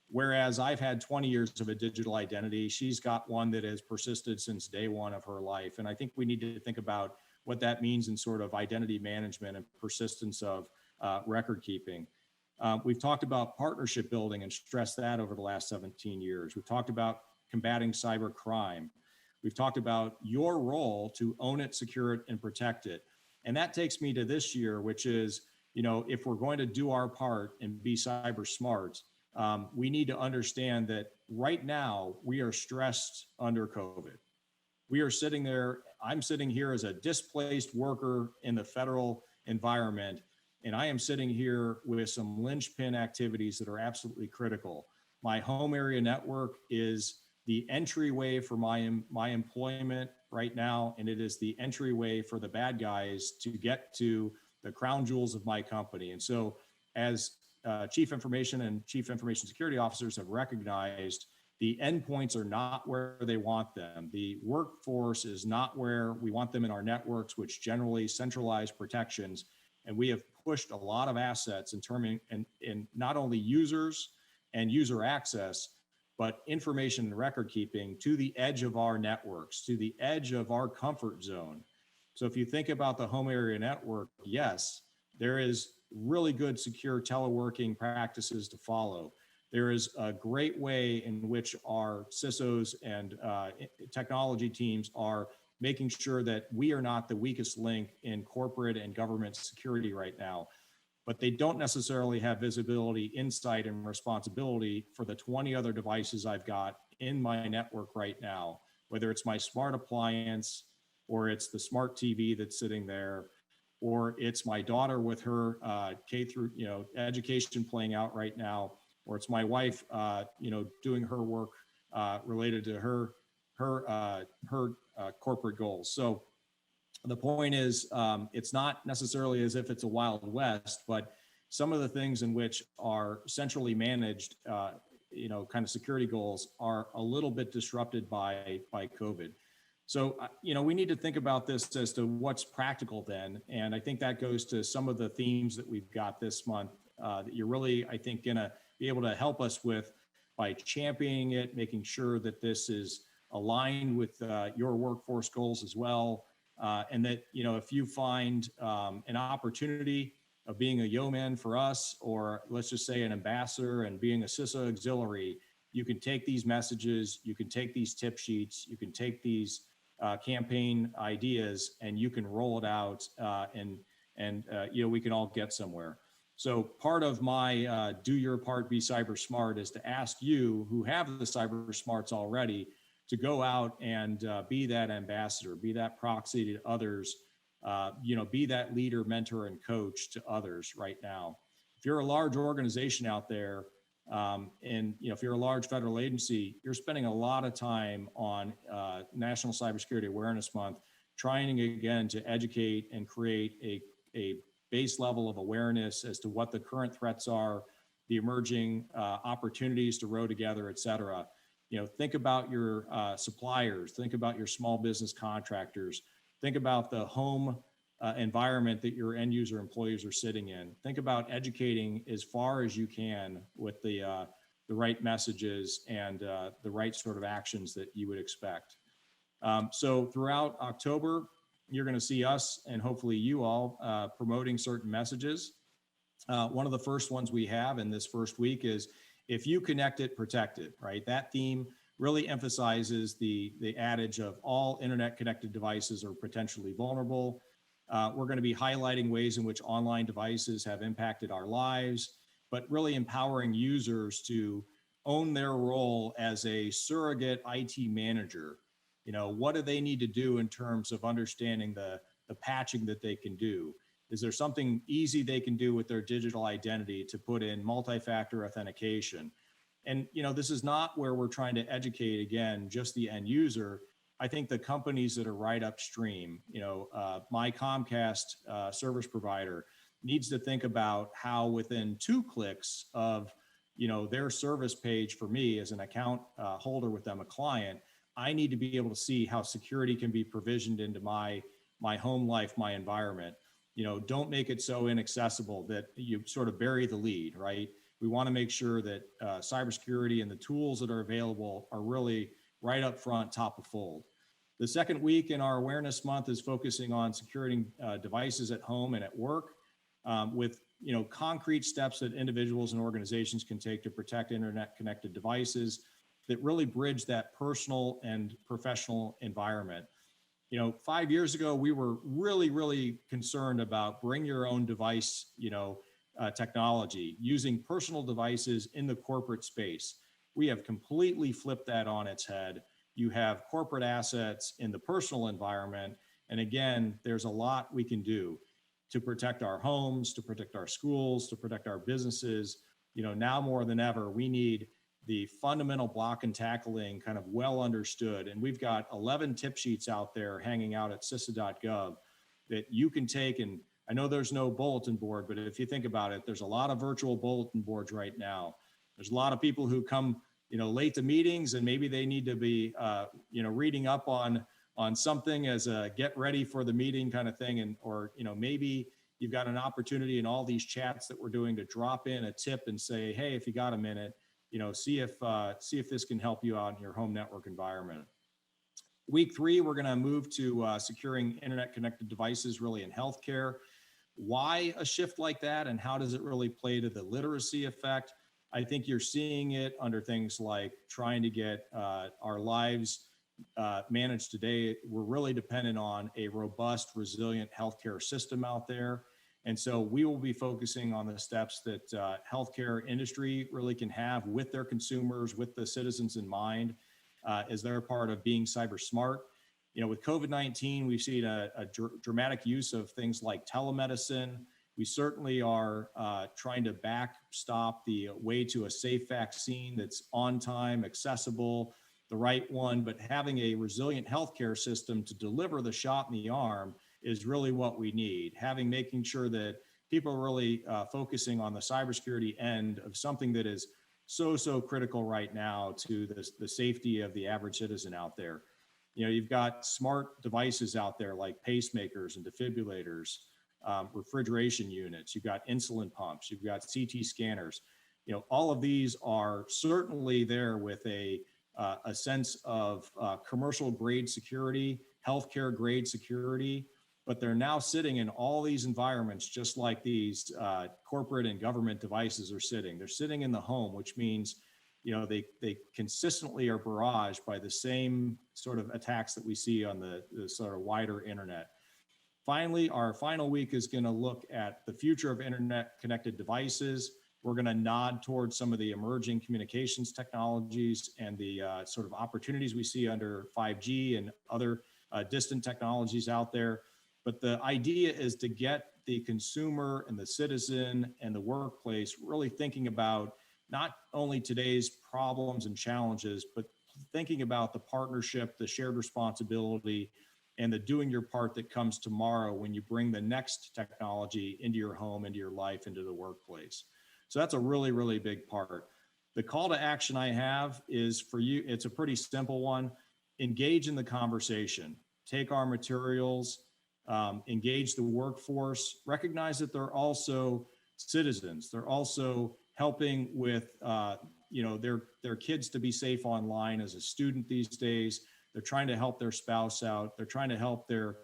whereas I've had 20 years of a digital identity, she's got one that has persisted since day one of her life. And I think we need to think about what that means in sort of identity management and persistence of record keeping. We've talked about partnership building and stressed that over the last 17 years. We've talked about combating cyber crime. We've talked about your role to own it, secure it, and protect it. And that takes me to this year, which is, if we're going to do our part and be cyber smart, we need to understand that right now we are stressed under COVID. We are sitting there, I'm sitting here as a displaced worker in the federal environment, and I am sitting here with some linchpin activities that are absolutely critical. My home area network is the entryway for my employment right now, and it is the entryway for the bad guys to get to the crown jewels of my company. And so as chief information and chief information security officers have recognized, the endpoints are not where they want them. The workforce is not where we want them in our networks, which generally centralize protections. And we have pushed a lot of assets in not only users and user access, but information and record keeping to the edge of our networks, to the edge of our comfort zone. So if you think about the home area network, yes, there is really good secure teleworking practices to follow. There is a great way in which our CISOs and technology teams are making sure that we are not the weakest link in corporate and government security right now. But they don't necessarily have visibility, insight, and responsibility for the 20 other devices I've got in my network right now, whether it's my smart appliance, or it's the smart TV that's sitting there, or it's my daughter with her K through education playing out right now, or it's my wife doing her work related to her corporate goals. So the point is, it's not necessarily as if it's a Wild West, but some of the things in which are centrally managed, kind of security goals are a little bit disrupted by COVID. So, we need to think about this as to what's practical then. And I think that goes to some of the themes that we've got this month that you're really, I think, going to be able to help us with by championing it, making sure that this is aligned with your workforce goals as well. And that, if you find an opportunity of being a yeoman for us, or let's just say an ambassador and being a CISO auxiliary, you can take these messages, you can take these tip sheets, you can take these campaign ideas, and you can roll it out, and we can all get somewhere. So part of my do your part, be cyber smart is to ask you who have the cyber smarts already to go out and be that ambassador, be that proxy to others, be that leader, mentor, and coach to others right now. If you're a large organization out there, and if you're a large federal agency, you're spending a lot of time on National Cybersecurity Awareness Month, trying again to educate and create a base level of awareness as to what the current threats are, the emerging opportunities to row together, et cetera. Think about your suppliers, think about your small business contractors, think about the home environment that your end user employees are sitting in. Think about educating as far as you can with the right messages and the right sort of actions that you would expect. So throughout October, you're going to see us and hopefully you all promoting certain messages. One of the first ones we have in this first week is, if you connect it, protect it, right? That theme really emphasizes the adage of all internet connected devices are potentially vulnerable. We're going to be highlighting ways in which online devices have impacted our lives, but really empowering users to own their role as a surrogate IT manager. What do they need to do in terms of understanding the patching that they can do? Is there something easy they can do with their digital identity to put in multi-factor authentication? And, this is not where we're trying to educate, again, just the end user. I think the companies that are right upstream, my Comcast service provider needs to think about how within 2 clicks of, their service page for me as an account holder with them, a client, I need to be able to see how security can be provisioned into my home life, my environment. Don't make it so inaccessible that you sort of bury the lead, right? We want to make sure that cybersecurity and the tools that are available are really right up front, top of fold. The second week in our awareness month is focusing on securing devices at home and at work with concrete steps that individuals and organizations can take to protect internet connected devices that really bridge that personal and professional environment. 5 years ago, we were really concerned about bring your own device, technology, using personal devices in the corporate space. We have completely flipped that on its head. You have corporate assets in the personal environment. And again, there's a lot we can do to protect our homes, to protect our schools, to protect our businesses. Now more than ever, we need the fundamental block and tackling kind of well understood. And we've got 11 tip sheets out there hanging out at CISA.gov that you can take. And I know there's no bulletin board, but if you think about it, there's a lot of virtual bulletin boards right now. There's a lot of people who come, late to meetings, and maybe they need to be, reading up on something as a get ready for the meeting kind of thing. And, or, maybe you've got an opportunity in all these chats that we're doing to drop in a tip and say, hey, if you got a minute, see if this can help you out in your home network environment. Week 3, we're going to move to securing internet connected devices really in healthcare. Why a shift like that, and how does it really play to the literacy effect? I think you're seeing it under things like trying to get our lives managed today. We're really dependent on a robust, resilient healthcare system out there. And so we will be focusing on the steps that healthcare industry really can have with their consumers, with the citizens in mind, as they're part of being cyber smart. With COVID-19, we've seen a dramatic use of things like telemedicine. We certainly are trying to backstop the way to a safe vaccine that's on time, accessible, the right one, but having a resilient healthcare system to deliver the shot in the arm is really what we need. Making sure that people are really focusing on the cybersecurity end of something that is so critical right now to the safety of the average citizen out there. You've got smart devices out there like pacemakers and defibrillators, refrigeration units, you've got insulin pumps, you've got CT scanners. All of these are certainly there with a sense of commercial grade security, healthcare grade security, but they're now sitting in all these environments, just like these corporate and government devices are sitting. They're sitting in the home, which means, they consistently are barraged by the same sort of attacks that we see on the sort of wider internet. Finally, our final week is going to look at the future of internet connected devices. We're going to nod towards some of the emerging communications technologies and the sort of opportunities we see under 5G and other distant technologies out there. But the idea is to get the consumer and the citizen and the workplace really thinking about not only today's problems and challenges, but thinking about the partnership, the shared responsibility, and the doing your part that comes tomorrow when you bring the next technology into your home, into your life, into the workplace. So that's a really, really big part. The call to action I have is for you. It's a pretty simple one. Engage in the conversation. Take our materials, engage the workforce, recognize that they're also citizens. They're also helping with, their kids to be safe online as a student these days. They're trying to help their spouse out. They're trying to help the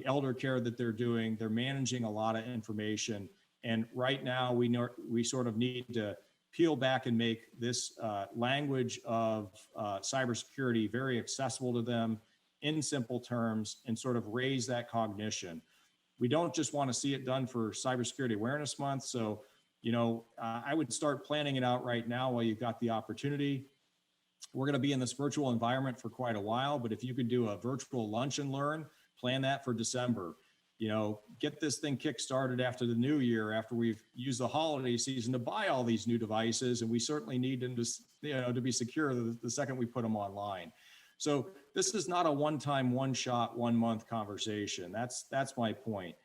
elder care that they're doing. They're managing a lot of information. And right now we sort of need to peel back and make this language of cybersecurity very accessible to them in simple terms and sort of raise that cognition. We don't just want to see it done for Cybersecurity Awareness Month. So, I would start planning it out right now while you've got the opportunity. We're going to be in this virtual environment for quite a while, but if you could do a virtual lunch and learn, plan that for December. Get this thing kick-started after the new year, after we've used the holiday season to buy all these new devices, and we certainly need them to be secure the second we put them online. So this is not a one-time, one-shot, one-month conversation. That's my point.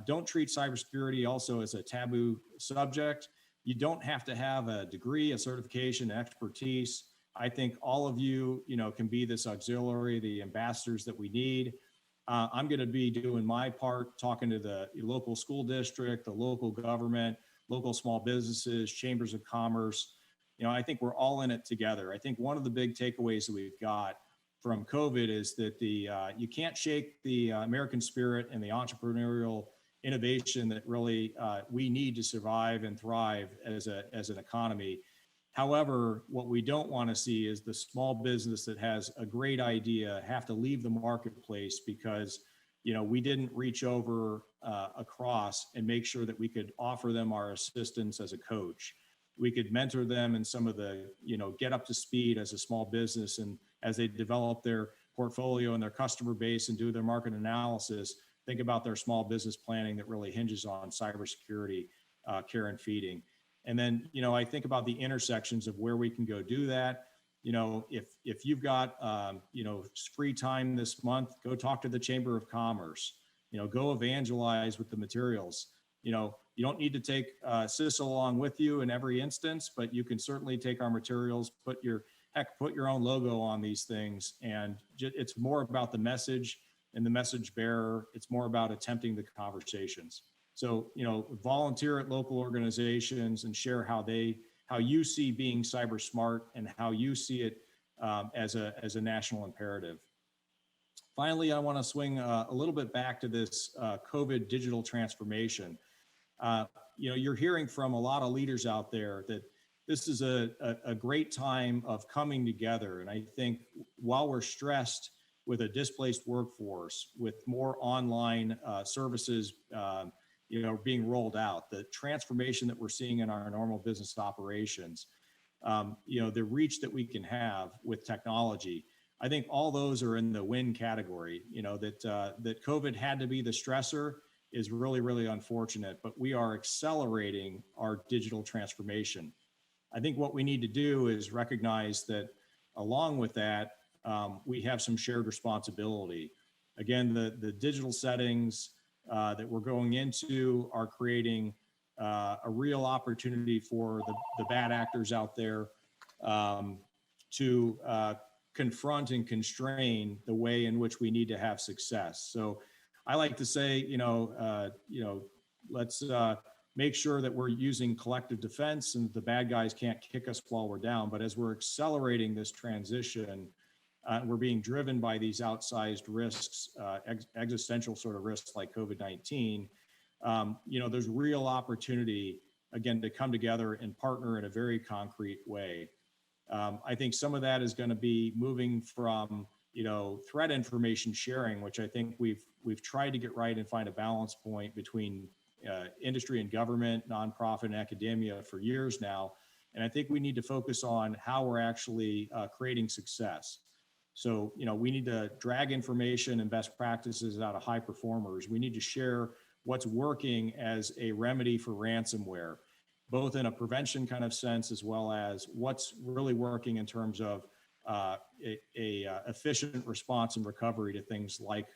Don't treat cybersecurity also as a taboo subject. You don't have to have a degree, a certification, expertise. I think all of you, can be this auxiliary, the ambassadors that we need. I'm going to be doing my part, talking to the local school district, the local government, local small businesses, chambers of commerce. I think we're all in it together. I think one of the big takeaways that we've got from COVID is that you can't shake the American spirit and the entrepreneurial innovation that really we need to survive and thrive as an economy. However, what we don't want to see is the small business that has a great idea have to leave the marketplace because, we didn't reach over across and make sure that we could offer them our assistance as a coach. We could mentor them in some of the, get up to speed as a small business, and as they develop their portfolio and their customer base and do their market analysis, think about their small business planning that really hinges on cybersecurity, care and feeding. And then, I think about the intersections of where we can go do that. If you've got, free time this month, go talk to the Chamber of Commerce, go evangelize with the materials. You don't need to take CISA along with you in every instance, but you can certainly take our materials, put your own logo on these things. And it's more about the message and the message bearer. It's more about attempting the conversations. So, volunteer at local organizations and share how you see being cyber smart and how you see it as a national imperative. Finally, I want to swing a little bit back to this COVID digital transformation. You're hearing from a lot of leaders out there that this is a great time of coming together. And I think while we're stressed with a displaced workforce, with more online services being rolled out, the transformation that we're seeing in our normal business operations, the reach that we can have with technology, I think all those are in the win category. That COVID had to be the stressor is really, really unfortunate, but we are accelerating our digital transformation. I think what we need to do is recognize that along with that, we have some shared responsibility. Again, the digital settings that we're going into are creating a real opportunity for the bad actors out there to confront and constrain the way in which we need to have success. So I like to say, let's make sure that we're using collective defense and the bad guys can't kick us while we're down. But as we're accelerating this transition, we're being driven by these outsized risks, existential sort of risks like COVID-19. There's real opportunity, again, to come together and partner in a very concrete way. I think some of that is going to be moving from, threat information sharing, which I think we've tried to get right and find a balance point between industry and government, nonprofit and academia for years now. And I think we need to focus on how we're actually creating success. So, we need to drag information and best practices out of high performers. We need to share what's working as a remedy for ransomware, both in a prevention kind of sense, as well as what's really working in terms of efficient response and recovery to things like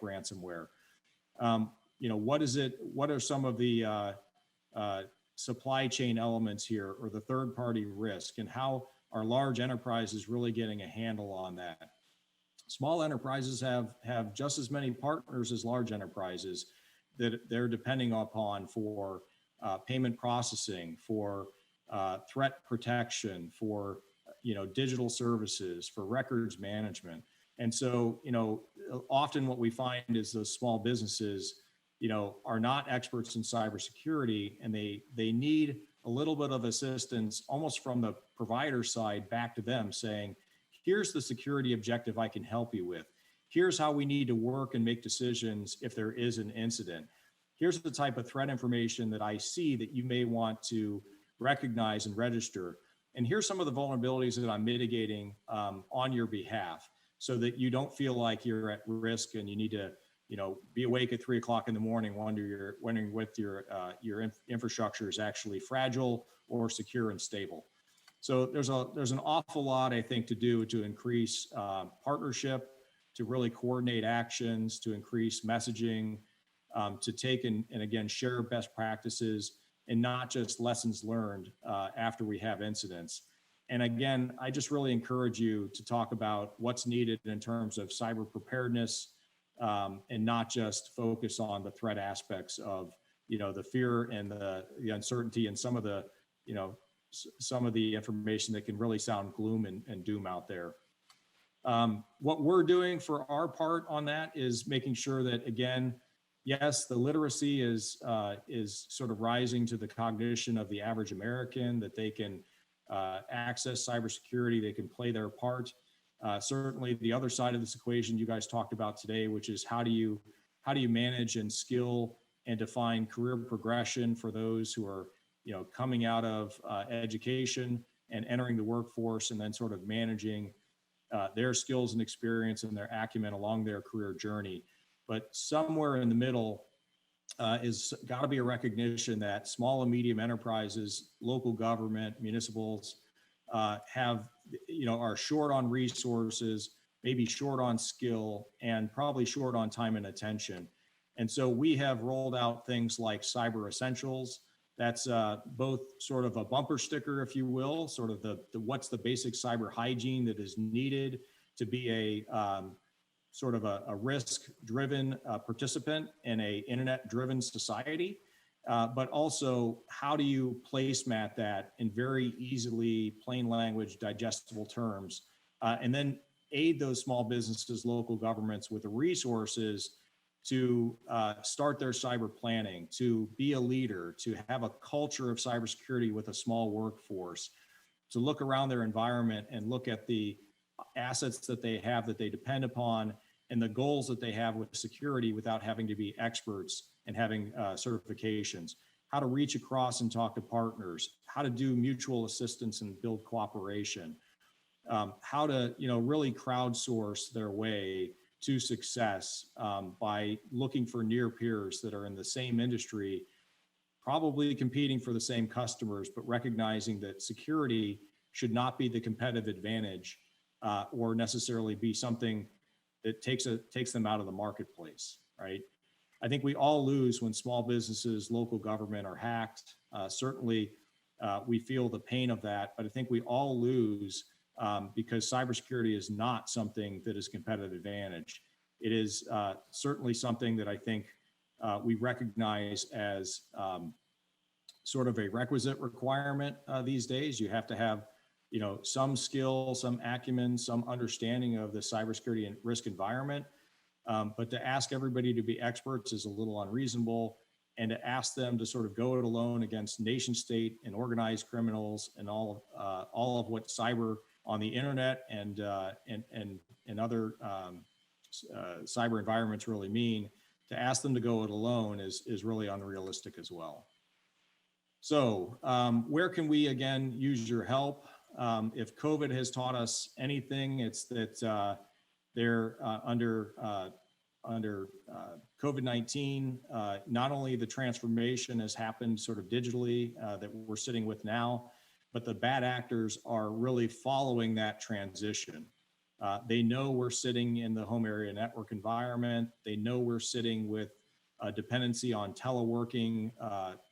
ransomware. What are some of the supply chain elements here, or the third party risk, and how are large enterprises really getting a handle on that? Small enterprises have just as many partners as large enterprises that they're depending upon for payment processing, for threat protection, for digital services, for records management. And so, often what we find is those small businesses, are not experts in cybersecurity, and they need a little bit of assistance almost from the provider side back to them, saying, here's the security objective I can help you with. Here's how we need to work and make decisions if there is an incident. Here's the type of threat information that I see that you may want to recognize and register. And here's some of the vulnerabilities that I'm mitigating on your behalf, so that you don't feel like you're at risk and you need to, be awake at 3 o'clock in the morning wondering what your infrastructure is actually fragile or secure and stable. So there's an awful lot, I think, to do to increase partnership, to really coordinate actions, to increase messaging, to take and again share best practices, and not just lessons learned after we have incidents. And again, I just really encourage you to talk about what's needed in terms of cyber preparedness, and not just focus on the threat aspects of, the fear and the uncertainty and some of the, some of the information that can really sound gloom and doom out there. What we're doing for our part on that is making sure that, again, yes, the literacy is sort of rising to the cognition of the average American, that they can access cybersecurity, they can play their part. Certainly the other side of this equation you guys talked about today, which is how do you manage and skill and define career progression for those who are, coming out of education and entering the workforce, and then sort of managing their skills and experience and their acumen along their career journey. But somewhere in the middle is got to be a recognition that small and medium enterprises, local government, municipals are short on resources, maybe short on skill, and probably short on time and attention. And so we have rolled out things like Cyber Essentials. That's both sort of a bumper sticker, if you will, sort of the what's the basic cyber hygiene that is needed to be a sort of a risk-driven participant in a internet-driven society, but also how do you placemat that in very easily plain language, digestible terms, and then aid those small businesses, local governments with the resources to start their cyber planning, to be a leader, to have a culture of cybersecurity with a small workforce, to look around their environment and look at the assets that they have that they depend upon, and the goals that they have with security without having to be experts and having certifications, how to reach across and talk to partners, how to do mutual assistance and build cooperation, how to really crowdsource their way to success by looking for near peers that are in the same industry, probably competing for the same customers, but recognizing that security should not be the competitive advantage or necessarily be something that takes them out of the marketplace, right? I think we all lose when small businesses, local government are hacked. Certainly, we feel the pain of that, but I think we all lose because cybersecurity is not something that is competitive advantage. It is certainly something that I think we recognize as sort of a requisite requirement these days. You have to have some skill, some acumen, some understanding of the cybersecurity and risk environment. But to ask everybody to be experts is a little unreasonable, and to ask them to sort of go it alone against nation state and organized criminals and all of what cyber on the internet and other cyber environments really mean, to ask them to go it alone is really unrealistic as well. So where can we again use your help? If COVID has taught us anything, it's that they're under COVID-19, not only the transformation has happened sort of digitally that we're sitting with now, but the bad actors are really following that transition. They know we're sitting in the home area network environment. They know we're sitting with a dependency on teleworking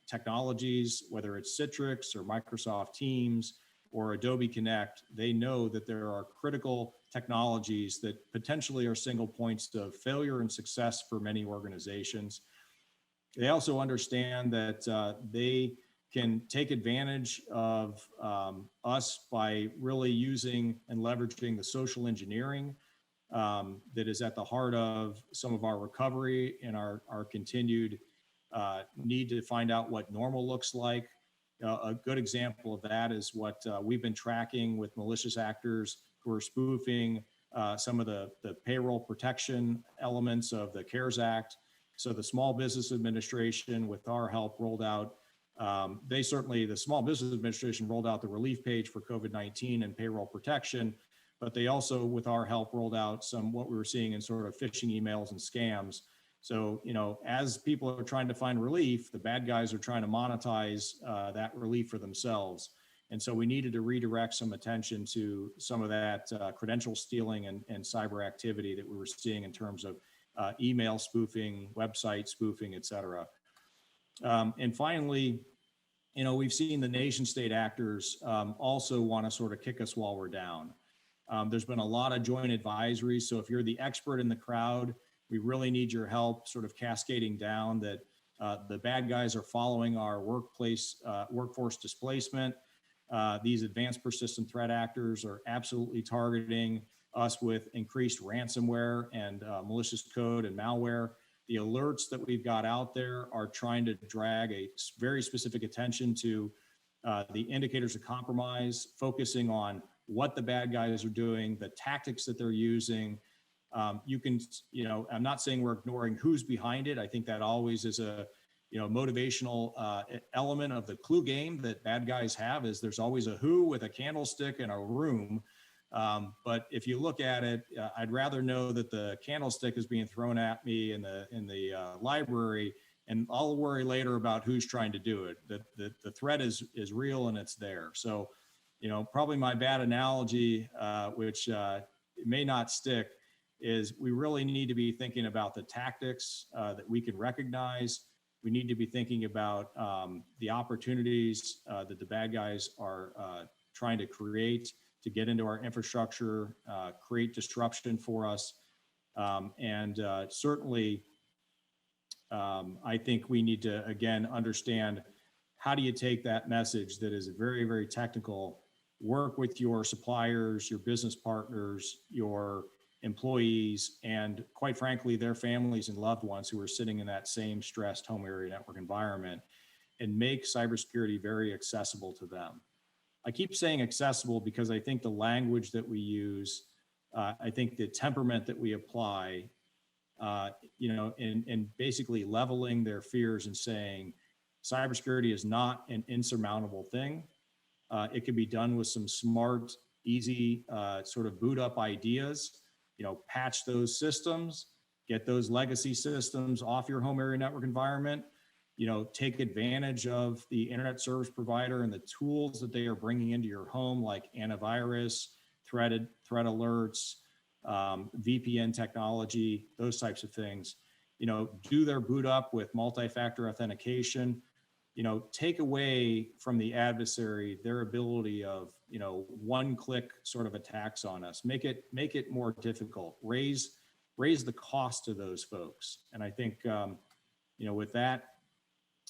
technologies, whether it's Citrix or Microsoft Teams or Adobe Connect. They know that there are critical technologies that potentially are single points of failure and success for many organizations. They also understand that they can take advantage of us by really using and leveraging the social engineering that is at the heart of some of our recovery and our continued need to find out what normal looks like. A good example of that is what we've been tracking with malicious actors who are spoofing some of the payroll protection elements of the CARES Act. So the Small Business Administration, with our help, rolled out, the Small Business Administration rolled out the relief page for COVID-19 and payroll protection, but they also, with our help, rolled out what we were seeing in sort of phishing emails and scams. So, as people are trying to find relief, the bad guys are trying to monetize that relief for themselves. And so we needed to redirect some attention to some of that credential stealing and cyber activity that we were seeing in terms of email spoofing, website spoofing, et cetera. And finally, we've seen the nation state actors also want to sort of kick us while we're down. There's been a lot of joint advisories. So if you're the expert in the crowd, we really need your help sort of cascading down that the bad guys are following our workforce displacement. These advanced persistent threat actors are absolutely targeting us with increased ransomware and malicious code and malware. The alerts that we've got out there are trying to drag a very specific attention to the indicators of compromise, focusing on what the bad guys are doing, the tactics that they're using. I'm not saying we're ignoring who's behind it. I think that always is a motivational element of the clue game that bad guys have, is there's always a who with a candlestick in a room. But if you look at it, I'd rather know that the candlestick is being thrown at me in the library, and I'll worry later about who's trying to do it. The threat is real and it's there. So, probably my bad analogy, which may not stick, is we really need to be thinking about the tactics that we can recognize. We need to be thinking about the opportunities that the bad guys are trying to create to get into our infrastructure, create disruption for us. And certainly, I think we need to, again, understand how do you take that message that is very, very technical, work with your suppliers, your business partners, your employees, and quite frankly, their families and loved ones who are sitting in that same stressed home area network environment, and make cybersecurity very accessible to them. I keep saying accessible because I think the language that we use, I think the temperament that we apply, in basically leveling their fears and saying cybersecurity is not an insurmountable thing. It can be done with some smart, easy sort of boot up ideas. Patch those systems, get those legacy systems off your home area network environment, take advantage of the internet service provider and the tools that they are bringing into your home, like antivirus, threat alerts, VPN technology, those types of things. Do their boot up with multi-factor authentication. Take away from the adversary their ability of, one-click sort of attacks on us. Make it more difficult. Raise the cost to those folks. And I think, with that,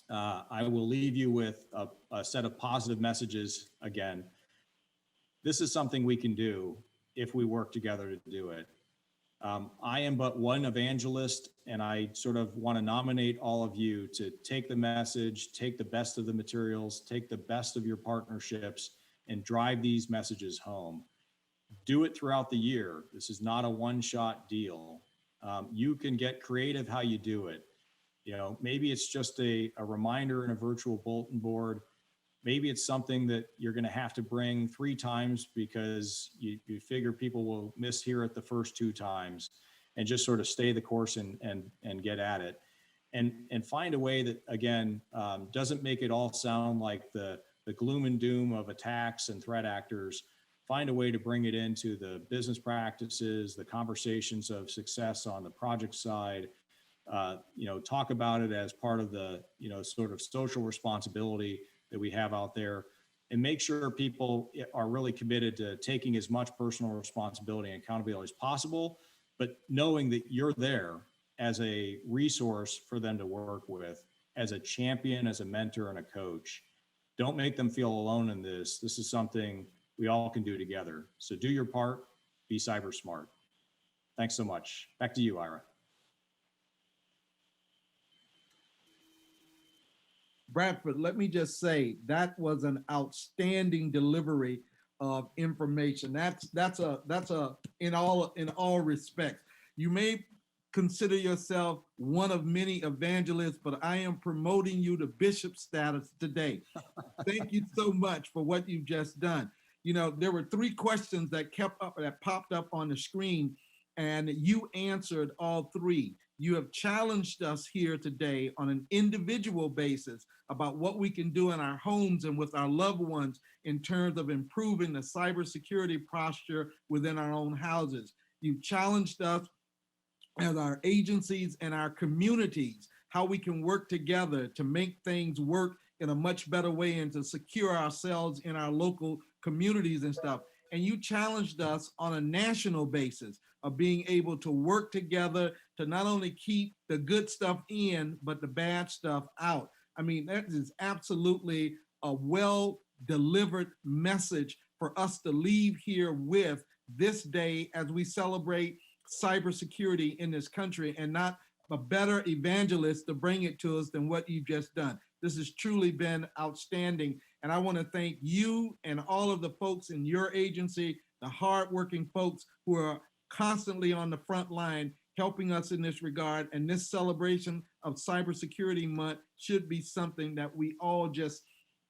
I will leave you with a set of positive messages. Again, this is something we can do if we work together to do it. I am but one evangelist, and I sort of want to nominate all of you to take the message, take the best of the materials, take the best of your partnerships, and drive these messages home. Do it throughout the year. This is not a one-shot deal. You can get creative how you do it. Maybe it's just a reminder in a virtual bulletin board. Maybe it's something that you're going to have to bring 3 times because you figure people will mishear it the first 2 times, and just sort of stay the course and get at it. And find a way that, again, doesn't make it all sound like the the gloom and doom of attacks and threat actors, find a way to bring it into the business practices, the conversations of success on the project side, talk about it as part of the, sort of social responsibility that we have out there, and make sure people are really committed to taking as much personal responsibility and accountability as possible, but knowing that you're there as a resource for them to work with, as a champion, as a mentor and a coach. Don't make them feel alone in this. This is something we all can do together. So do your part, be cyber smart. Thanks so much. Back to you, Ira. Bradford, let me just say that was an outstanding delivery of information. That's a in all respects. You may consider yourself one of many evangelists, but I am promoting you to bishop status today. Thank you so much for what you've just done. There were 3 questions that popped up on the screen, and you answered all 3. You have challenged us here today on an individual basis about what we can do in our homes and with our loved ones in terms of improving the cybersecurity posture within our own houses. You've challenged us as our agencies and our communities, how we can work together to make things work in a much better way and to secure ourselves in our local communities and stuff. And you challenged us on a national basis of being able to work together to not only keep the good stuff in, but the bad stuff out. I mean, that is absolutely a well-delivered message for us to leave here with this day as we celebrate cybersecurity in this country, and not a better evangelist to bring it to us than what you've just done. This has truly been outstanding. And I want to thank you and all of the folks in your agency, the hardworking folks who are constantly on the front line helping us in this regard. And this celebration of Cybersecurity Month should be something that we all just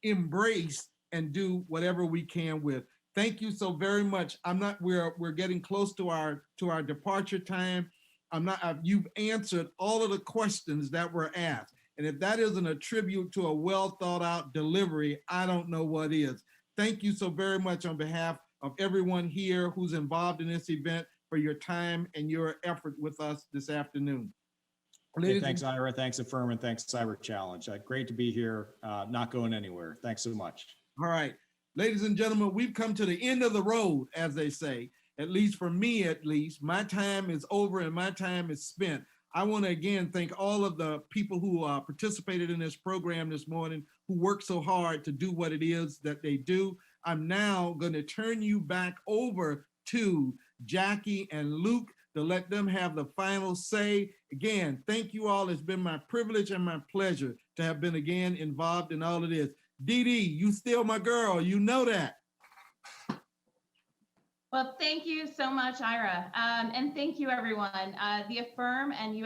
embrace and do whatever we can with. Thank you so very much. We're getting close to our departure time. You've answered all of the questions that were asked. And if that isn't a tribute to a well thought out delivery, I don't know what is. Thank you so very much on behalf of everyone here who's involved in this event for your time and your effort with us this afternoon. Hey, thanks, Ira. Thanks, AFFIRM, and thanks, Cyber Challenge. Great to be here, not going anywhere. Thanks so much. All right. Ladies and gentlemen, we've come to the end of the road, as they say. At least for me, at least. My time is over and my time is spent. I want to again thank all of the people who participated in this program this morning, who worked so hard to do what it is that they do. I'm now going to turn you back over to Jackie and Luke to let them have the final say. Again, thank you all. It's been my privilege and my pleasure to have been again involved in all of this. Dee Dee, you still my girl. You know that. Well, thank you so much, Ira. And thank you, everyone. The AFFIRM and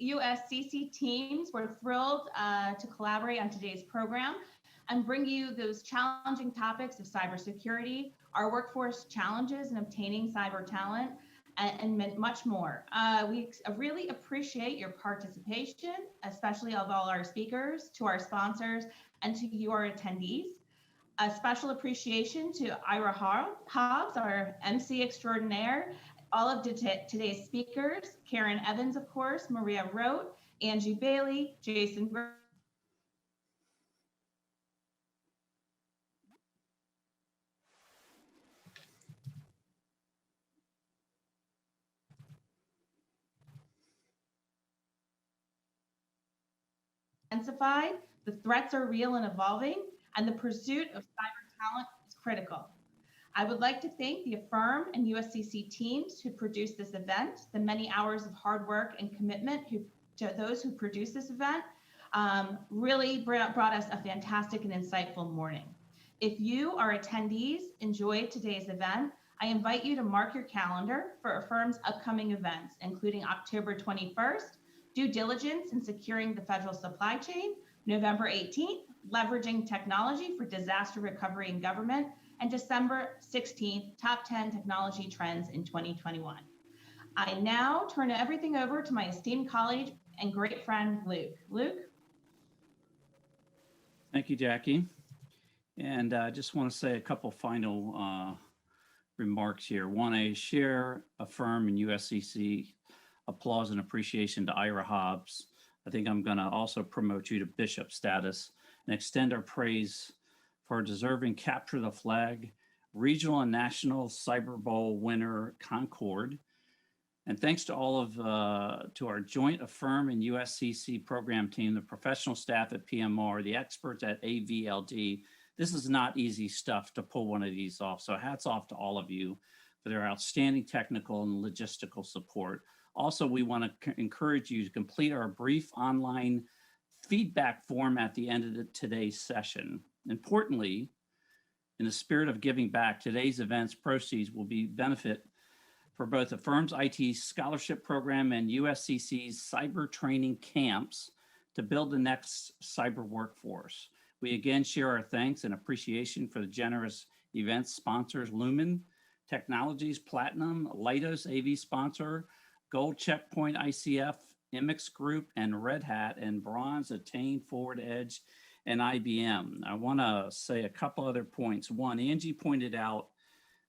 USCC teams were thrilled to collaborate on today's program and bring you those challenging topics of cybersecurity, our workforce challenges in obtaining cyber talent, and much more. We really appreciate your participation, especially of all our speakers, to our sponsors, and to your attendees. A special appreciation to Ira Hobbs, our MC extraordinaire, all of today's speakers, Karen Evans, of course, Maria Rote, Angie Bailey, Jason intensified, the threats are real and evolving, and the pursuit of cyber talent is critical. I would like to thank the AFFIRM and USCC teams who produced this event, the many hours of hard work and commitment to those who produced this event really brought us a fantastic and insightful morning. If you, our attendees, enjoyed today's event, I invite you to mark your calendar for AFFIRM's upcoming events, including October 21st, due diligence in securing the federal supply chain, November 18th, leveraging technology for disaster recovery in government, and December 16th, top 10 technology trends in 2021. I now turn everything over to my esteemed colleague and great friend, Luke. Luke? Thank you, Jackie. And I just want to say a couple final remarks here. Want to share, AFFIRM, and USCC applause and appreciation to Ira Hobbs. I think I'm going to also promote you to bishop status and extend our praise for deserving capture the flag, regional and national Cyber Bowl winner Concord. And thanks to all of to our joint AFFIRM and USCC program team, the professional staff at PMR, the experts at AVLD. This is not easy stuff to pull one of these off. So hats off to all of you for their outstanding technical and logistical support. Also, we want to encourage you to complete our brief online feedback form at the end of today's session. Importantly, in the spirit of giving back, today's event's proceeds will be benefit for both the firm's IT scholarship program and USCC's cyber training camps to build the next cyber workforce. We again share our thanks and appreciation for the generous event sponsors: Lumen Technologies, Platinum, Leidos AV sponsor, Gold Checkpoint ICF, Immix Group, and Red Hat, and Bronze Attain, Forward Edge, and IBM. I want to say a couple other points. One, Angie pointed out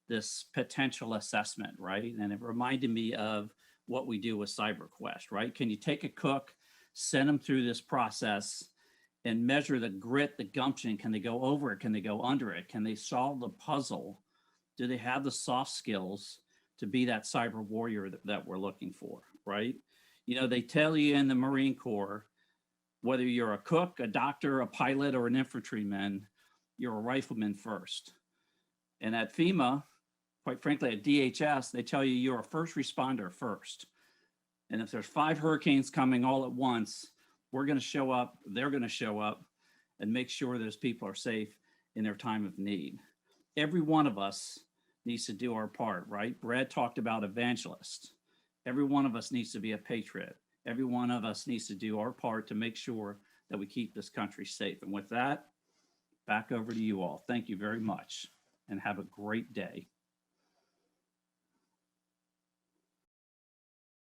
this potential assessment, right? And it reminded me of what we do with CyberQuest, right? Can you take a cook, send them through this process, and measure the grit, the gumption? Can they go over it? Can they go under it? Can they solve the puzzle? Do they have the soft skills to be that cyber warrior that we're looking for, right? You know, they tell you in the Marine Corps, whether you're a cook, a doctor, a pilot, or an infantryman, you're a rifleman first. And at FEMA, quite frankly, at DHS, they tell you you're a first responder first. And if there's 5 hurricanes coming all at once, we're going to show up, they're going to show up, and make sure those people are safe in their time of need. Every one of us needs to do our part, right? Brad talked about evangelists. Every one of us needs to be a patriot. Every one of us needs to do our part to make sure that we keep this country safe. And with that, back over to you all. Thank you very much and have a great day.